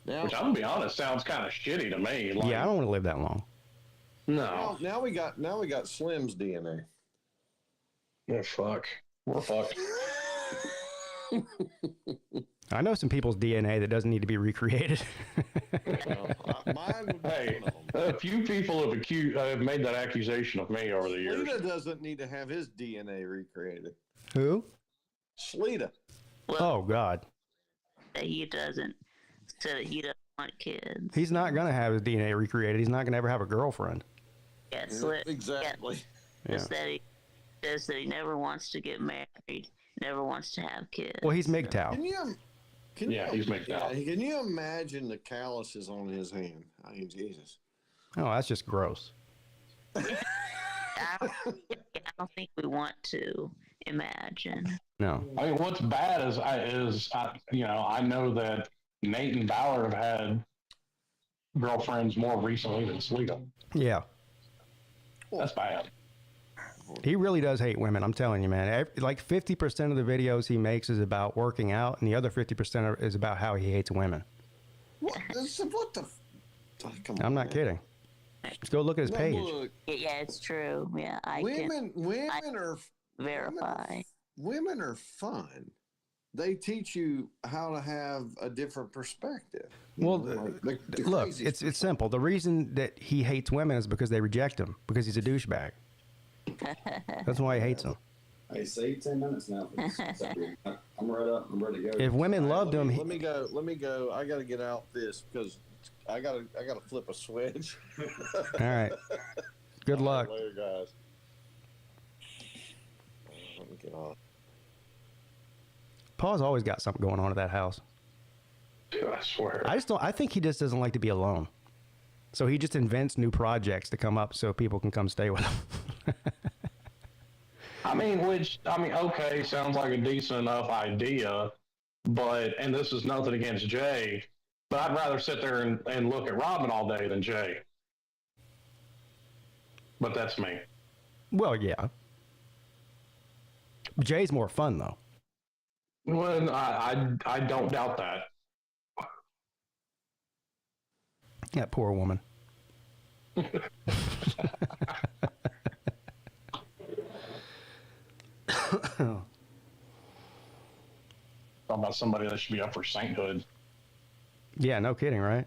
Speaker 3: Which I'm gonna be honest, sounds kind of shitty to me. Like,
Speaker 2: yeah, I don't want to live that long.
Speaker 3: No.
Speaker 4: Now we got Slim's DNA.
Speaker 3: Yeah, fuck. We're fucked.
Speaker 2: I know some people's DNA that doesn't need to be recreated.
Speaker 4: Mine.
Speaker 3: Hey, a few people have made that accusation of me over the years.
Speaker 4: Slita doesn't need to have his DNA recreated.
Speaker 2: Who?
Speaker 4: Slita.
Speaker 5: Well,
Speaker 2: Oh God.
Speaker 5: he doesn't. So that he doesn't want kids.
Speaker 2: He's not gonna have his DNA recreated. He's not gonna ever have a girlfriend.
Speaker 5: Yeah, Slit.
Speaker 4: Exactly.
Speaker 5: Yeah. That he says that he never wants to get married, never wants to have kids.
Speaker 2: Well, he's MGTOW.
Speaker 3: He's MGTOW.
Speaker 4: Can you imagine the calluses on his hand? I mean, Jesus.
Speaker 2: Oh, that's just gross.
Speaker 5: I don't think we want to imagine.
Speaker 2: No.
Speaker 3: I mean, what's bad is I know that Nate and Ballard have had girlfriends more recently than Slita.
Speaker 2: Yeah.
Speaker 3: That's bad.
Speaker 2: He really does hate women. I'm telling you, man. Like 50% of the videos he makes is about working out, and the other 50% is about how he hates women.
Speaker 4: What the? Come on,
Speaker 2: I'm not kidding. Just go look at his page.
Speaker 4: Look,
Speaker 5: Yeah, it's true. Yeah,
Speaker 4: women are
Speaker 5: verify.
Speaker 4: Women are fun. They teach you how to have a different perspective.
Speaker 2: Well, look, it's simple. The reason that he hates women is because they reject him, because he's a douchebag. That's why he hates them.
Speaker 6: Hey, say 10 minutes now. I'm right up. I'm ready to go.
Speaker 2: If women loved him,
Speaker 4: Let me go. I got to get out this because I got to flip a switch.
Speaker 2: all right. Good luck.
Speaker 4: Later, guys. Let me get on.
Speaker 2: Paul's always got something going on at that house.
Speaker 3: Dude, I swear.
Speaker 2: I think he just doesn't like to be alone. So he just invents new projects to come up so people can come stay with him.
Speaker 3: Okay, sounds like a decent enough idea, and this is nothing against Jay, but I'd rather sit there and look at Robin all day than Jay. But that's me.
Speaker 2: Well, yeah. Jay's more fun, though.
Speaker 3: Well, I don't doubt that.
Speaker 2: That poor woman.
Speaker 3: Talking about somebody that should be up for sainthood.
Speaker 2: Yeah, no kidding, right?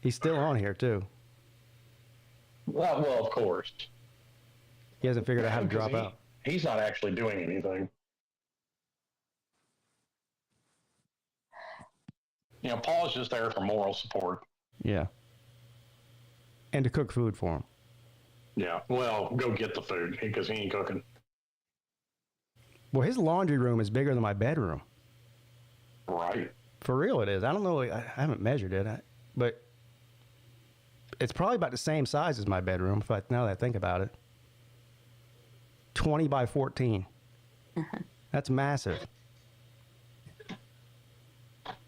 Speaker 2: He's still on here, too.
Speaker 3: Well, of course.
Speaker 2: He hasn't figured out how to drop out.
Speaker 3: He's not actually doing anything. Paul's just there for moral support.
Speaker 2: Yeah. And to cook food for him.
Speaker 3: Yeah, well, go get the food because he ain't cooking.
Speaker 2: Well, his laundry room is bigger than my bedroom.
Speaker 3: Right.
Speaker 2: For real, it is. I don't know. I haven't measured it, but it's probably about the same size as my bedroom, now that I think about it. 20 by 14. That's massive.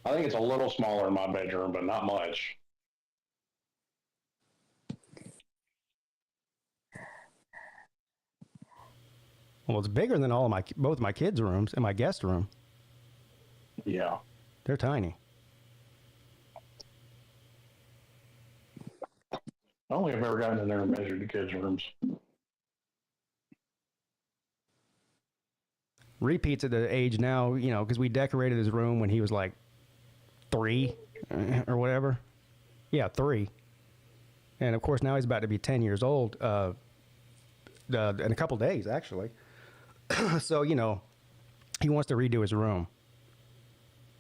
Speaker 3: I think it's a little smaller in my bedroom, but not much.
Speaker 2: Well, it's bigger than both my kids' rooms and my guest room.
Speaker 3: Yeah.
Speaker 2: They're tiny.
Speaker 3: I don't think I've ever gotten in there and measured the kids' rooms.
Speaker 2: Repeats at the age now, because we decorated his room when he was like 3 or whatever. Yeah, 3. And of course, now he's about to be 10 years old in a couple days, actually. So, he wants to redo his room.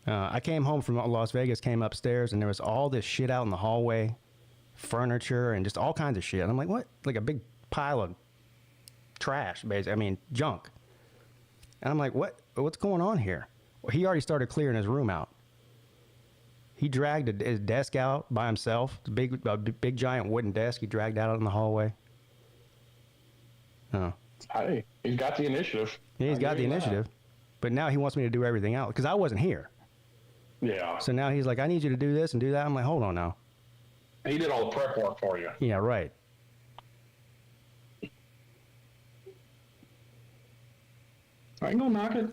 Speaker 2: I came home from Las Vegas, came upstairs, and there was all this shit out in the hallway, furniture, and just all kinds of shit. And I'm like, what? Like a big pile of trash, basically. I mean, junk. And I'm like, what's going on here? Well, he already started clearing his room out. He dragged his desk out by himself, the big giant wooden desk he dragged out in the hallway. Oh.
Speaker 3: Hey, he's got the initiative.
Speaker 2: Yeah, he's got the initiative. But now he wants me to do everything else because I wasn't here.
Speaker 3: Yeah.
Speaker 2: So now he's like, I need you to do this and do that. I'm like, hold on now.
Speaker 3: He did all the prep work for you.
Speaker 2: Yeah, right.
Speaker 3: I ain't gonna knock it.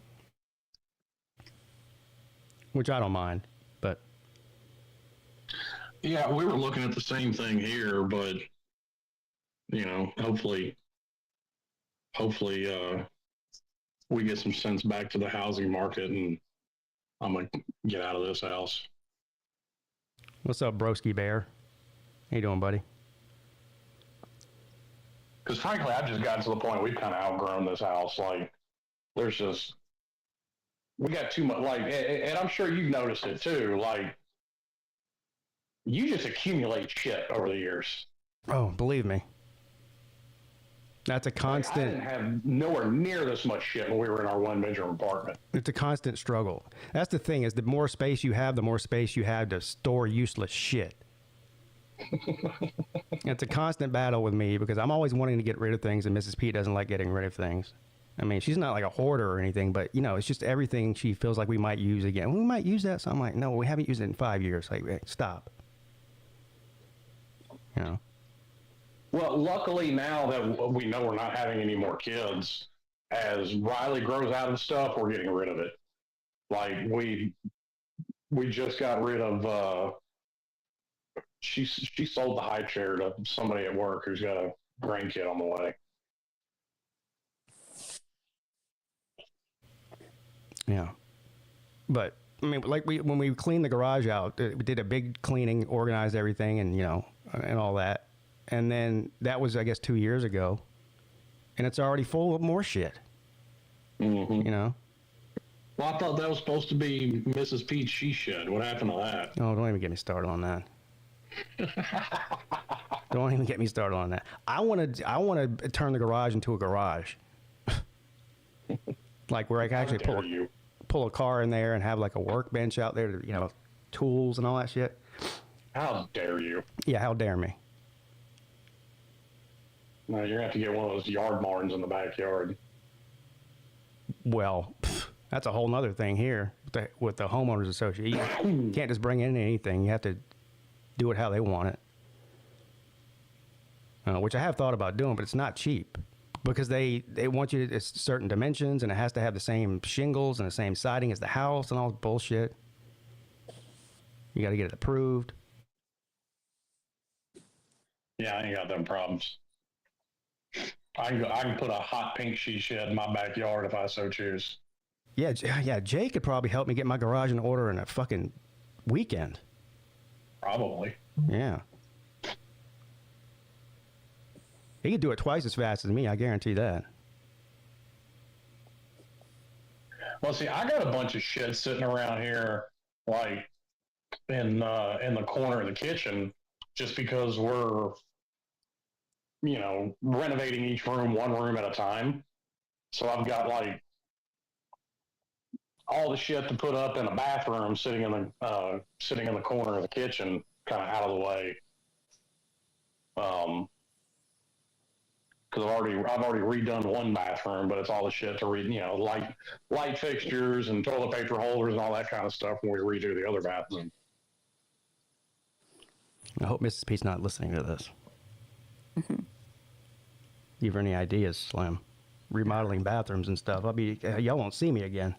Speaker 2: Which I don't mind, but.
Speaker 3: Yeah, we were looking at the same thing here, but, hopefully we get some sense back to the housing market and I'm going to get out of this house.
Speaker 2: What's up, Broski Bear? How you doing, buddy?
Speaker 3: Because frankly, I've just gotten to the point we've kind of outgrown this house. Like, we got too much, and I'm sure you've noticed it too. Like, you just accumulate shit over the years.
Speaker 2: Oh, believe me. That's a constant.
Speaker 3: I didn't have nowhere near this much shit when we were in our one-bedroom apartment.
Speaker 2: It's a constant struggle. That's the thing, is the more space you have, the more space you have to store useless shit. It's a constant battle with me because I'm always wanting to get rid of things, and Mrs. Peete doesn't like getting rid of things. I mean, she's not like a hoarder or anything, but, it's just everything she feels like we might use again. We might use that. So I'm like, no, we haven't used it in 5 years. Like, stop.
Speaker 3: Well, luckily now that we know we're not having any more kids, as Riley grows out of stuff, we're getting rid of it. Like we just got rid of. She sold the high chair to somebody at work who's got a grandkid on the way.
Speaker 2: Yeah, but I mean, like when we cleaned the garage out, we did a big cleaning, organized everything, and and all that. and then that was, I guess, 2 years ago, and it's already full of more shit.
Speaker 8: Mm-hmm.
Speaker 2: You know?
Speaker 8: Well, I thought that was supposed to be Mrs. Pete's she shed. What happened to that?
Speaker 2: Oh, don't even get me started on that. Don't even get me started on that. I want to turn the garage into a garage. Like where I can actually pull a car in there and have like a workbench out there, to, you know, tools and all that shit.
Speaker 8: How dare you?
Speaker 2: Yeah, how dare me?
Speaker 8: No, you're going to have to get one of those yard barns in the backyard.
Speaker 2: Well, that's a whole nother thing here with the homeowners association. You can't just bring in anything. You have to do it how they want it. Which I have thought about doing, but it's not cheap. Because they want you to, it's certain dimensions, and it has to have the same shingles and the same siding as the house and all this bullshit. You got to get it approved.
Speaker 8: Yeah, I ain't got them problems. I can put a hot pink she shed in my backyard if I so choose.
Speaker 2: Yeah, Jay could probably help me get my garage in order in a fucking weekend.
Speaker 8: Probably.
Speaker 2: Yeah. He could do it twice as fast as me, I guarantee that.
Speaker 8: Well, see, I got a bunch of shit sitting around here, like in the corner of the kitchen, just because we're, you know, renovating each room one room at a time. So I've got like all the shit to put up in the bathroom sitting in the corner of the kitchen, kind of out of the way. Because I've already redone one bathroom, but it's all the shit to read, you know, light fixtures and toilet paper holders and all that kind of stuff when we redo the other bathroom.
Speaker 2: I hope Mrs. Pete's not listening to this. Give her any ideas, Slim? Remodeling bathrooms and stuff. Y'all won't see me again.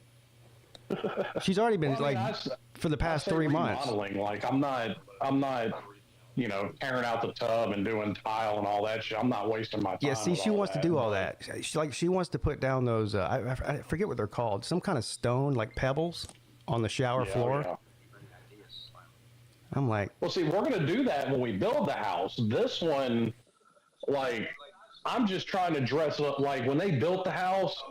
Speaker 2: She's already been for the past 3 months.
Speaker 8: Remodeling, like I'm not. You know, tearing out the tub and doing tile and all that shit. I'm not wasting my time.
Speaker 2: Yeah, see, she wants to do all that. She wants to put down those, I forget what they're called, some kind of stone, like pebbles, on the shower floor. Yeah. I'm like...
Speaker 8: Well, see, we're going to do that when we build the house. This one, like, I'm just trying to dress up. Like, when they built the house,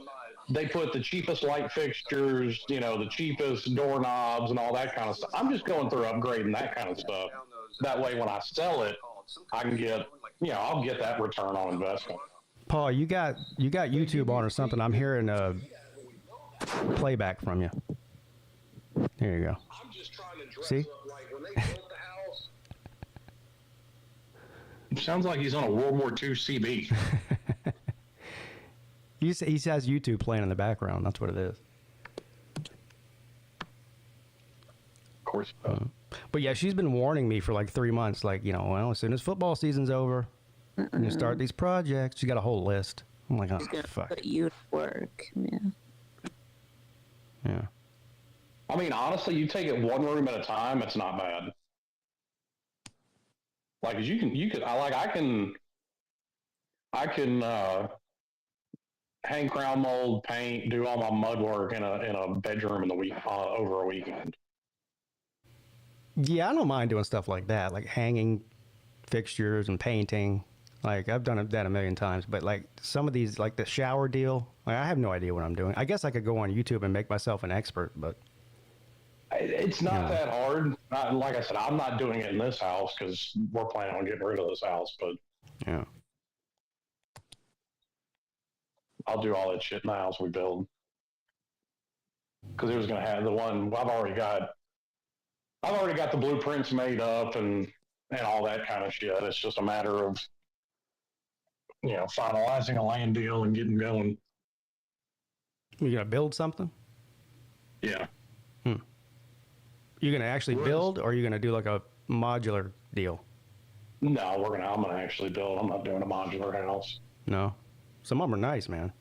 Speaker 8: they put the cheapest light fixtures, you know, the cheapest doorknobs and all that kind of stuff. I'm just going through upgrading that kind of stuff. That way, when I sell it, I can get, you know, I'll get that return on investment.
Speaker 2: Paul, you got YouTube on or something. I'm hearing a playback from you. There you go.
Speaker 8: I'm just trying to dress
Speaker 2: See?
Speaker 8: up like when they built the house. It sounds like he's on a World War II CB.
Speaker 2: He has YouTube playing in the background. That's what it is.
Speaker 8: Of course.
Speaker 2: But yeah, she's been warning me for like 3 months. Like, you know, well, as soon as football season's over, you're gonna start these projects. She got a whole list. I'm like, oh, fuck.
Speaker 5: Put you to work. Yeah.
Speaker 2: Yeah.
Speaker 8: I mean, honestly, you take it one room at a time. It's not bad. Like, I can hang crown mold, paint, do all my mud work in a bedroom in the week over a weekend.
Speaker 2: Yeah, I don't mind doing stuff like that, like hanging fixtures and painting. Like, I've done that a million times, but like some of these, like the shower deal, like, I have no idea what I'm doing. I guess I could go on YouTube and make myself an expert, but
Speaker 8: it's not that hard. Like I said, I'm not doing it in this house because we're planning on getting rid of this house, but
Speaker 2: yeah,
Speaker 8: I'll do all that shit in the house we build. Because it was going to have the one I've already got the blueprints made up and all that kind of shit. It's just a matter of, you know, finalizing a land deal and getting going.
Speaker 2: You gonna build something?
Speaker 8: Yeah.
Speaker 2: You gonna actually build, or are you gonna do like a modular deal?
Speaker 8: No, I'm gonna actually build. I'm not doing a modular house.
Speaker 2: No, some of them are nice, man.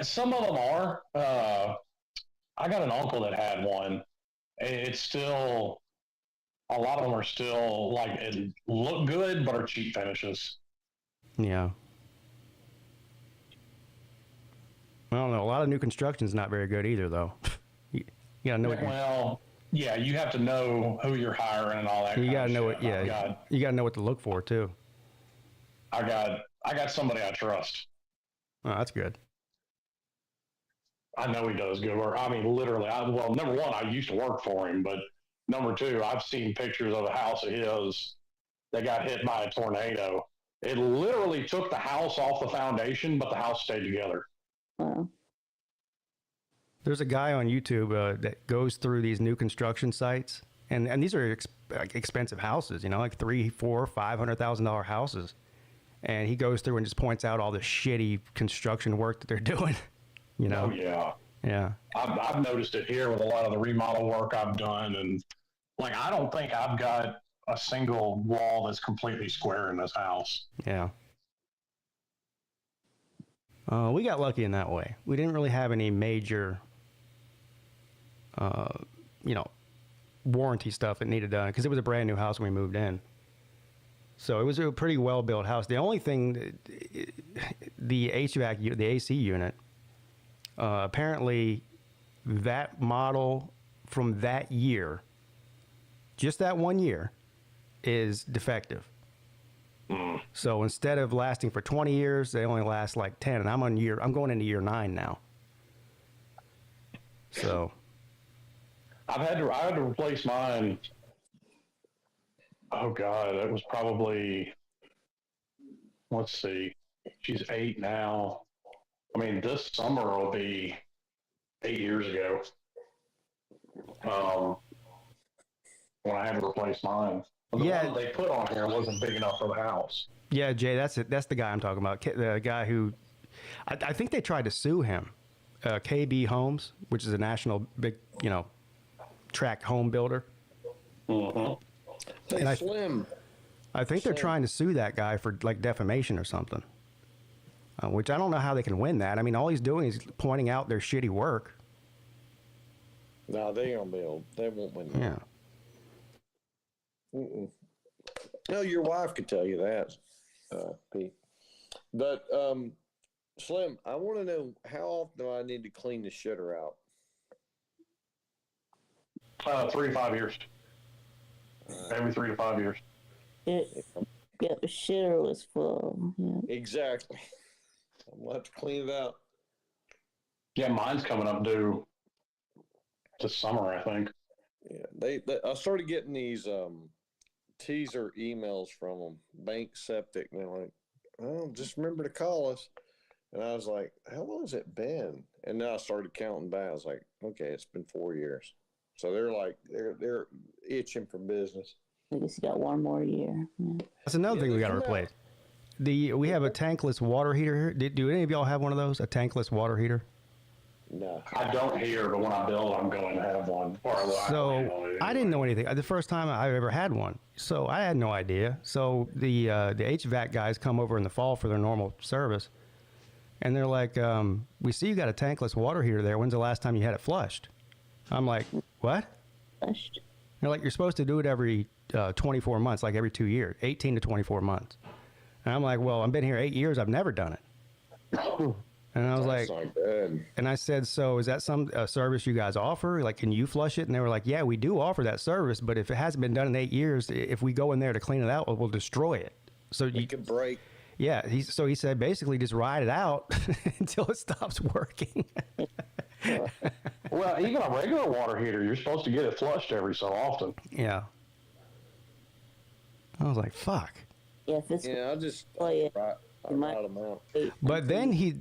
Speaker 8: Some of them are. I got an uncle that had one. It's still, a lot of them are still like, it look good, but are cheap finishes.
Speaker 2: Yeah. I don't know. A lot of new construction is not very good either, though. You gotta know.
Speaker 8: Well, yeah, you have to know who you're hiring and all that.
Speaker 2: You
Speaker 8: kind
Speaker 2: gotta
Speaker 8: of
Speaker 2: know
Speaker 8: shit.
Speaker 2: it. Yeah, you gotta know what to look for too.
Speaker 8: I got somebody I trust.
Speaker 2: Oh, that's good.
Speaker 8: I know he does good work. I mean, literally. Number one, I used to work for him, but number two, I've seen pictures of a house of his that got hit by a tornado. It literally took the house off the foundation, but the house stayed together.
Speaker 5: Wow.
Speaker 2: There's a guy on YouTube that goes through these new construction sites, and these are expensive houses, like $300,000, $400,000, $500,000 houses, and he goes through and just points out all the shitty construction work that they're doing.
Speaker 8: Oh yeah. I've noticed it here with a lot of the remodel work I've done, and like I don't think I've got a single wall that's completely square in this house.
Speaker 2: Yeah. We got lucky in that way. We didn't really have any major, warranty stuff that needed done because it was a brand new house when we moved in. So it was a pretty well built house. The only thing, the HVAC, the AC unit, apparently that model from that year, just that 1 year, is defective. So instead of lasting for 20 years, they only last like 10, and I'm going into year 9 now. So
Speaker 8: I had to replace mine. Oh God, it was probably, let's see, she's 8 now. I mean, this summer will be 8 years ago. When I had to replace mine. The one they put on here wasn't big enough for the house.
Speaker 2: Yeah, Jay, that's it. That's the guy I'm talking about. The guy who, I think they tried to sue him. KB Homes, which is a national big, tract home builder.
Speaker 7: Mm-hmm. Hey, Slim.
Speaker 2: I think they're trying to sue that guy for like defamation or something. Which I don't know how they can win that. I mean, all he's doing is pointing out their shitty work.
Speaker 7: No, they ain't gonna be able. They won't win that.
Speaker 2: Yeah.
Speaker 7: No, your wife could tell you that, Pete. But Slim, I want to know how often do I need to clean the shitter out?
Speaker 8: 3 to 5 years. Every 3 to 5 years.
Speaker 5: The shitter was full. Yeah.
Speaker 7: Exactly. I'm gonna have to clean it out.
Speaker 8: Yeah, mine's coming up due this summer, I think.
Speaker 7: Yeah, I started getting these teaser emails from them, Bank Septic, and they're like, "Oh, just remember to call us." And I was like, "How long has it been?" And now I started counting back. I was like, "Okay, it's been 4 years." So they're itching for business.
Speaker 5: I guess you got 1 more year. Yeah.
Speaker 2: That's another thing we got to replace. We have a tankless water heater here. Do any of y'all have one of those? A tankless water heater?
Speaker 7: No,
Speaker 8: I don't here, but when I build, I'm going to have one.
Speaker 2: So I didn't know anything. The first time I ever had one, so I had no idea. So the HVAC guys come over in the fall for their normal service, and they're like, "We see you got a tankless water heater there. When's the last time you had it flushed?" I'm like, "What?"
Speaker 5: Flushed.
Speaker 2: They're like, "You're supposed to do it every 24 months, like every 2 years, 18 to 24 months." And I'm like, "Well, I've been here 8 years. I've never done it." And I was like, and I said, "So is that some service you guys offer? Like, can you flush it?" And they were like, "Yeah, we do offer that service, but if it hasn't been done in 8 years, if we go in there to clean it out, we'll destroy it." So you
Speaker 7: can break.
Speaker 2: Yeah. So he said, basically just ride it out until it stops working.
Speaker 8: Well, even a regular water heater, you're supposed to get it flushed every so often.
Speaker 2: Yeah. I was like, fuck.
Speaker 5: Yeah, if it's
Speaker 7: I just
Speaker 2: But then he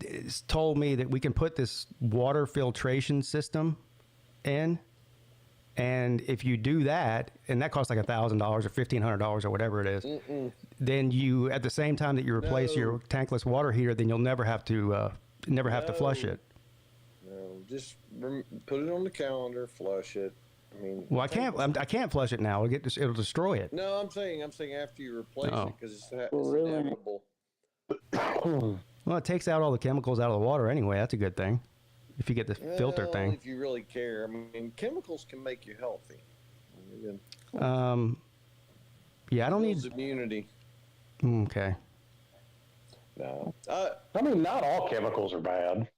Speaker 2: told me that we can put this water filtration system in, and if you do that, and that costs like $1,000 or $1,500 or whatever it is, then you, at the same time that you replace your tankless water heater, then you'll never have to flush it.
Speaker 7: No, just put it on the calendar, flush it. I mean,
Speaker 2: well, I can't flush it now. It'll destroy it.
Speaker 7: No, I'm saying after you replace it because it's
Speaker 5: ruin
Speaker 7: inevitable.
Speaker 2: Well, it takes out all the chemicals out of the water anyway. That's a good thing. If you get the filter thing.
Speaker 7: If you really care. I mean, chemicals can make you healthy.
Speaker 2: Yeah, I don't need
Speaker 7: immunity.
Speaker 2: Okay.
Speaker 7: No.
Speaker 8: I mean, not all chemicals are bad.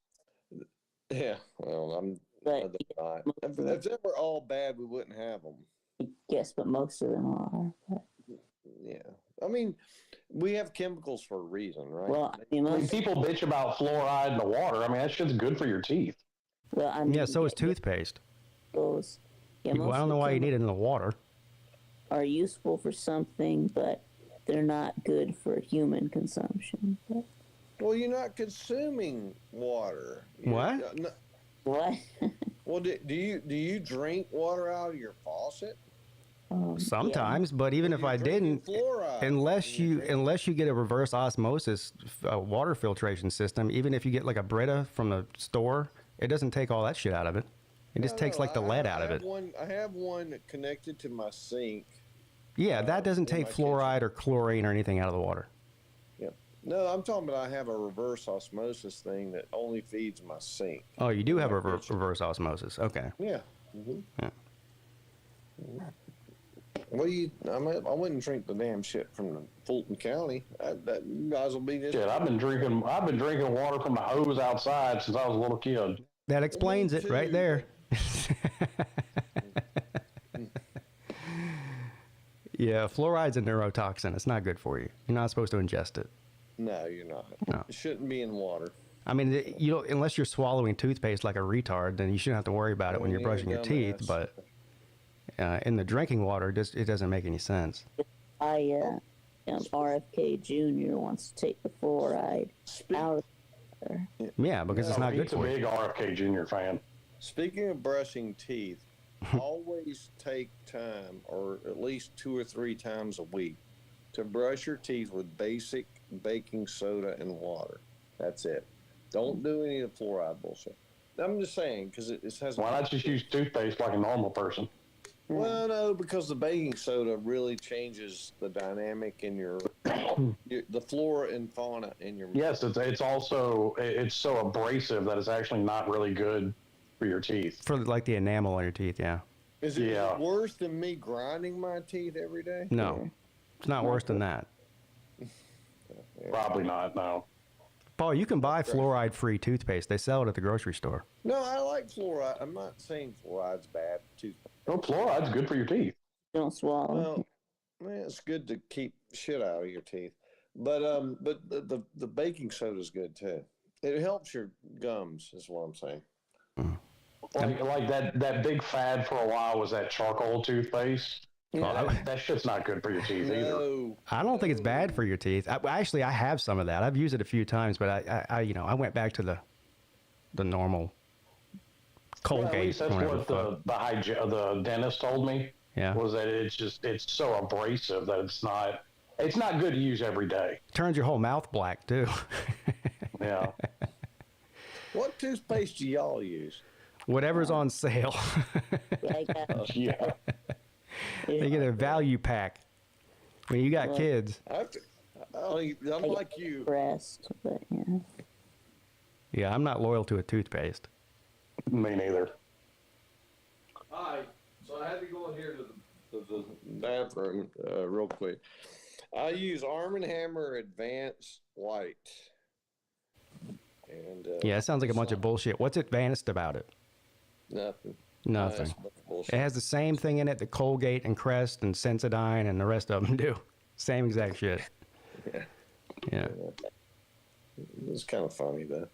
Speaker 7: Yeah. Well, if they were all bad, we wouldn't have them.
Speaker 5: Yes, but most of them are.
Speaker 7: Yeah. I mean, we have chemicals for a reason, right?
Speaker 5: Well,
Speaker 8: I mean, people bitch about fluoride in the water. I mean, that shit's good for your teeth.
Speaker 5: well, I mean,
Speaker 2: Yeah, so is toothpaste.
Speaker 5: Those, yeah,
Speaker 2: Well, I don't know why you need it in the water.
Speaker 5: are useful for something, but they're not good for human consumption. But,
Speaker 7: Well, you're not consuming water.
Speaker 2: What?
Speaker 5: what?
Speaker 7: Well, do you drink water out of your faucet?
Speaker 2: Sometimes, but even if I didn't,
Speaker 7: Fluoride.
Speaker 2: unless you get a reverse osmosis water filtration system, even if you get like a Brita from the store, it doesn't take all that shit out of it. It just takes like the lead out of it.
Speaker 7: I have one connected to my sink.
Speaker 2: Yeah, that doesn't take fluoride or chlorine or anything out of the water.
Speaker 7: Yeah. No, I'm talking about I have a reverse osmosis thing that only feeds my sink.
Speaker 2: Oh, you do have a reverse osmosis. Okay.
Speaker 7: Yeah. Mm-hmm.
Speaker 2: Yeah.
Speaker 7: Well, I wouldn't drink the damn shit from the Fulton County. You guys will be just.
Speaker 8: Shit, I've been drinking water from the hose outside since I was a little kid.
Speaker 2: That explains it right there. Yeah, fluoride's a neurotoxin. It's not good for you. You're not supposed to ingest it.
Speaker 7: No, you're not.
Speaker 2: No.
Speaker 7: It shouldn't be in water.
Speaker 2: I mean, you know, unless you're swallowing toothpaste like a retard, then you shouldn't have to worry about it when you're brushing your teeth. But in the drinking water, it doesn't make any sense.
Speaker 5: RFK Jr. wants to take the fluoride out of there.
Speaker 2: Yeah, because it's not good for you.
Speaker 8: He's a big RFK Jr. fan.
Speaker 7: Speaking of brushing teeth, always take time, or at least 2 or 3 times a week, to brush your teeth with basic baking soda and water. That's it. Don't do any of the fluoride bullshit. I'm just saying, because it has.
Speaker 8: Why not just use toothpaste like a normal person?
Speaker 7: Well, no, because the baking soda really changes the dynamic in the flora and fauna in your mouth.
Speaker 8: Yes, it's also so abrasive that it's actually not really good for your teeth.
Speaker 2: For like the enamel on your teeth, yeah.
Speaker 7: Is it worse than me grinding my teeth every day?
Speaker 2: No, it's not worse than that.
Speaker 8: Probably not, no.
Speaker 2: Paul, you can buy fluoride-free toothpaste. They sell it at the grocery store.
Speaker 7: No, I like fluoride. I'm not saying fluoride's bad for toothpaste.
Speaker 8: No, fluoride's good for your teeth.
Speaker 5: Don't swallow.
Speaker 7: Well, it's good to keep shit out of your teeth. But the baking soda's good too. It helps your gums, is what I'm saying.
Speaker 8: Like that big fad for a while was that charcoal toothpaste.
Speaker 2: Yeah,
Speaker 8: that shit's not good for your teeth either.
Speaker 2: I don't think it's bad for your teeth. I have some of that. I've used it a few times, but I went back to the normal Colgate.
Speaker 8: Well, at least that's what the dentist told me.
Speaker 2: Yeah.
Speaker 8: Was that it's so abrasive that it's not good to use every day.
Speaker 2: Turns your whole mouth black too.
Speaker 8: Yeah.
Speaker 7: What toothpaste do y'all use?
Speaker 2: Whatever's on sale.
Speaker 8: Yeah.
Speaker 2: They get a value pack. When you got kids.
Speaker 7: I'm like you.
Speaker 5: Breast, but yeah.
Speaker 2: Yeah, I'm not loyal to a toothpaste.
Speaker 8: Me neither.
Speaker 7: All right, so I had to go in here to the bathroom real quick. I use Arm & Hammer Advanced White. And
Speaker 2: yeah, it sounds like a bunch of bullshit. What's advanced about it?
Speaker 7: Nothing.
Speaker 2: Nothing. It has the same thing in it that Colgate and Crest and Sensodyne and the rest of them do. Same exact shit. Yeah.
Speaker 7: It's kind of funny, though.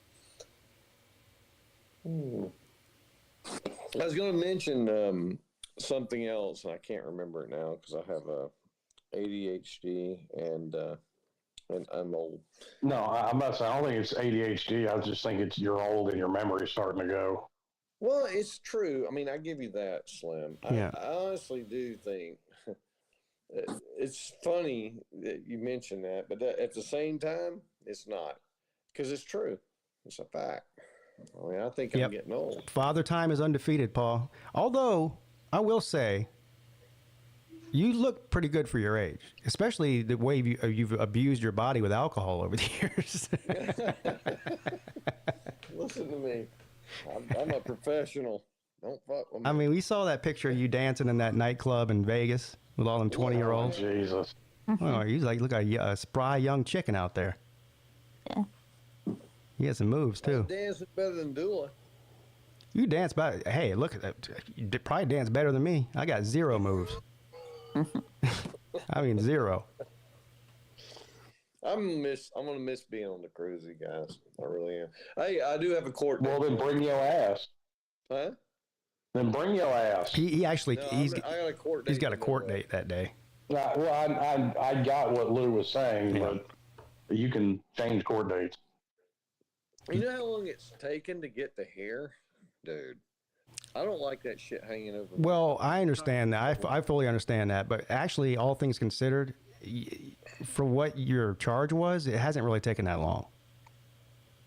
Speaker 7: I was going to mention something else, and I can't remember it now because I have ADHD and I'm old.
Speaker 8: No, I must say, I don't think it's ADHD. I just think you're old and your memory's starting to go.
Speaker 7: Well, it's true. I mean, I give you that, Slim.
Speaker 2: Yeah.
Speaker 7: I honestly do think it's funny that you mention that, but at the same time, it's not. Because it's true. It's a fact. I mean, I think I'm getting old.
Speaker 2: Father Time is undefeated, Paul. Although, I will say, you look pretty good for your age, especially the way you've abused your body with alcohol over the years.
Speaker 7: Listen to me. I'm a professional. Don't fuck with me.
Speaker 2: I mean, we saw that picture of you dancing in that nightclub in Vegas with all them 20-year-olds.
Speaker 8: Oh, Jesus.
Speaker 2: Oh, you look like a spry young chicken out there.
Speaker 5: Yeah.
Speaker 2: You had some moves, too.
Speaker 7: Dancing better than Dula.
Speaker 2: You dance better. Hey, look at that. You probably dance better than me. I got 0 moves. I mean, 0.
Speaker 7: I'm gonna miss being on the cruise, you guys. I really am. Hey, I do have a court date.
Speaker 3: Well, then bring your ass.
Speaker 7: Huh?
Speaker 3: Then bring your ass.
Speaker 2: He actually
Speaker 7: No,
Speaker 2: he's
Speaker 7: I got a court date.
Speaker 2: he's got a court date that day.
Speaker 3: Well, I got what Lou was saying, but you can change court dates.
Speaker 7: You know how long it's taken to get the hair, dude? I don't like that shit hanging over.
Speaker 2: Well, I understand that. I fully understand that. But actually, all things considered, for what your charge was, it hasn't really taken that long.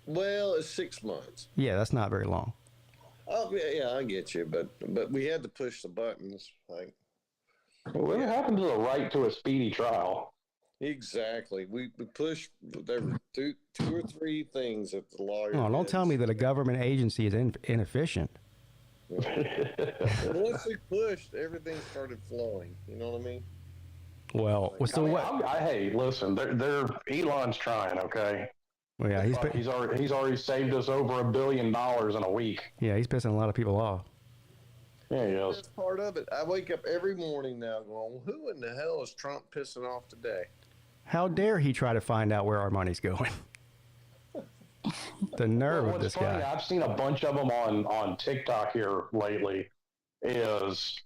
Speaker 7: Well, it's 6 months.
Speaker 2: Yeah, that's not very long.
Speaker 7: Oh yeah, I get you, but we had to push the buttons. Like,
Speaker 3: What happened to the right to a speedy trial?
Speaker 7: exactly. We pushed. There were two or three things that the lawyer.
Speaker 2: Oh, don't tell me that a government agency is inefficient.
Speaker 7: Once we pushed, everything started flowing. You know what I mean?
Speaker 2: Well, so what?
Speaker 3: Hey, listen, they're Elon's trying. Okay.
Speaker 2: Well, yeah,
Speaker 3: He's already saved us over $1 billion in a week.
Speaker 2: Yeah, he's pissing a lot of people off.
Speaker 3: Yeah, he is.
Speaker 7: That's part of it. I wake up every morning now going, "Who in the hell is Trump pissing off today?"
Speaker 2: How dare he try to find out where our money's going? The nerve of this
Speaker 3: funny,
Speaker 2: guy.
Speaker 3: I've seen a bunch of them on TikTok here lately. Is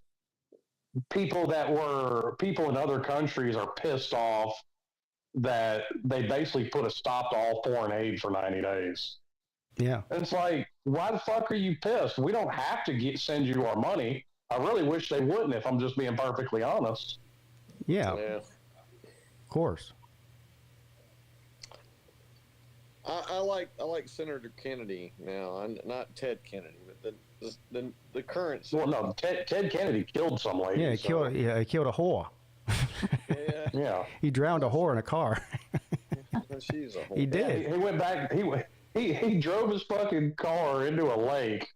Speaker 3: people in other countries are pissed off that they basically put a stop to all foreign aid for 90 days.
Speaker 2: Yeah.
Speaker 3: And it's like, why the fuck are you pissed? We don't have to send you our money. I really wish they wouldn't, if I'm just being perfectly honest.
Speaker 2: Yeah.
Speaker 7: Yeah.
Speaker 2: Of course.
Speaker 7: I like Senator Kennedy now. I'm not Ted Kennedy, but the current.
Speaker 3: Well, no, Ted Kennedy killed some lady.
Speaker 2: Yeah, he killed a whore.
Speaker 7: Yeah.
Speaker 3: Yeah.
Speaker 2: He drowned a whore in a car.
Speaker 7: She's a whole.
Speaker 2: He did.
Speaker 3: He went back. He drove his fucking car into a lake,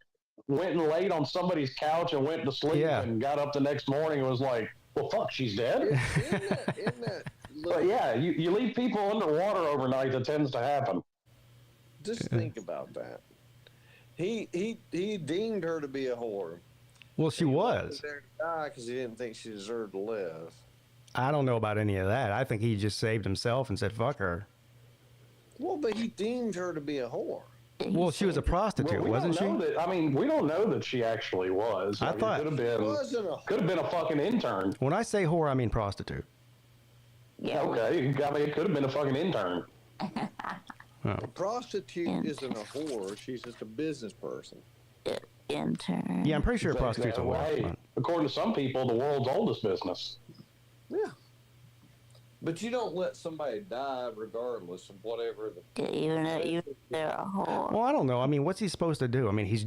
Speaker 3: went and laid on somebody's couch and went to sleep,
Speaker 2: Yeah.
Speaker 3: and got up the next morning and was like, well, fuck, she's dead?
Speaker 7: Isn't that
Speaker 3: But yeah, you leave people underwater overnight, that tends to happen.
Speaker 7: just think about that. He deemed her to be a whore.
Speaker 2: Well, she was.
Speaker 7: There to die because he didn't think she deserved to live.
Speaker 2: I don't know about any of that. I think he just saved himself and said, fuck her.
Speaker 7: Well, but he deemed her to be a whore.
Speaker 2: Well, she was a prostitute, wasn't she?
Speaker 3: We don't know that she actually was.
Speaker 2: I thought-
Speaker 3: could
Speaker 7: Wasn't
Speaker 3: have been a fucking intern.
Speaker 2: When I say whore, I mean prostitute.
Speaker 5: Yeah.
Speaker 3: Okay, it could have been a fucking intern.
Speaker 7: a prostitute isn't a whore. She's just a business person.
Speaker 5: Intern.
Speaker 2: Yeah, I'm pretty sure a prostitute's a
Speaker 3: Well, hey,
Speaker 2: whore.
Speaker 3: according to some people, the world's oldest business.
Speaker 7: Yeah. But you don't let somebody die regardless of whatever.
Speaker 5: Even if they're a whore.
Speaker 2: Well, I don't know. I mean, what's he supposed to do? I mean, he's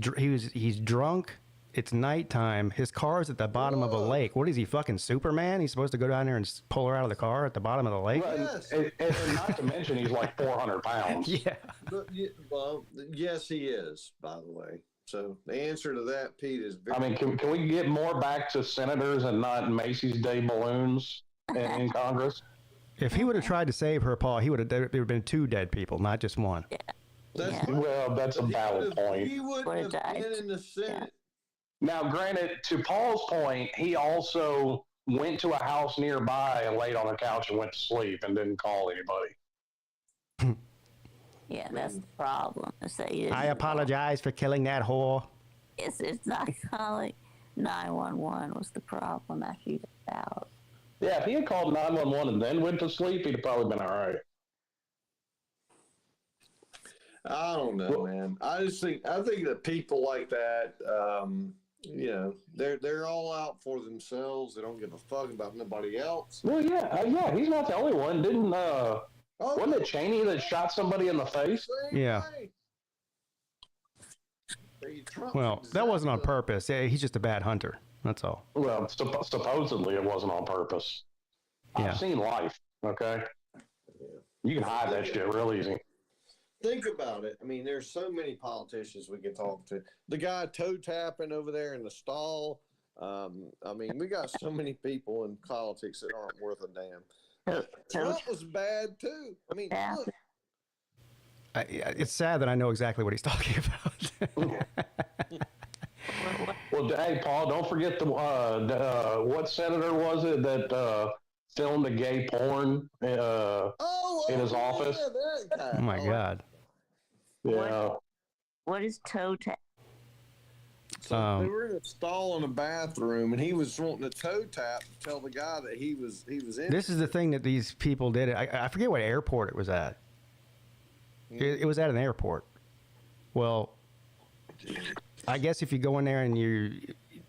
Speaker 2: drunk. It's nighttime. His car's at the bottom of a lake. What is he, fucking Superman? He's supposed to go down there and pull her out of the car at the bottom of the lake?
Speaker 7: Yes.
Speaker 3: And not to mention, he's like 400 pounds.
Speaker 2: Yeah.
Speaker 7: Well, yes, he is, by the way. So the answer to that, Pete, is very.
Speaker 3: I mean, can we get more back to senators and not Macy's Day balloons in Congress?
Speaker 2: If he would have tried to save her, Paul, there would have been 2 dead people, not just one.
Speaker 7: That's
Speaker 3: Well, that's a valid point.
Speaker 7: He wouldn't have been in the Senate.
Speaker 3: Now, granted, to Paul's point, he also went to a house nearby and laid on a couch and went to sleep and didn't call anybody.
Speaker 5: Yeah, that's the problem. Is that you
Speaker 2: I apologize for killing that whore.
Speaker 5: It's not calling 911 was the problem after you got out.
Speaker 3: Yeah, if he had called 911 and then went to sleep, he'd have probably been all right.
Speaker 7: I don't know, man. I think that people like that, they're all out for themselves. They don't give a fuck about nobody else.
Speaker 3: Well, yeah, he's not the only one. Wasn't it Cheney that shot somebody in the face?
Speaker 2: Yeah. Well, that wasn't on purpose. Yeah, he's just a bad hunter. That's all.
Speaker 3: Well, supposedly it wasn't on purpose.
Speaker 2: Yeah.
Speaker 3: I've seen life, okay? You can hide that shit real easy.
Speaker 7: Think about it. I mean, there's so many politicians we can talk to. The guy toe tapping over there in the stall. I mean, we got so many people in politics that aren't worth a damn. Trump was bad too. I mean, look.
Speaker 2: It's sad that I know exactly what he's talking about.
Speaker 3: Well, hey, Paul, don't forget what senator was it that filmed a gay porn in his office.
Speaker 2: Oh my God.
Speaker 3: Yeah.
Speaker 5: What is toe tap?
Speaker 4: So they were in a stall in a bathroom, and he was wanting a toe tap to tell the guy that he was in.
Speaker 2: This is the thing that these people did. I forget what airport it was at. It was at an airport. Well, I guess if you go in there and you're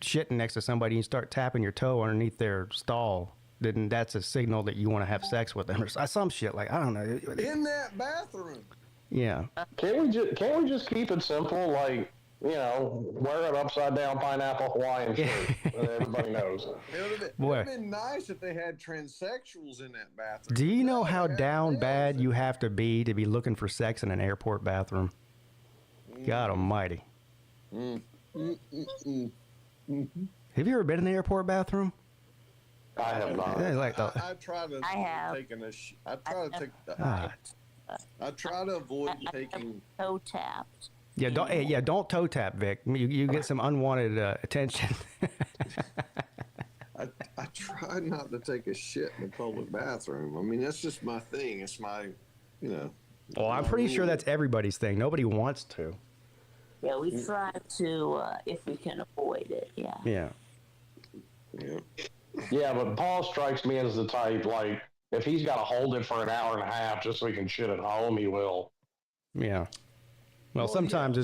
Speaker 2: shitting next to somebody and you start tapping your toe underneath their stall, then that's a signal that you want to have sex with them or some shit. Like, I don't know.
Speaker 4: In that bathroom.
Speaker 2: Yeah.
Speaker 3: Can't we just keep it simple? Like, wear an upside down pineapple Hawaiian shirt. Everybody knows.
Speaker 4: It would have been nice if they had transsexuals in that bathroom.
Speaker 2: Do you know how down bad you have to be looking for sex in an airport bathroom? God almighty. Have you ever been in the airport bathroom?
Speaker 3: I have not.
Speaker 4: I try to avoid taking
Speaker 5: toe tapped.
Speaker 2: Yeah, don't toe tap, Vic. You get some unwanted attention.
Speaker 4: I try not to take a shit in the public bathroom. I mean, that's just my thing. It's my,
Speaker 2: Well, I'm pretty sure that's everybody's thing. Nobody wants to.
Speaker 5: Yeah, we try to if we can avoid it. Yeah.
Speaker 2: Yeah.
Speaker 3: Yeah, but Paul strikes me as the type, like, if he's got to hold it for an hour and a half just so he can shit at home, he will.
Speaker 2: Yeah. Well, sometimes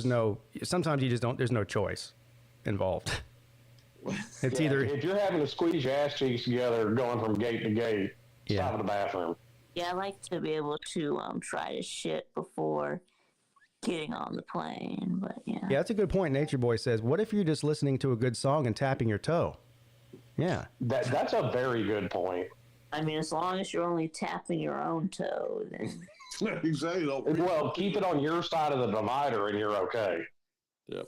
Speaker 2: sometimes you just don't, there's no choice involved. It's either.
Speaker 3: If you're having to squeeze your ass cheeks together going from gate to gate, stop at the bathroom.
Speaker 5: Yeah, I like to be able to try to shit before getting on the plane, but yeah.
Speaker 2: Yeah, that's a good point. Nature Boy says, what if you're just listening to a good song and tapping your toe? Yeah.
Speaker 3: That's a very good point.
Speaker 5: I mean, as long as you're only tapping your own toe, then.
Speaker 4: Exactly.
Speaker 3: Well, keep it on your side of the divider and you're okay.
Speaker 4: Yep.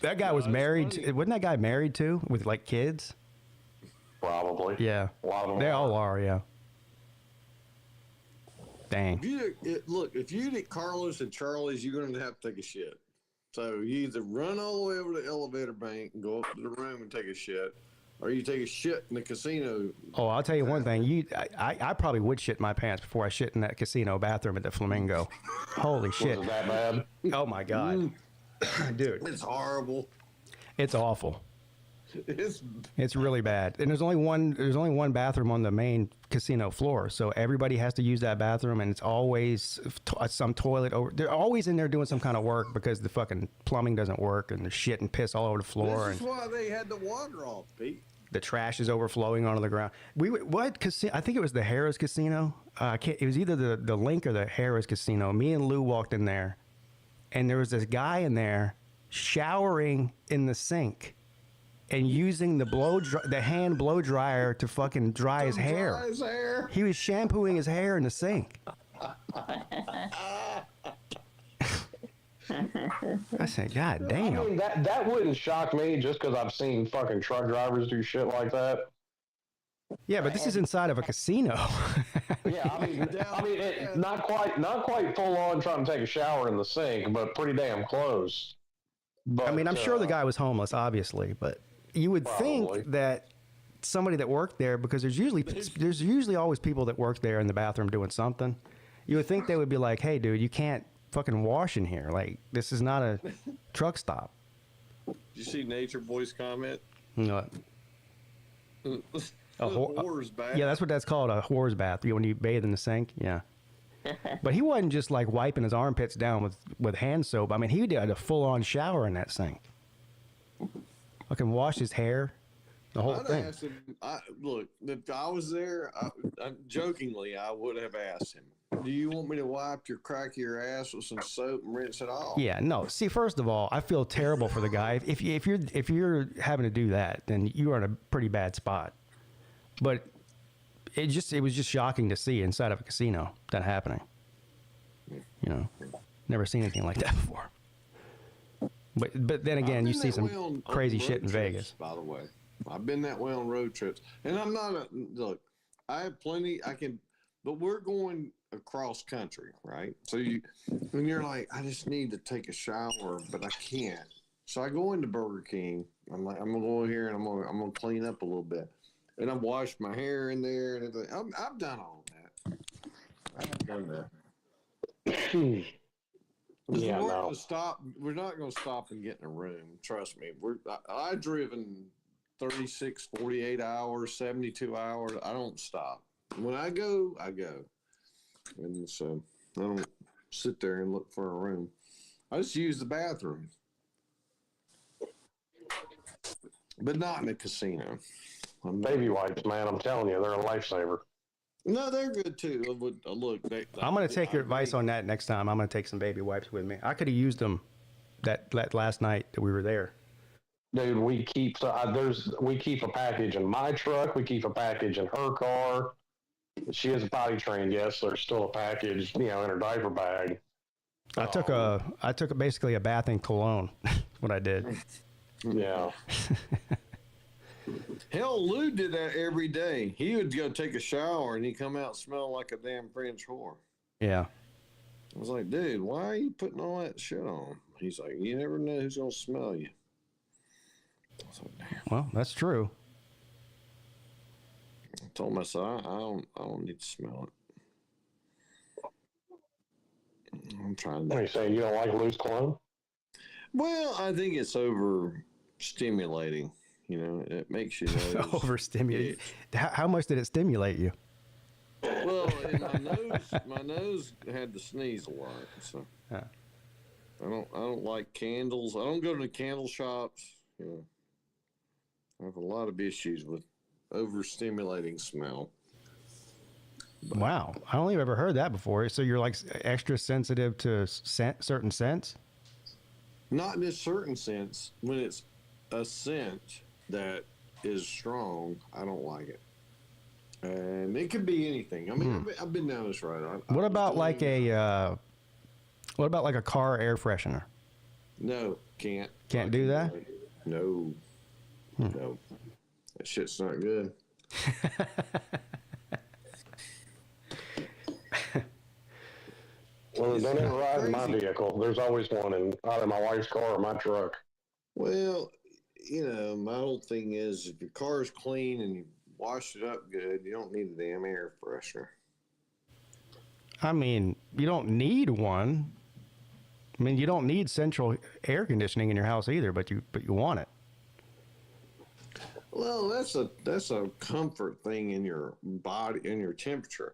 Speaker 2: That guy was married. Wasn't that guy married too, with like kids?
Speaker 3: Probably.
Speaker 2: Yeah.
Speaker 3: A lot of them
Speaker 2: they all are, yeah. Dang.
Speaker 4: If you eat Carlos and Charlie's, you're going to have to take a shit. So you either run all the way over to the elevator bank and go up to the room and take a shit, or you take a shit in the casino.
Speaker 2: Oh, I'll tell you one thing. I probably would shit my pants before I shit in that casino bathroom at the Flamingo. Holy shit.
Speaker 3: Was it that bad?
Speaker 2: Oh, my God. Dude.
Speaker 4: It's horrible.
Speaker 2: It's awful. It's really bad. And there's only one bathroom on the main casino floor, so everybody has to use that bathroom, and it's always some toilet over. They're always in there doing some kind of work because the fucking plumbing doesn't work, and there's shit and piss all over the floor.
Speaker 4: This is why they had the water off, Pete.
Speaker 2: The trash is overflowing onto the ground. What casino? I think it was the Harrah's Casino. It was either the Link or the Harrah's Casino. Me and Lou walked in there, and there was this guy in there showering in the sink and using the hand blow dryer to fucking dry his hair. He was shampooing his hair in the sink. I said, God damn.
Speaker 3: I mean, that wouldn't shock me just because I've seen fucking truck drivers do shit like that.
Speaker 2: Yeah, but this is inside of a casino.
Speaker 3: Yeah, I mean, not quite full on trying to take a shower in the sink, but pretty damn close. But,
Speaker 2: I mean, I'm sure the guy was homeless, obviously, but you would think that somebody that worked there, because there's usually always people that work there in the bathroom doing something. You would think they would be like, "Hey, dude, you can't fucking wash in here. Like, this is not a truck stop."
Speaker 4: Did you see Nature Boy's comment?
Speaker 2: No.
Speaker 4: Whore's bath.
Speaker 2: Yeah, that's what that's called, a whore's bath. When you bathe in the sink, yeah. But he wasn't just like wiping his armpits down with hand soap. I mean, he did a full-on shower in that sink. Fucking wash his hair, the whole thing.
Speaker 4: Asked him, look, if I was there, jokingly, I would have asked him, "Do you want me to wipe your crack of your ass with some soap and rinse it off?"
Speaker 2: Yeah, no. See, first of all, I feel terrible for the guy. If you're having to do that, then you are in a pretty bad spot. But it was just shocking to see inside of a casino that happening. You know, never seen anything like that before. But then again, you see some crazy shit in Vegas.
Speaker 4: By the way, I've been that way on road trips, and I'm not look. I have plenty. But we're going across country, right? So when you're like, I just need to take a shower, but I can't. So I go into Burger King. I'm like, I'm gonna go in here and I'm gonna clean up a little bit. and I've washed my hair in there and everything. I've done all that. I've done that.
Speaker 3: Yeah,
Speaker 4: we're
Speaker 3: no.
Speaker 4: gonna stop. We're not going to stop and get in a room. Trust me. I've driven 36, 48 hours, 72 hours. I don't stop. When I go, I go. And so I don't sit there and look for a room. I just use the bathroom. But not in a casino.
Speaker 3: Baby wipes, man, I'm telling you, they're a lifesaver.
Speaker 4: No, they're good too. Look,
Speaker 2: I'm going to take your advice on that next time. I'm going to take some baby wipes with me. I could have used them that last night that we were there.
Speaker 3: Dude, we keep a package in my truck. We keep a package in her car. She is potty trained, yes. There's still a package, in her diaper bag.
Speaker 2: I took basically a bath in cologne. What I did.
Speaker 3: Yeah.
Speaker 4: Hell, Lou did that every day. He would go take a shower and he'd come out smelling like a damn French whore.
Speaker 2: Yeah.
Speaker 4: I was like, dude, why are you putting all that shit on? He's like, you never know who's gonna smell you. I was like, damn.
Speaker 2: Well, that's true.
Speaker 4: I told him, I said, I don't need to smell it. I'm trying to.
Speaker 3: What are you saying? You don't like loose cologne?
Speaker 4: Well, I think it's overstimulating. It makes you
Speaker 2: overstimulate. How much did it stimulate you?
Speaker 4: Well, in my nose had to sneeze a lot. So
Speaker 2: huh.
Speaker 4: I don't like candles. I don't go to the candle shops. I have a lot of issues with overstimulating smell.
Speaker 2: But, wow, I only ever heard that before. So you're like extra sensitive to certain scents?
Speaker 4: Not in a certain sense. When it's a scent that is strong, I don't like it. And it could be anything. I mean, I've been down this road.
Speaker 2: What about like a car air freshener?
Speaker 4: No, can't.
Speaker 2: Can't do that?
Speaker 4: No. No. That shit's not good.
Speaker 3: Well, don't ever ride in my vehicle. There's always one in either my wife's car or my truck.
Speaker 4: Well, my whole thing is if your car's clean and you wash it up good, you don't need a damn air freshener.
Speaker 2: I mean, you don't need one. I mean, you don't need central air conditioning in your house either, but you want it.
Speaker 4: Well, that's a comfort thing in your body, in your temperature.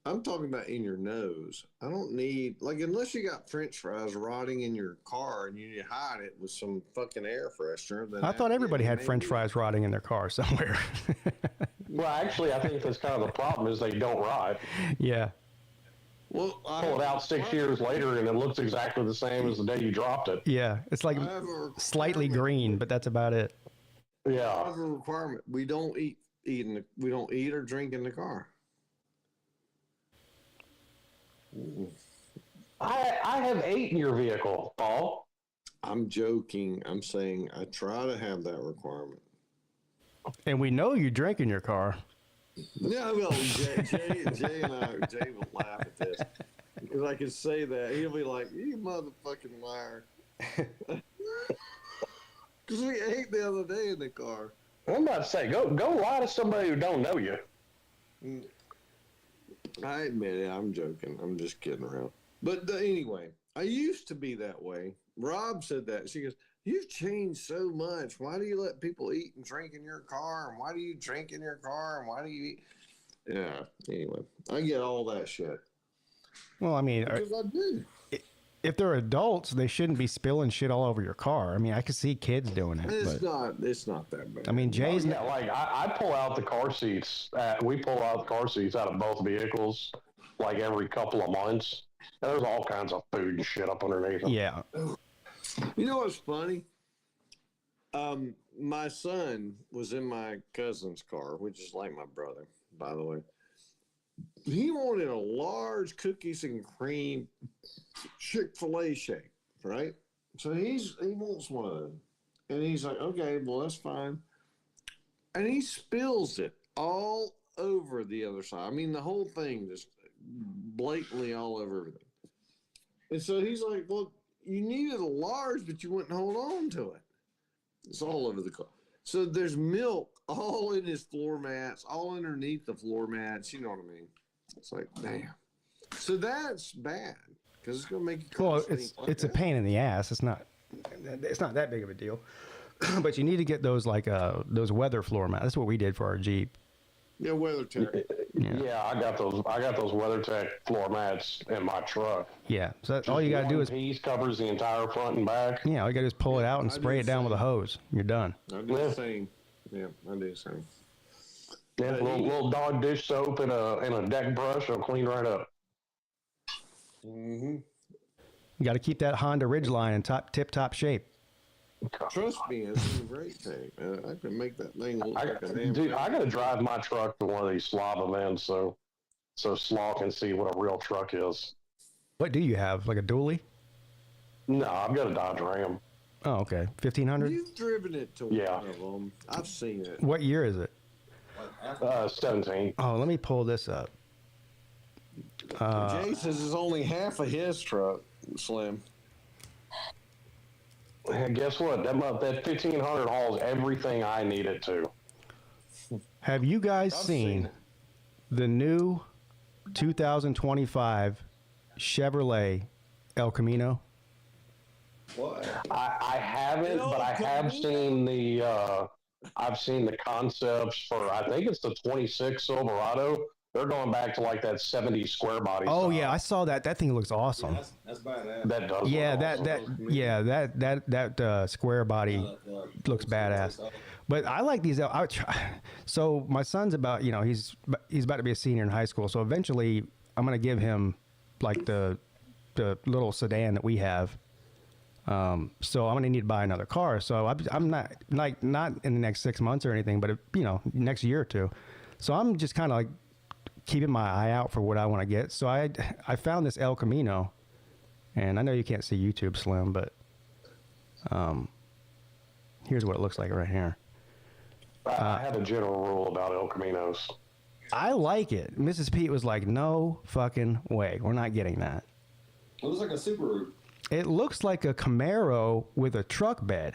Speaker 4: I'm talking about in your nose. I don't need, unless you got French fries rotting in your car and you need to hide it with some fucking air freshener. Then
Speaker 2: I thought everybody had French fries rotting in their car somewhere.
Speaker 3: Well, actually, I think that's kind of the problem is they don't rot.
Speaker 2: Yeah.
Speaker 3: Well, pull it out 6 years later and it looks exactly the same as the day you dropped it.
Speaker 2: Yeah, it's like slightly green, but that's about it.
Speaker 3: Yeah.
Speaker 4: I have a requirement. We don't eat or drink in the car.
Speaker 3: I have 8 in your vehicle, Paul.
Speaker 4: I'm joking. I'm saying I try to have that requirement.
Speaker 2: And we know you drink in your car.
Speaker 4: Yeah, well, Jay will laugh at this because I can say that he'll be like, "You motherfucking liar," because we ate the other day in the car.
Speaker 3: I'm about to say, go lie to somebody who don't know you.
Speaker 4: I admit it. I'm joking. I'm just kidding around. But anyway, I used to be that way. Rob said that. She goes, "You've changed so much. Why do you let people eat and drink in your car? And why do you drink in your car? And why do you eat?" Yeah. Anyway, I get all that shit.
Speaker 2: Well, I mean,
Speaker 4: because I do.
Speaker 2: If they're adults, they shouldn't be spilling shit all over your car. I mean, I could see kids doing it.
Speaker 4: It's not that bad.
Speaker 2: I mean, Jay's
Speaker 3: I pull out the car seats. We pull out the car seats out of both vehicles like every couple of months. And there's all kinds of food and shit up underneath them.
Speaker 2: Yeah.
Speaker 4: You know what's funny? My son was in my cousin's car, which is like my brother, by the way. He wanted a large cookies and cream Chick-fil-A shake, right? So he wants one of them. And he's like, okay, well, that's fine. And he spills it all over the other side. I mean, the whole thing just blatantly all over everything. And so he's like, well, you needed a large, but you wouldn't hold on to it. It's all over the car. So there's milk all in his floor mats, all underneath the floor mats. You know what I mean? It's like, damn. So that's bad because it's going to make you.
Speaker 2: Well, it's a pain in the ass. It's not that big of a deal. But you need to get those those weather floor mats. That's what we did for our Jeep.
Speaker 4: Yeah, WeatherTech.
Speaker 3: Yeah, I got those WeatherTech floor mats in my truck.
Speaker 2: Yeah, so that's all you got to do is
Speaker 3: piece covers the entire front and back.
Speaker 2: Yeah, all you got to do is pull it out and spray it down with a hose. You're done.
Speaker 4: I do the same. Yeah, I do the same.
Speaker 3: Yeah, little dog dish soap and a deck brush will clean right up.
Speaker 4: Mm-hmm.
Speaker 2: You got to keep that Honda Ridgeline in tip-top shape.
Speaker 4: Trust me, it's in great tape. I can make that thing look like a damn.
Speaker 3: Dude, I got to drive my truck to one of these slob events so Slaw can see what a real truck is.
Speaker 2: What do you have? Like a dually?
Speaker 3: No, I've got a Dodge Ram.
Speaker 2: Oh, okay. 1500?
Speaker 4: You've driven it to one of them. I've seen it.
Speaker 2: What year is it?
Speaker 3: 17.
Speaker 2: Oh, let me pull this up.
Speaker 4: Jay says it's only half of his truck, Slim.
Speaker 3: And guess what? That 1500 hauls everything I need it to.
Speaker 2: Have you guys seen the new 2025 Chevrolet El Camino?
Speaker 4: What?
Speaker 3: I haven't, but I have seen I've seen the concepts for, I think it's the 26 Silverado. They're going back to like that 70s square body.
Speaker 2: Oh
Speaker 3: style.
Speaker 2: yeah, I saw that. That thing looks awesome.
Speaker 6: Yeah, that's badass.
Speaker 3: That does.
Speaker 2: Yeah,
Speaker 3: look awesome.
Speaker 2: that square body looks badass. But I like these. So my son's about, he's about to be a senior in high school. So eventually, I'm gonna give him like the little sedan that we have. So I'm gonna need to buy another car. So I'm not in the next 6 months or anything, but next year or two. So I'm just kind of like keeping my eye out for what I want to get. So I found this El Camino, and I know you can't see YouTube, Slim, but here's what it looks like right here.
Speaker 3: I have a general rule about El Caminos.
Speaker 2: I like it. Mrs. Peete was like, no fucking way. We're not getting that.
Speaker 6: It looks like a Subaru.
Speaker 2: It looks like a Camaro with a truck bed.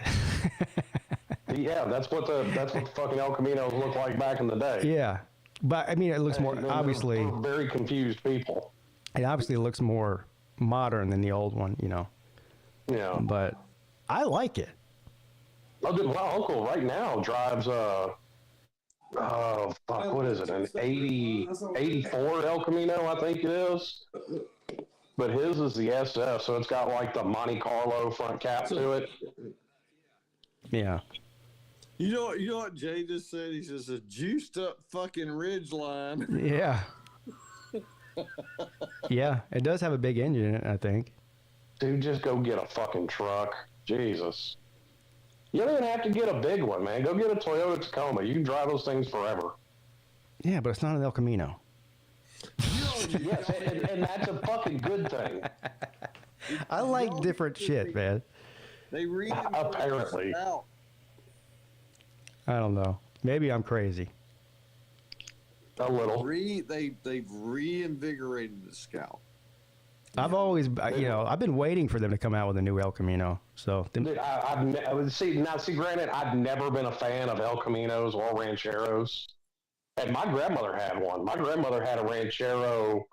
Speaker 3: Yeah, that's what the fucking El Caminos looked like back in the day.
Speaker 2: Yeah. But I mean, it looks more obviously.
Speaker 3: They're very confused people.
Speaker 2: It obviously looks more modern than the old one,
Speaker 3: Yeah.
Speaker 2: But I like it.
Speaker 3: Oh, dude, my uncle right now drives what is it? An 84 El Camino, I think it is. But his is the SF, so it's got like the Monte Carlo front cap to it.
Speaker 2: Yeah.
Speaker 4: You know what Jay just said? He says a juiced up fucking Ridgeline.
Speaker 2: Yeah. Yeah, it does have a big engine in it, I think.
Speaker 3: Dude, just go get a fucking truck. Jesus. You don't even have to get a big one, man. Go get a Toyota Tacoma. You can drive those things forever.
Speaker 2: Yeah, but it's not an El Camino.
Speaker 3: Yes, and that's a fucking good thing.
Speaker 2: I like different shit, man.
Speaker 4: They
Speaker 3: Apparently.
Speaker 4: out.
Speaker 2: I don't know. Maybe I'm crazy.
Speaker 3: A little.
Speaker 4: They've reinvigorated the Scout.
Speaker 2: I've always, I've been waiting for them to come out with a new El Camino. So,
Speaker 3: Dude, granted, I've never been a fan of El Caminos or Rancheros. And my grandmother had one. My grandmother had a Ranchero.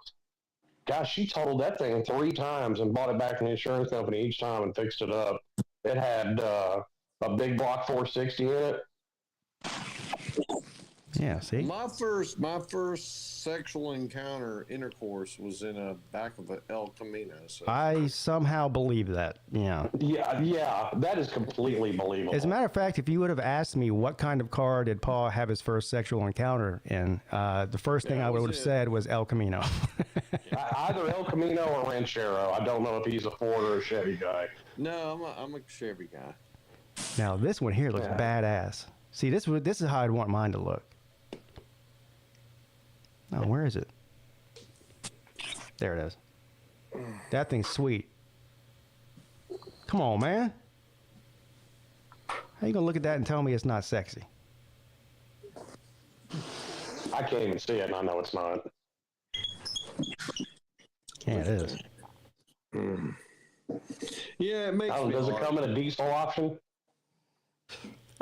Speaker 3: Gosh, she totaled that thing 3 times and bought it back from the insurance company each time and fixed it up. It had a big block 460 in it.
Speaker 2: yeah, see?
Speaker 4: My first sexual intercourse was in a back of an El Camino. So.
Speaker 2: I somehow believe that. Yeah.
Speaker 3: Yeah, that is completely believable.
Speaker 2: As a matter of fact, if you would have asked me what kind of car did Paul have his first sexual encounter in, the first thing I would have said was El Camino.
Speaker 3: Either El Camino or Ranchero. I don't know if he's a Ford or a Chevy guy.
Speaker 4: No, I'm a Chevy guy.
Speaker 2: Now, this one here looks badass. See, this is how I'd want mine to look. Oh, where is it? There it is. That thing's sweet. Come on, man. How you gonna look at that and tell me it's not sexy?
Speaker 3: I can't even see it, and I know it's not.
Speaker 2: Yeah, it is.
Speaker 4: Yeah, it makes me
Speaker 3: Does it
Speaker 4: like
Speaker 3: come in a diesel option?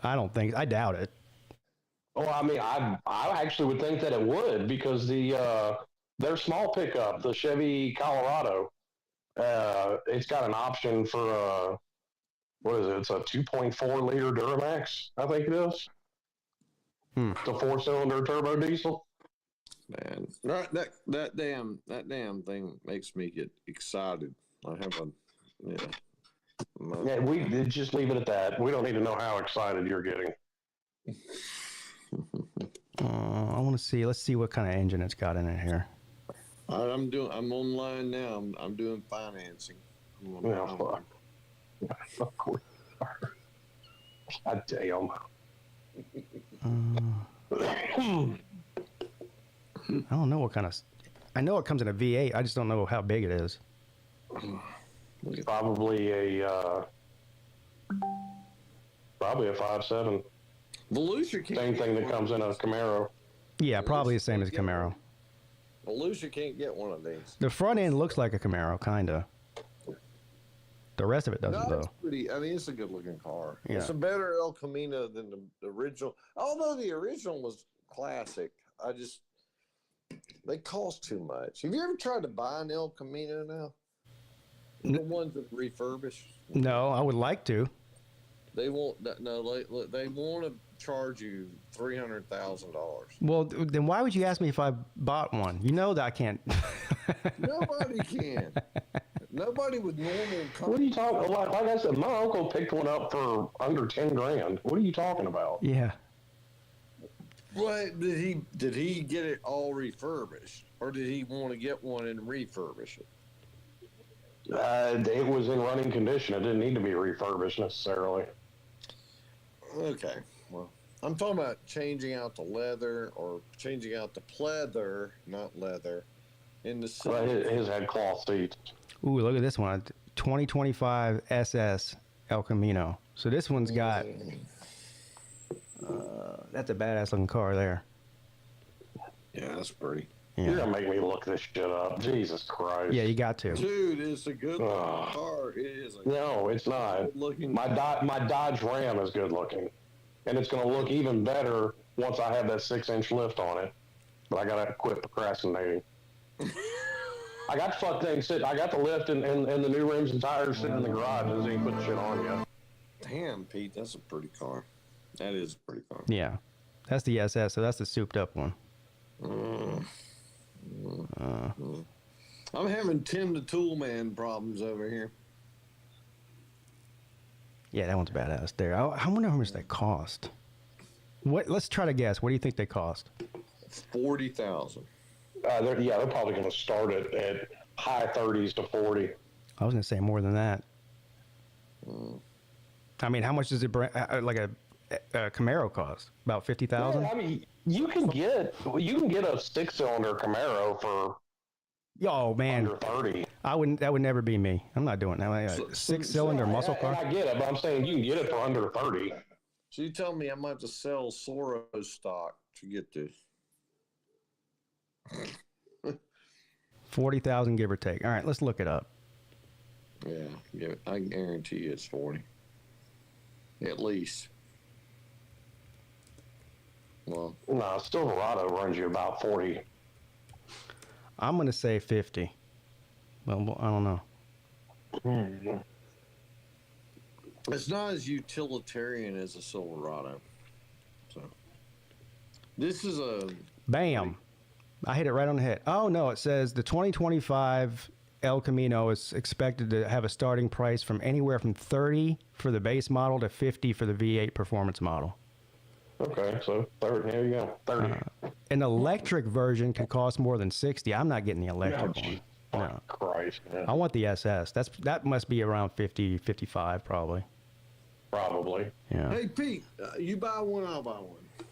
Speaker 2: I don't think. I doubt it.
Speaker 3: Well, I mean, I actually would think that it would because their small pickup, the Chevy Colorado, it's got an option for what is it? It's a 2.4 liter Duramax, I think it is. It's a 4-cylinder turbo diesel.
Speaker 7: Man, that damn thing makes me get excited. I have
Speaker 3: Yeah, we just leave it at that. We don't need to know how excited you're getting.
Speaker 2: I want to see. Let's see what kind of engine it's got in it here.
Speaker 7: I'm online now. I'm doing financing.
Speaker 3: Fuck. Of course. God damn.
Speaker 2: I don't know what kind of. I know it comes in a V8. I just don't know how big it is.
Speaker 3: Probably a 5.7.
Speaker 7: Volusia can't
Speaker 3: Same thing that comes in a Camaro.
Speaker 2: Yeah, probably the same as a Camaro.
Speaker 7: Volusia can't get one of these.
Speaker 2: The front end looks like a Camaro, kinda. The rest of it doesn't,
Speaker 7: No, it's
Speaker 2: though.
Speaker 7: pretty. I mean, it's a good-looking car.
Speaker 2: Yeah.
Speaker 7: It's a better El Camino than the original. Although the original was classic, they cost too much. Have you ever tried to buy an El Camino now? The ones that refurbish.
Speaker 2: No, I would like to.
Speaker 7: They won't. No, they want to charge you $300,000.
Speaker 2: Well, then why would you ask me if I bought one? You know that I can't.
Speaker 7: Nobody can. Nobody with normal.
Speaker 3: What are you talking? Like I said, my uncle picked one up for under $10,000. What are you talking about?
Speaker 2: Yeah.
Speaker 7: What did he get it all refurbished, or did he want to get one and refurbish it?
Speaker 3: It was in running condition. It didn't need to be refurbished necessarily.
Speaker 7: Okay, well, I'm talking about changing out the leather or changing out the pleather, not leather, in the seat.
Speaker 3: Well, his had cloth seats.
Speaker 2: Ooh, look at this one. 2025 SS El Camino. So this one's got. That's a badass looking car there.
Speaker 7: Yeah, that's pretty.
Speaker 2: Yeah.
Speaker 3: You're gonna make me look this shit up. Jesus Christ.
Speaker 2: Yeah, you got to.
Speaker 7: Dude, it's a good car. It is.
Speaker 3: No, it's not.
Speaker 7: Looking.
Speaker 3: My Dodge Ram is good looking, and it's gonna look even better once I have that 6-inch lift on it. But I gotta quit procrastinating. I got the fuck thing sitting. I got the lift and the new rims and tires sitting in the garage. It doesn't even put the shit on yet.
Speaker 7: Damn, Pete, that's a pretty car. That is a pretty car.
Speaker 2: Yeah, that's the SS. So that's the souped up one.
Speaker 7: I'm having Tim the Tool Man problems over here.
Speaker 2: Yeah, that one's badass there. I wonder how much they cost. What? Let's try to guess. What do you think they cost?
Speaker 7: $40,000.
Speaker 3: They're probably going to start it at high 30s to 40.
Speaker 2: I was going to say more than that. I mean, how much does it like a Camaro cost? About 50,000.
Speaker 3: Yeah, I mean, you can get a 6-cylinder Camaro for
Speaker 2: Oh man,
Speaker 3: under 30.
Speaker 2: That would never be me. I'm not doing that. 6-cylinder muscle car.
Speaker 3: I get it, but I'm saying you can get it for under 30.
Speaker 7: So you tell me I'm going to have to sell Soros stock to get this?
Speaker 2: 40,000, give or take. All right, let's look it up.
Speaker 7: Yeah, I guarantee you it's 40. At least. Well,
Speaker 3: No, Silverado runs you about 40.
Speaker 2: I'm going to say 50. Well, I don't know.
Speaker 7: it's not as utilitarian as a Silverado. So, this is a...
Speaker 2: Bam. I hit it right on the head. Oh, no, it says the 2025 El Camino is expected to have a starting price from anywhere from 30 for the base model to 50 for the V8 performance model.
Speaker 3: Okay, so 30, there you go, 30.
Speaker 2: An electric version can cost more than 60. I'm not getting the electric one. No.
Speaker 3: Christ, man.
Speaker 2: I want the SS. That must be around 50, 55 probably.
Speaker 3: Probably.
Speaker 2: Yeah.
Speaker 7: Hey, Pete, you buy one, I'll buy one.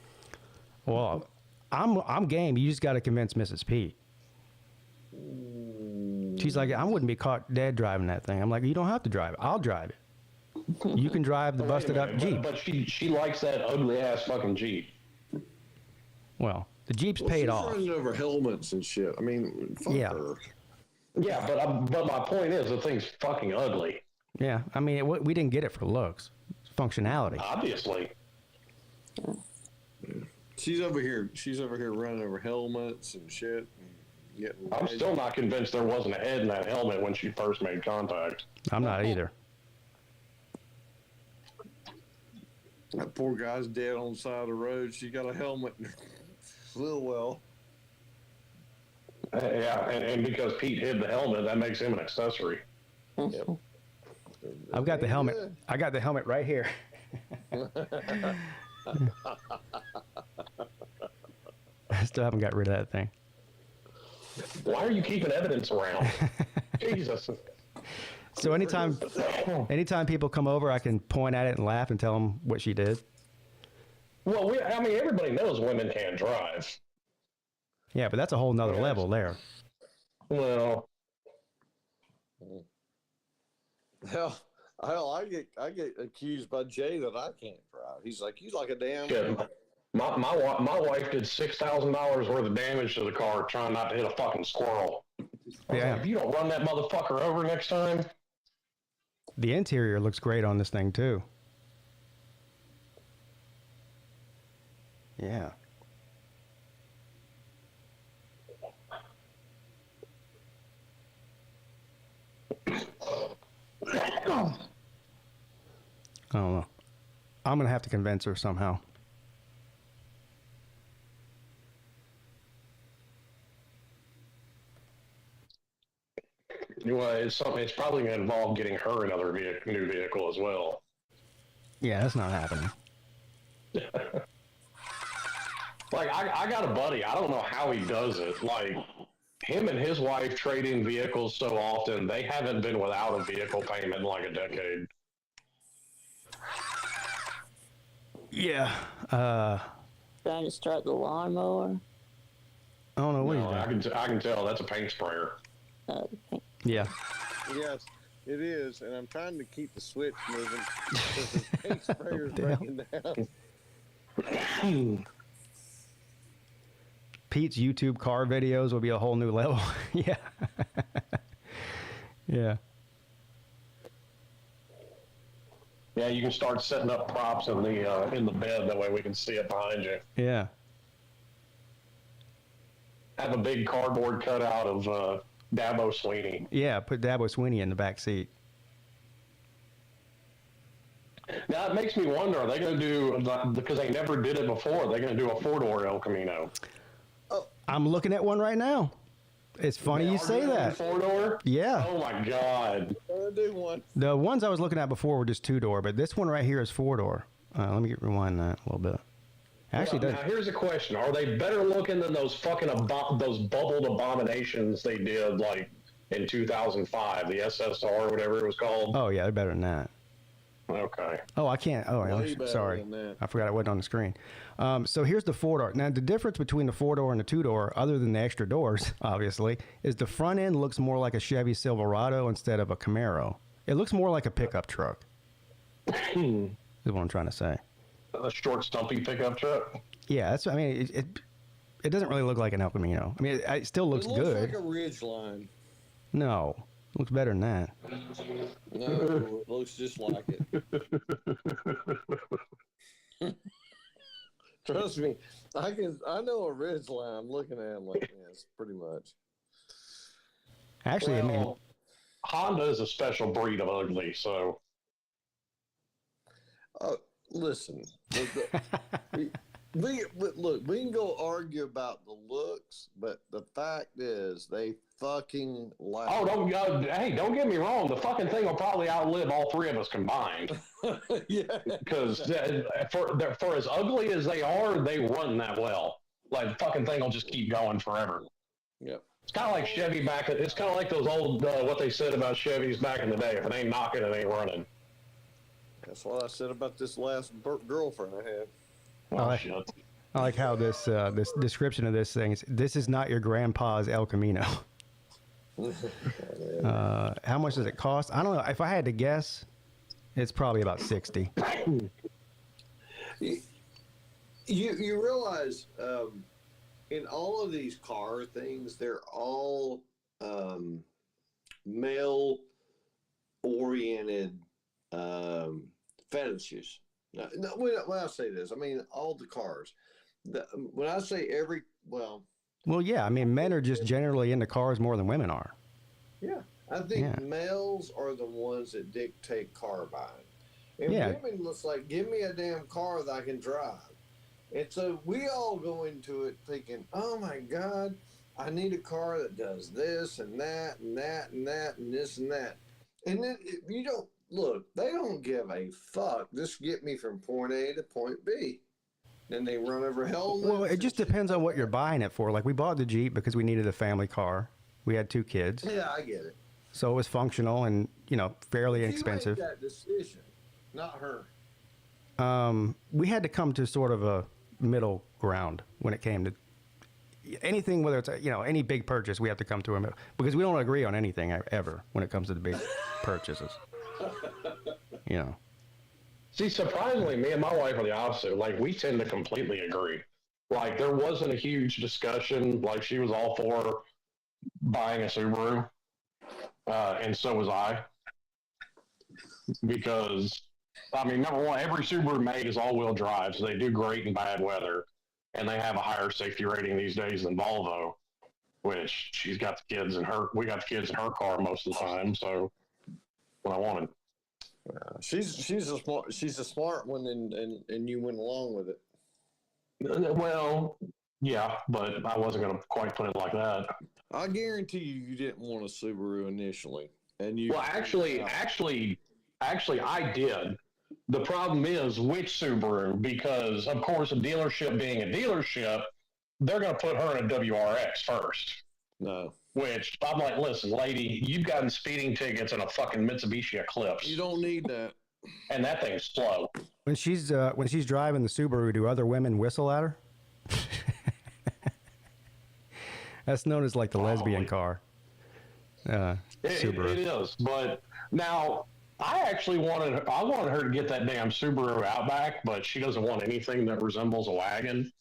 Speaker 2: Well, I'm game. You just got to convince Mrs. Peete. She's like, I wouldn't be caught dead driving that thing. I'm like, you don't have to drive it. I'll drive it. You can drive the busted up Jeep.
Speaker 3: But she likes that ugly ass fucking Jeep.
Speaker 2: Well, the Jeep's paid
Speaker 7: she's
Speaker 2: off.
Speaker 7: running over helmets and shit. I mean, fuck her.
Speaker 3: Yeah, but my point is the thing's fucking ugly.
Speaker 2: Yeah, I mean, we didn't get it for looks. It's functionality.
Speaker 3: Obviously.
Speaker 4: She's over here. She's over here running over helmets and shit.
Speaker 8: I'm still not convinced there wasn't a head in that helmet when she first made contact.
Speaker 2: I'm not either.
Speaker 4: That poor guy's dead on the side of the road. She got a helmet. Real well.
Speaker 8: Yeah, and because Peete hid the helmet, that makes him an accessory.
Speaker 4: Yep.
Speaker 2: I've got the helmet. I got the helmet right here. I still haven't got rid of that thing.
Speaker 8: Why are you keeping evidence around? Jesus.
Speaker 2: So anytime people come over, I can point at it and laugh and tell them what she did.
Speaker 8: Well, I mean, everybody knows women can't drive.
Speaker 2: Yeah, but that's a whole nother level there.
Speaker 8: Well,
Speaker 7: Hell, I get accused by Jay that I can't drive. He's like, you like a damn.
Speaker 8: shit. My wife did $6,000 worth of damage to the car trying not to hit a fucking squirrel.
Speaker 2: Yeah.
Speaker 8: If you don't run that motherfucker over next time.
Speaker 2: The interior looks great on this thing too. Yeah. I don't know. I'm gonna have to convince her somehow.
Speaker 8: Well, it's probably going to involve getting her another new vehicle as well.
Speaker 2: Yeah, that's not happening.
Speaker 8: Like, I got a buddy. I don't know how he does it. Like, him and his wife trade in vehicles so often, they haven't been without a vehicle payment in like a decade.
Speaker 2: Yeah.
Speaker 5: Trying to start the lawnmower.
Speaker 2: I don't know what
Speaker 8: No,
Speaker 2: he's doing.
Speaker 8: I can tell that's a paint sprayer.
Speaker 2: Yeah.
Speaker 7: Yes, it is, and I'm trying to keep the switch moving because the paint sprayer's breaking down.
Speaker 2: Pete's YouTube car videos will be a whole new level. Yeah. Yeah.
Speaker 8: Yeah, you can start setting up props in the bed. That way we can see it behind you.
Speaker 2: Yeah.
Speaker 8: Have a big cardboard cutout of Dabo Sweeney.
Speaker 2: Yeah, put Dabo Sweeney in the back seat.
Speaker 8: Now it makes me wonder: are they going to do, because they never did it before? Are they going to do a 4-door El Camino?
Speaker 2: I'm looking at one right now. It's funny you say that.
Speaker 8: 4-door?
Speaker 2: Yeah.
Speaker 8: Oh my God.
Speaker 7: Do one.
Speaker 2: The ones I was looking at before were just 2-door, but this one right here is 4-door. Let me rewind that a little bit. Actually,
Speaker 8: Now here's a question: are they better looking than those fucking those bubbled abominations they did like in 2005, the SSR or whatever it was called?
Speaker 2: Oh yeah, they're better than that.
Speaker 8: Okay.
Speaker 2: Oh, I can't. Oh,
Speaker 7: Way
Speaker 2: I'm
Speaker 7: better
Speaker 2: sorry.
Speaker 7: than that.
Speaker 2: I forgot it wasn't on the screen. So here's the 4-door. Now, the difference between the 4-door and the 2-door, other than the extra doors, obviously, is the front end looks more like a Chevy Silverado instead of a Camaro. It looks more like a pickup truck. Is what I'm trying to say.
Speaker 8: A short, stumpy pickup truck.
Speaker 2: Yeah, that's. I mean, it doesn't really look like an El Camino. I mean, it still looks
Speaker 7: It looks
Speaker 2: good.
Speaker 7: like a ridge line.
Speaker 2: No, it looks better than that.
Speaker 7: No, it looks just like it. Trust me, I know a ridge line. I'm looking at them like, yes, pretty much.
Speaker 2: Actually, I mean,
Speaker 8: Honda is a special breed of ugly, so.
Speaker 7: Listen, look, we can go argue about the looks, but the fact is they fucking like.
Speaker 8: Oh, don't get me wrong. The fucking thing will probably outlive all three of us combined.
Speaker 7: Yeah,
Speaker 8: Because for as ugly as they are, they run that well. Like, the fucking thing will just keep going forever.
Speaker 7: Yep.
Speaker 8: It's kind of like Chevy back. It's kind of like those old what they said about Chevys back in the day. If it ain't knocking, it ain't running.
Speaker 7: That's what I said about this last girlfriend I had.
Speaker 8: Oh, shit.
Speaker 2: I like how this description of this thing is. This is not your grandpa's El Camino. How much does it cost? I don't know. If I had to guess, it's probably about 60.
Speaker 7: You realize in all of these car things, they're all male oriented fetishes. Now, when I say this, I mean all the cars. When I say well,
Speaker 2: yeah. I mean, men are just generally into cars more than women are.
Speaker 7: yeah, I think males are the ones that dictate car buying. And
Speaker 2: Yeah.
Speaker 7: women looks like, give me a damn car that I can drive. And so we all go into it thinking, oh my God, I need a car that does this and that and that and that and this and that. And then if you don't look, they don't give a fuck. Just get me from point A to point B. Then they run over hell.
Speaker 2: Well, it just depends on what you're buying it for. Like, we bought the Jeep because we needed a family car. We had 2 kids.
Speaker 7: Yeah, I get it.
Speaker 2: So it was functional and, fairly inexpensive.
Speaker 7: You made that decision, not her.
Speaker 2: We had to come to sort of a middle ground when it came to anything, whether it's, any big purchase, we have to come to a middle, because we don't agree on anything ever when it comes to the big purchases.
Speaker 3: See, surprisingly, me and my wife are the opposite. Like, we tend to completely agree. Like, there wasn't a huge discussion. Like, she was all for buying a Subaru, and so was I. Because, I mean, number one, every Subaru made is all-wheel drive, so they do great in bad weather, and they have a higher safety rating these days than Volvo, which she's got the kids in her. We got the kids in her car most of the time, so what I wanted.
Speaker 7: She's a smart one, and you went along with it.
Speaker 3: Well, yeah, but I wasn't going to quite put it like that.
Speaker 7: I guarantee you didn't want a Subaru initially, and you.
Speaker 3: Well, actually, I did. The problem is which Subaru, because of course, a dealership being a dealership, they're going to put her in a WRX first.
Speaker 7: No.
Speaker 3: Which I'm like, listen, lady, you've gotten speeding tickets in a fucking Mitsubishi Eclipse.
Speaker 7: You don't need that.
Speaker 3: And that thing's slow.
Speaker 2: When she's driving the Subaru, do other women whistle at her? That's known as like the lesbian car. Subaru.
Speaker 3: It is, but now I wanted her to get that damn Subaru Outback, but she doesn't want anything that resembles a wagon.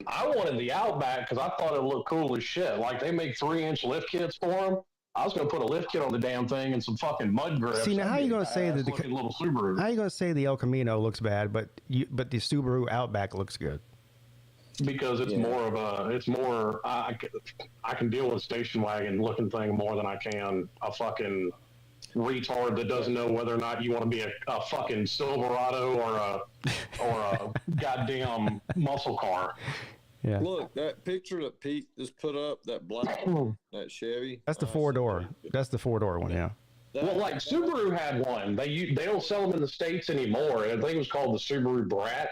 Speaker 3: I wanted the Outback because I thought it looked cool as shit. Like, they make 3-inch lift kits for them. I was going to put a lift kit on the damn thing and some fucking mud grips.
Speaker 2: See, now how are you going to say that the
Speaker 3: little Subaru?
Speaker 2: How are you going to say the El Camino looks bad, but the Subaru Outback looks good?
Speaker 3: Because it's more I can deal with a station wagon looking thing more than I can a fucking retard that doesn't know whether or not you want to be a fucking Silverado or a goddamn muscle car.
Speaker 2: Yeah.
Speaker 7: Look, that picture that Pete just put up, that black, that Chevy.
Speaker 2: That's the 4-door. That's the 4-door one, yeah.
Speaker 3: Well, like Subaru had one. They don't sell them in the States anymore. I think it was called the Subaru Brat.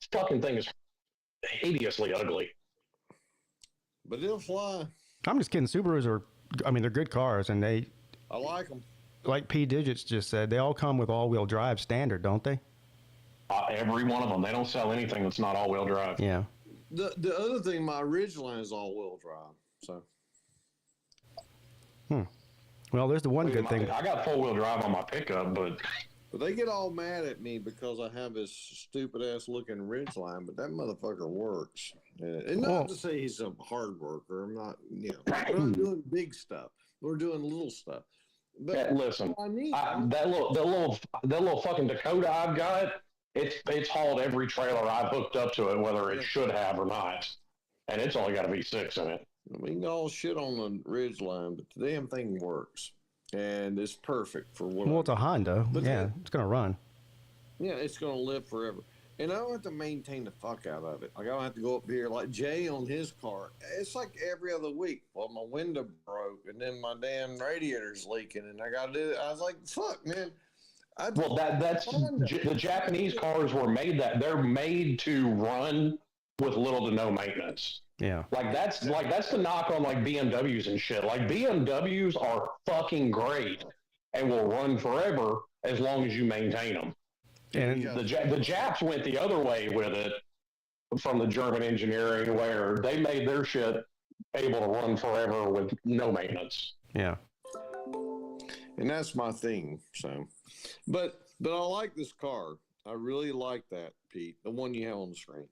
Speaker 3: This fucking thing is hideously ugly.
Speaker 7: But it'll fly.
Speaker 2: I'm just kidding. Subarus they're good cars, and I
Speaker 7: like them.
Speaker 2: Like P. Digits just said, they all come with all-wheel drive standard, don't they?
Speaker 3: Every one of them. They don't sell anything that's not all-wheel drive.
Speaker 2: Yeah.
Speaker 7: The other thing, my Ridgeline is all-wheel drive. So.
Speaker 2: Well, there's the one good thing.
Speaker 3: I got 4-wheel drive on my pickup, but
Speaker 7: they get all mad at me because I have this stupid-ass looking Ridgeline, but that motherfucker works. And not to say he's a hard worker. I'm not, we're not doing big stuff. We're doing little stuff. But
Speaker 3: listen, that little fucking Dakota I've got, it's hauled every trailer I've hooked up to it, whether it should have or not, and it's only got a V6 in it.
Speaker 7: We can all shit on the Ridgeline, but the damn thing works, and it's perfect for what.
Speaker 2: Well, it's a Honda. It's gonna run.
Speaker 7: Yeah, it's gonna live forever. And I don't have to maintain the fuck out of it. Like, I don't have to go up here like Jay on his car. It's like every other week. Well, my window broke, and then my damn radiator's leaking, and I got to do it. I was like, fuck, man.
Speaker 3: Well, that's the Japanese cars were made that. They're made to run with little to no maintenance.
Speaker 2: Yeah.
Speaker 3: Like, that's the knock on, like, BMWs and shit. Like, BMWs are fucking great and will run forever as long as you maintain them. And the Japs went the other way with it from the German engineering, where they made their shit able to run forever with no maintenance.
Speaker 2: Yeah.
Speaker 7: And that's my thing. So, but I like this car. I really like that, Pete. The one you have on the screen.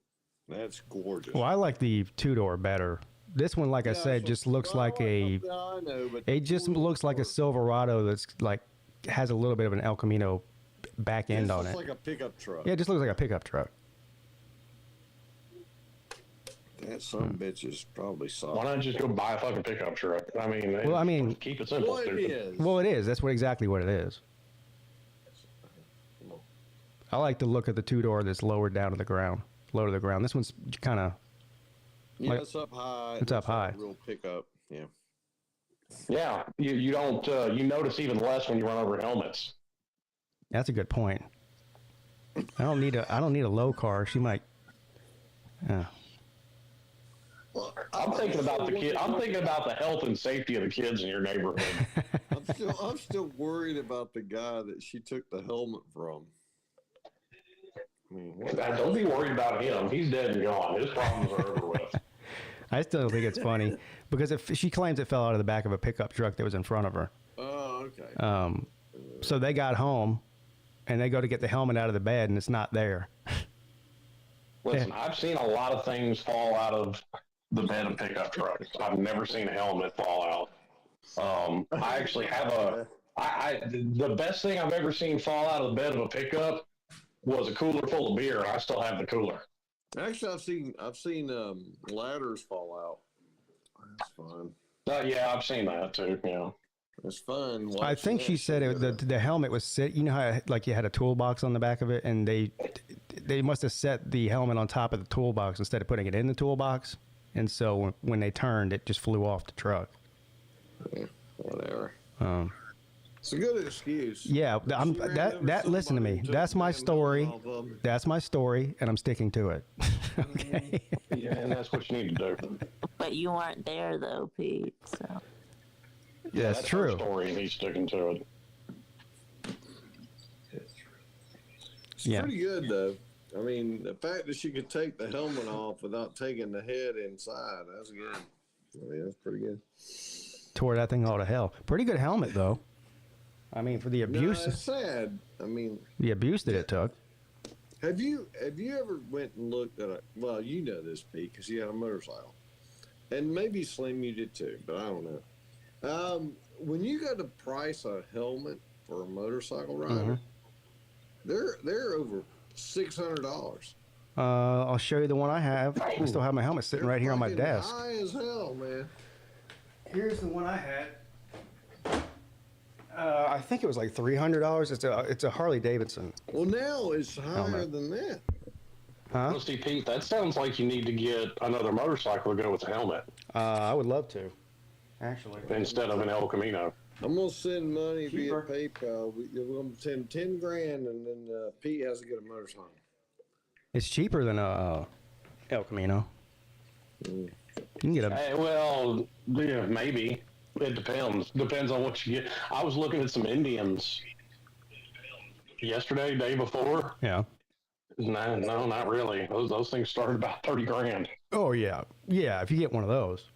Speaker 7: That's gorgeous.
Speaker 2: Well, I like the 2-door better. This one, like I said, just looks like it just looks like a Silverado that's like has a little bit of an El Camino back end on it.
Speaker 7: It's like a pickup truck.
Speaker 2: Yeah, it just looks like a pickup truck.
Speaker 7: That some bitches probably saw.
Speaker 8: Why not just go buy a fucking pickup truck? I mean, keep it simple.
Speaker 7: Well, it is.
Speaker 2: Well, it is. That's exactly what it is. I like the look of the two-door that's lowered down to the ground, low to the ground. This one's kind of.
Speaker 7: Yeah, it's up high.
Speaker 2: It's up high.
Speaker 7: Real pickup. Yeah.
Speaker 8: Yeah, you don't you notice even less when you run over helmets.
Speaker 2: That's a good point. I don't need a low car. She might.
Speaker 7: Well,
Speaker 8: I'm thinking about the kid. I'm thinking about the health and safety of the kids in your neighborhood.
Speaker 7: I'm still worried about the guy that she took the helmet from. I mean,
Speaker 8: Don't be worried about him. He's dead and gone. His problems are over with.
Speaker 2: I still don't think it's funny because if she claims it fell out of the back of a pickup truck that was in front of her.
Speaker 7: Oh, okay.
Speaker 2: So they got home, and they go to get the helmet out of the bed, and it's not there.
Speaker 8: Listen, I've seen a lot of things fall out of the bed of pickup trucks. I've never seen a helmet fall out. I actually have the best thing I've ever seen fall out of the bed of a pickup was a cooler full of beer, and I still have the cooler.
Speaker 7: Actually, I've seen ladders fall out. That's fun.
Speaker 8: Yeah, I've seen that too. Yeah,
Speaker 7: it's fun.
Speaker 2: I think she said the helmet was set. You know how like you had a toolbox on the back of it, and they must have set the helmet on top of the toolbox instead of putting it in the toolbox, and so when they turned, it just flew off the truck.
Speaker 7: Yeah, whatever. It's a good excuse.
Speaker 2: Yeah, listen to me. That's my story. That's my story, and I'm sticking to it. Okay.
Speaker 8: Yeah, and that's what you need to do.
Speaker 5: But you weren't there though, Pete. So.
Speaker 2: Yeah, that's true.
Speaker 8: Her story, and he's sticking to it.
Speaker 7: It's pretty good though. I mean, the fact that she could take the helmet off without taking the head inside, that's good. I mean, that's pretty good.
Speaker 2: Tore that thing all to hell. Pretty good helmet though. I mean, for the abuse.
Speaker 7: No, it's sad. I mean,
Speaker 2: the abuse that it took.
Speaker 7: Have you ever went and looked at well, you know this, Pete, because you had a motorcycle, and maybe Slim, you did too, but I don't know. When you got to price a helmet for a motorcycle rider, they're over $600.
Speaker 2: I'll show you the one I have. I still have my helmet sitting right here on my desk.
Speaker 7: High as hell, man.
Speaker 2: Here's the one I had. I think it was like $300. It's a Harley Davidson.
Speaker 7: Well, now it's higher than that.
Speaker 2: Huh?
Speaker 8: Well, see, Pete, that sounds like you need to get another motorcycle to go with the helmet.
Speaker 2: I would love to, actually.
Speaker 8: Instead of an El Camino.
Speaker 7: I'm gonna send money via PayPal. We're gonna send $10,000, and then Pete has to get a motorcycle.
Speaker 2: It's cheaper than a El Camino. You can get a.
Speaker 8: Well, yeah, maybe. It depends. Depends on what you get. I was looking at some Indians yesterday, day before.
Speaker 2: Yeah.
Speaker 8: No, not really. Those things started about $30,000.
Speaker 2: Oh yeah, yeah. If you get one of those,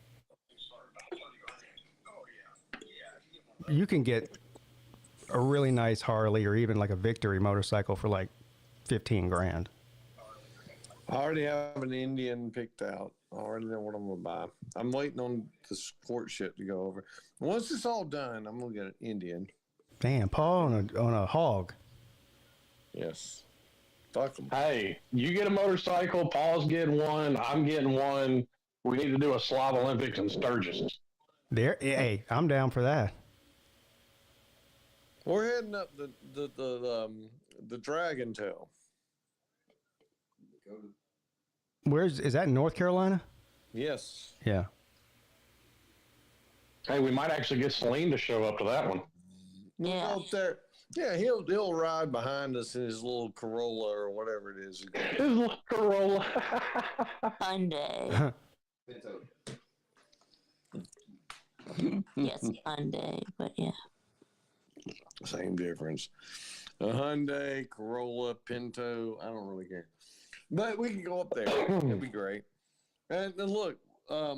Speaker 2: you can get a really nice Harley or even like a Victory motorcycle for like $15,000.
Speaker 7: I already have an Indian picked out. I already know what I'm gonna buy. I'm waiting on the sport shit to go over. Once it's all done, I'm gonna get an Indian.
Speaker 2: Damn, Paul on a hog.
Speaker 7: Yes. Fuck 'em.
Speaker 8: Hey, you get a motorcycle. Paul's getting one. I'm getting one. We need to do a Slav Olympics in Sturgis.
Speaker 2: Hey, I'm down for that.
Speaker 7: We're heading up the Dragon Tail.
Speaker 2: Is that in North Carolina?
Speaker 7: Yes.
Speaker 2: Yeah.
Speaker 8: Hey, we might actually get Celine to show up to that one.
Speaker 5: Yeah.
Speaker 7: Out there. Yeah, he'll ride behind us in his little Corolla or whatever it is.
Speaker 8: His little Corolla.
Speaker 5: Hyundai. Yes, Hyundai, but yeah.
Speaker 7: Same difference. A Hyundai, Corolla, Pinto. I don't really care. But we can go up there. It'd be great. And look, I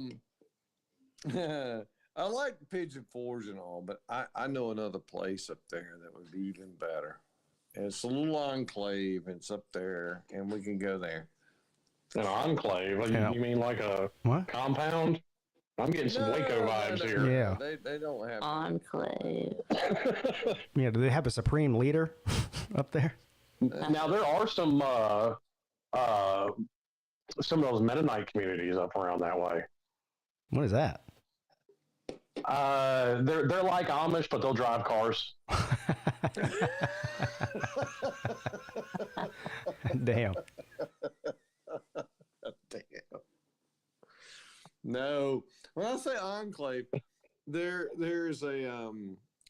Speaker 7: like the Pigeon Forge and all, but I know another place up there that would be even better. And it's a little enclave. It's up there, and we can go there.
Speaker 8: An enclave? You mean like a compound? I'm getting some Waco vibes here.
Speaker 2: Yeah.
Speaker 7: They don't have
Speaker 5: Enclave.
Speaker 2: Yeah, do they have a supreme leader up there?
Speaker 8: Now, there are some
Speaker 3: some of those Mennonite communities up around that way.
Speaker 2: What is that?
Speaker 3: They're like Amish, but they'll drive cars.
Speaker 2: Damn.
Speaker 7: Damn. No, when I say enclave, there's a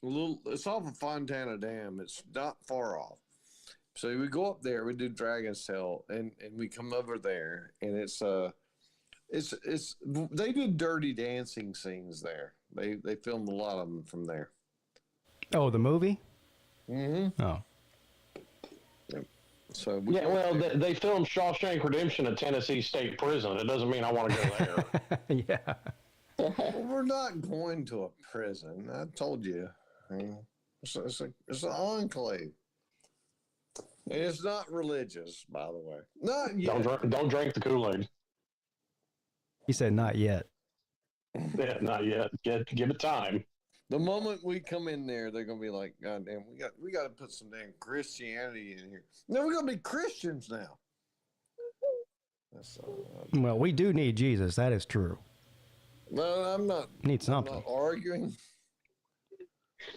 Speaker 7: little. It's off of Fontana Dam. It's not far off. So we go up there. We do Dragon's Tail, and we come over there, and it's they do Dirty Dancing scenes there. They filmed a lot of them from there.
Speaker 2: Oh, the movie?
Speaker 7: Mm-hmm.
Speaker 2: Oh.
Speaker 7: Yep. So
Speaker 3: they filmed Shawshank Redemption at Tennessee State Prison. It doesn't mean I want to go there.
Speaker 2: Yeah.
Speaker 7: Well, we're not going to a prison. I told you. It's an enclave. And it's not religious, by the way. Not yet.
Speaker 3: Don't drink the Kool-Aid.
Speaker 2: He said not yet.
Speaker 3: Yeah, not yet. Give it time.
Speaker 7: The moment we come in there, they're gonna be like, "God damn, we got to put some damn Christianity in here." No, we're gonna be Christians now.
Speaker 2: Well, we do need Jesus. That is true.
Speaker 7: No, I'm not.
Speaker 2: Need something.
Speaker 7: I'm not arguing,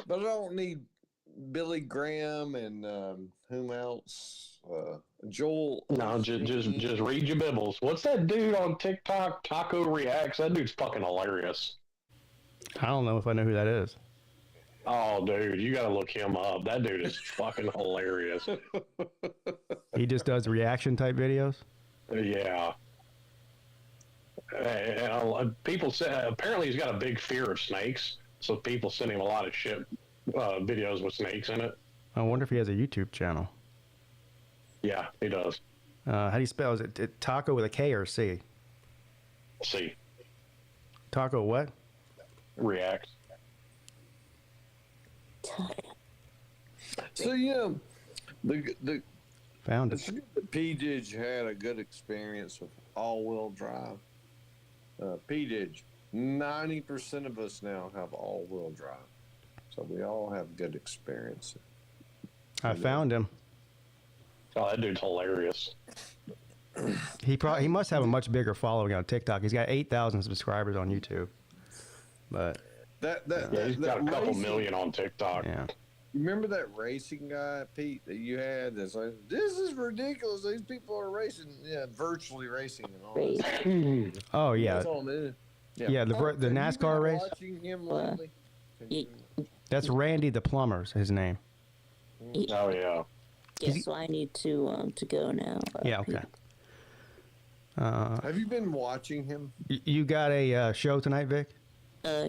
Speaker 7: but I don't need Billy Graham and whom else? Joel.
Speaker 3: No, just read your Bibles. What's that dude on TikTok? Taco Reacts. That dude's fucking hilarious.
Speaker 2: I don't know if I know who that is.
Speaker 3: Oh, dude, you gotta look him up. That dude is fucking hilarious.
Speaker 2: He just does reaction type videos.
Speaker 3: Yeah. People say apparently he's got a big fear of snakes, so people send him a lot of shit videos with snakes in it.
Speaker 2: I wonder if he has a YouTube channel.
Speaker 3: Yeah, he does.
Speaker 2: How do you spell? Is it Taco with a K or a C?
Speaker 3: C.
Speaker 2: Taco what?
Speaker 3: React.
Speaker 7: So the
Speaker 2: Found it.
Speaker 7: Peete had a good experience with all-wheel drive. Peete, 90% of us now have all-wheel drive, so we all have good experience.
Speaker 2: I found him.
Speaker 3: Oh, that dude's hilarious.
Speaker 2: He must have a much bigger following on TikTok. He's got 8,000 subscribers on YouTube. But
Speaker 3: he's got a couple million on TikTok.
Speaker 2: Yeah.
Speaker 7: Remember that racing guy, Pete, that you had? That's like, this is ridiculous. These people are racing, virtually racing and all.
Speaker 2: Oh yeah.
Speaker 7: That's all it is.
Speaker 2: Yeah, the NASCAR race.
Speaker 7: Watching him lately?
Speaker 2: That's Randy the Plumber's his name.
Speaker 3: Oh yeah.
Speaker 5: Yeah, so I need to go now.
Speaker 2: Yeah. Okay.
Speaker 7: Have you been watching him?
Speaker 2: You got a show tonight, Vic?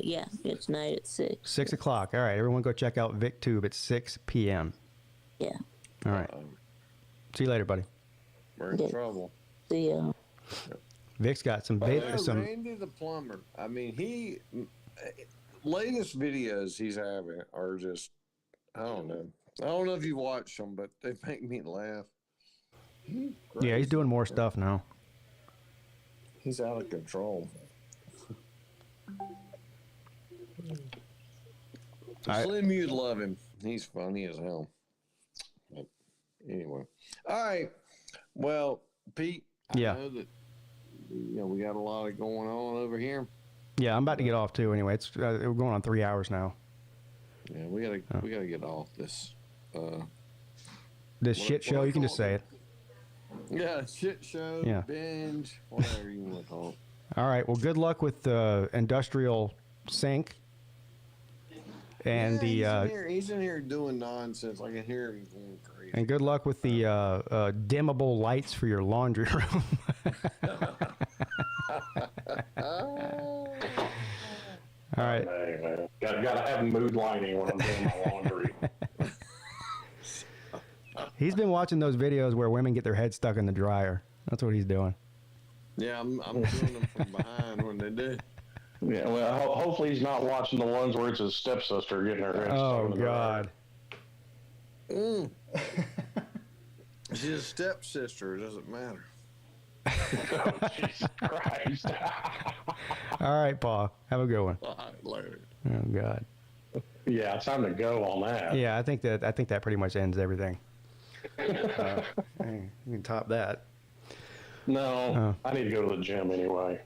Speaker 5: Yeah, it's tonight at 6.
Speaker 2: 6 o'clock. All right, everyone go check out VicTube at 6 p.m.
Speaker 5: Yeah.
Speaker 2: All right. See you later, buddy.
Speaker 7: We're in trouble.
Speaker 5: See ya.
Speaker 2: Vic's got some
Speaker 7: Randy the Plumber. I mean, latest videos he's having are just, I don't know. I don't know if you watch them, but they make me laugh.
Speaker 2: Yeah, he's doing more stuff now.
Speaker 7: He's out of control. Slim, you'd love him. He's funny as hell. But anyway. All right. Well, Pete, I know that we got a lot of going on over here.
Speaker 2: Yeah, I'm about to get off too. Anyway, it's we're going on 3 hours now.
Speaker 7: Yeah, we gotta get off this.
Speaker 2: This shit show. You can just say it.
Speaker 7: Yeah, shit show.
Speaker 2: Yeah.
Speaker 7: Binge, whatever you want to call it.
Speaker 2: All right. Well, good luck with the industrial sink. And
Speaker 7: he's in here doing nonsense. I can hear him going crazy.
Speaker 2: And good luck with the dimmable lights for your laundry room. All right.
Speaker 3: Gotta have mood lighting when I'm doing my laundry.
Speaker 2: He's been watching those videos where women get their heads stuck in the dryer. That's what he's doing.
Speaker 7: Yeah, I'm doing them from behind when they do.
Speaker 3: Yeah, well, hopefully he's not watching the ones where it's his stepsister getting her head stuck in the dryer.
Speaker 7: She's a stepsister. It doesn't matter.
Speaker 3: Oh, Jesus Christ.
Speaker 2: All right, Paul. Have a good one.
Speaker 7: All right, later.
Speaker 2: Oh, God.
Speaker 3: Yeah, it's time to go on that.
Speaker 2: Yeah, I think that pretty much ends everything. You can top that.
Speaker 3: No, I need to go to the gym anyway.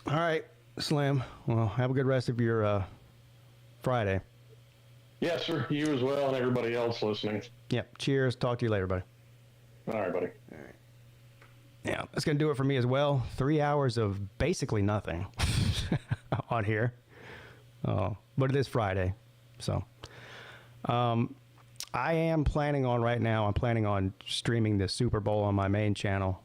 Speaker 2: All right, Slim. Well, have a good rest of your Friday.
Speaker 3: Yes, sir. You as well, and everybody else listening.
Speaker 2: Yep. Cheers. Talk to you later, buddy.
Speaker 3: All right, buddy.
Speaker 2: All right. Yeah, that's going to do it for me as well. 3 hours of basically nothing on here. But it is Friday. So I am planning on right now, I'm planning on streaming the Super Bowl on my main channel.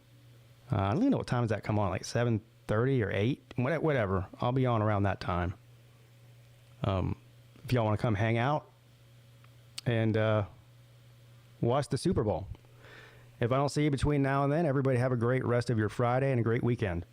Speaker 2: I don't even know what time does that come on, like 7:30 or 8? Whatever. I'll be on around that time. If y'all want to come hang out and watch the Super Bowl. If I don't see you between now and then, everybody have a great rest of your Friday and a great weekend.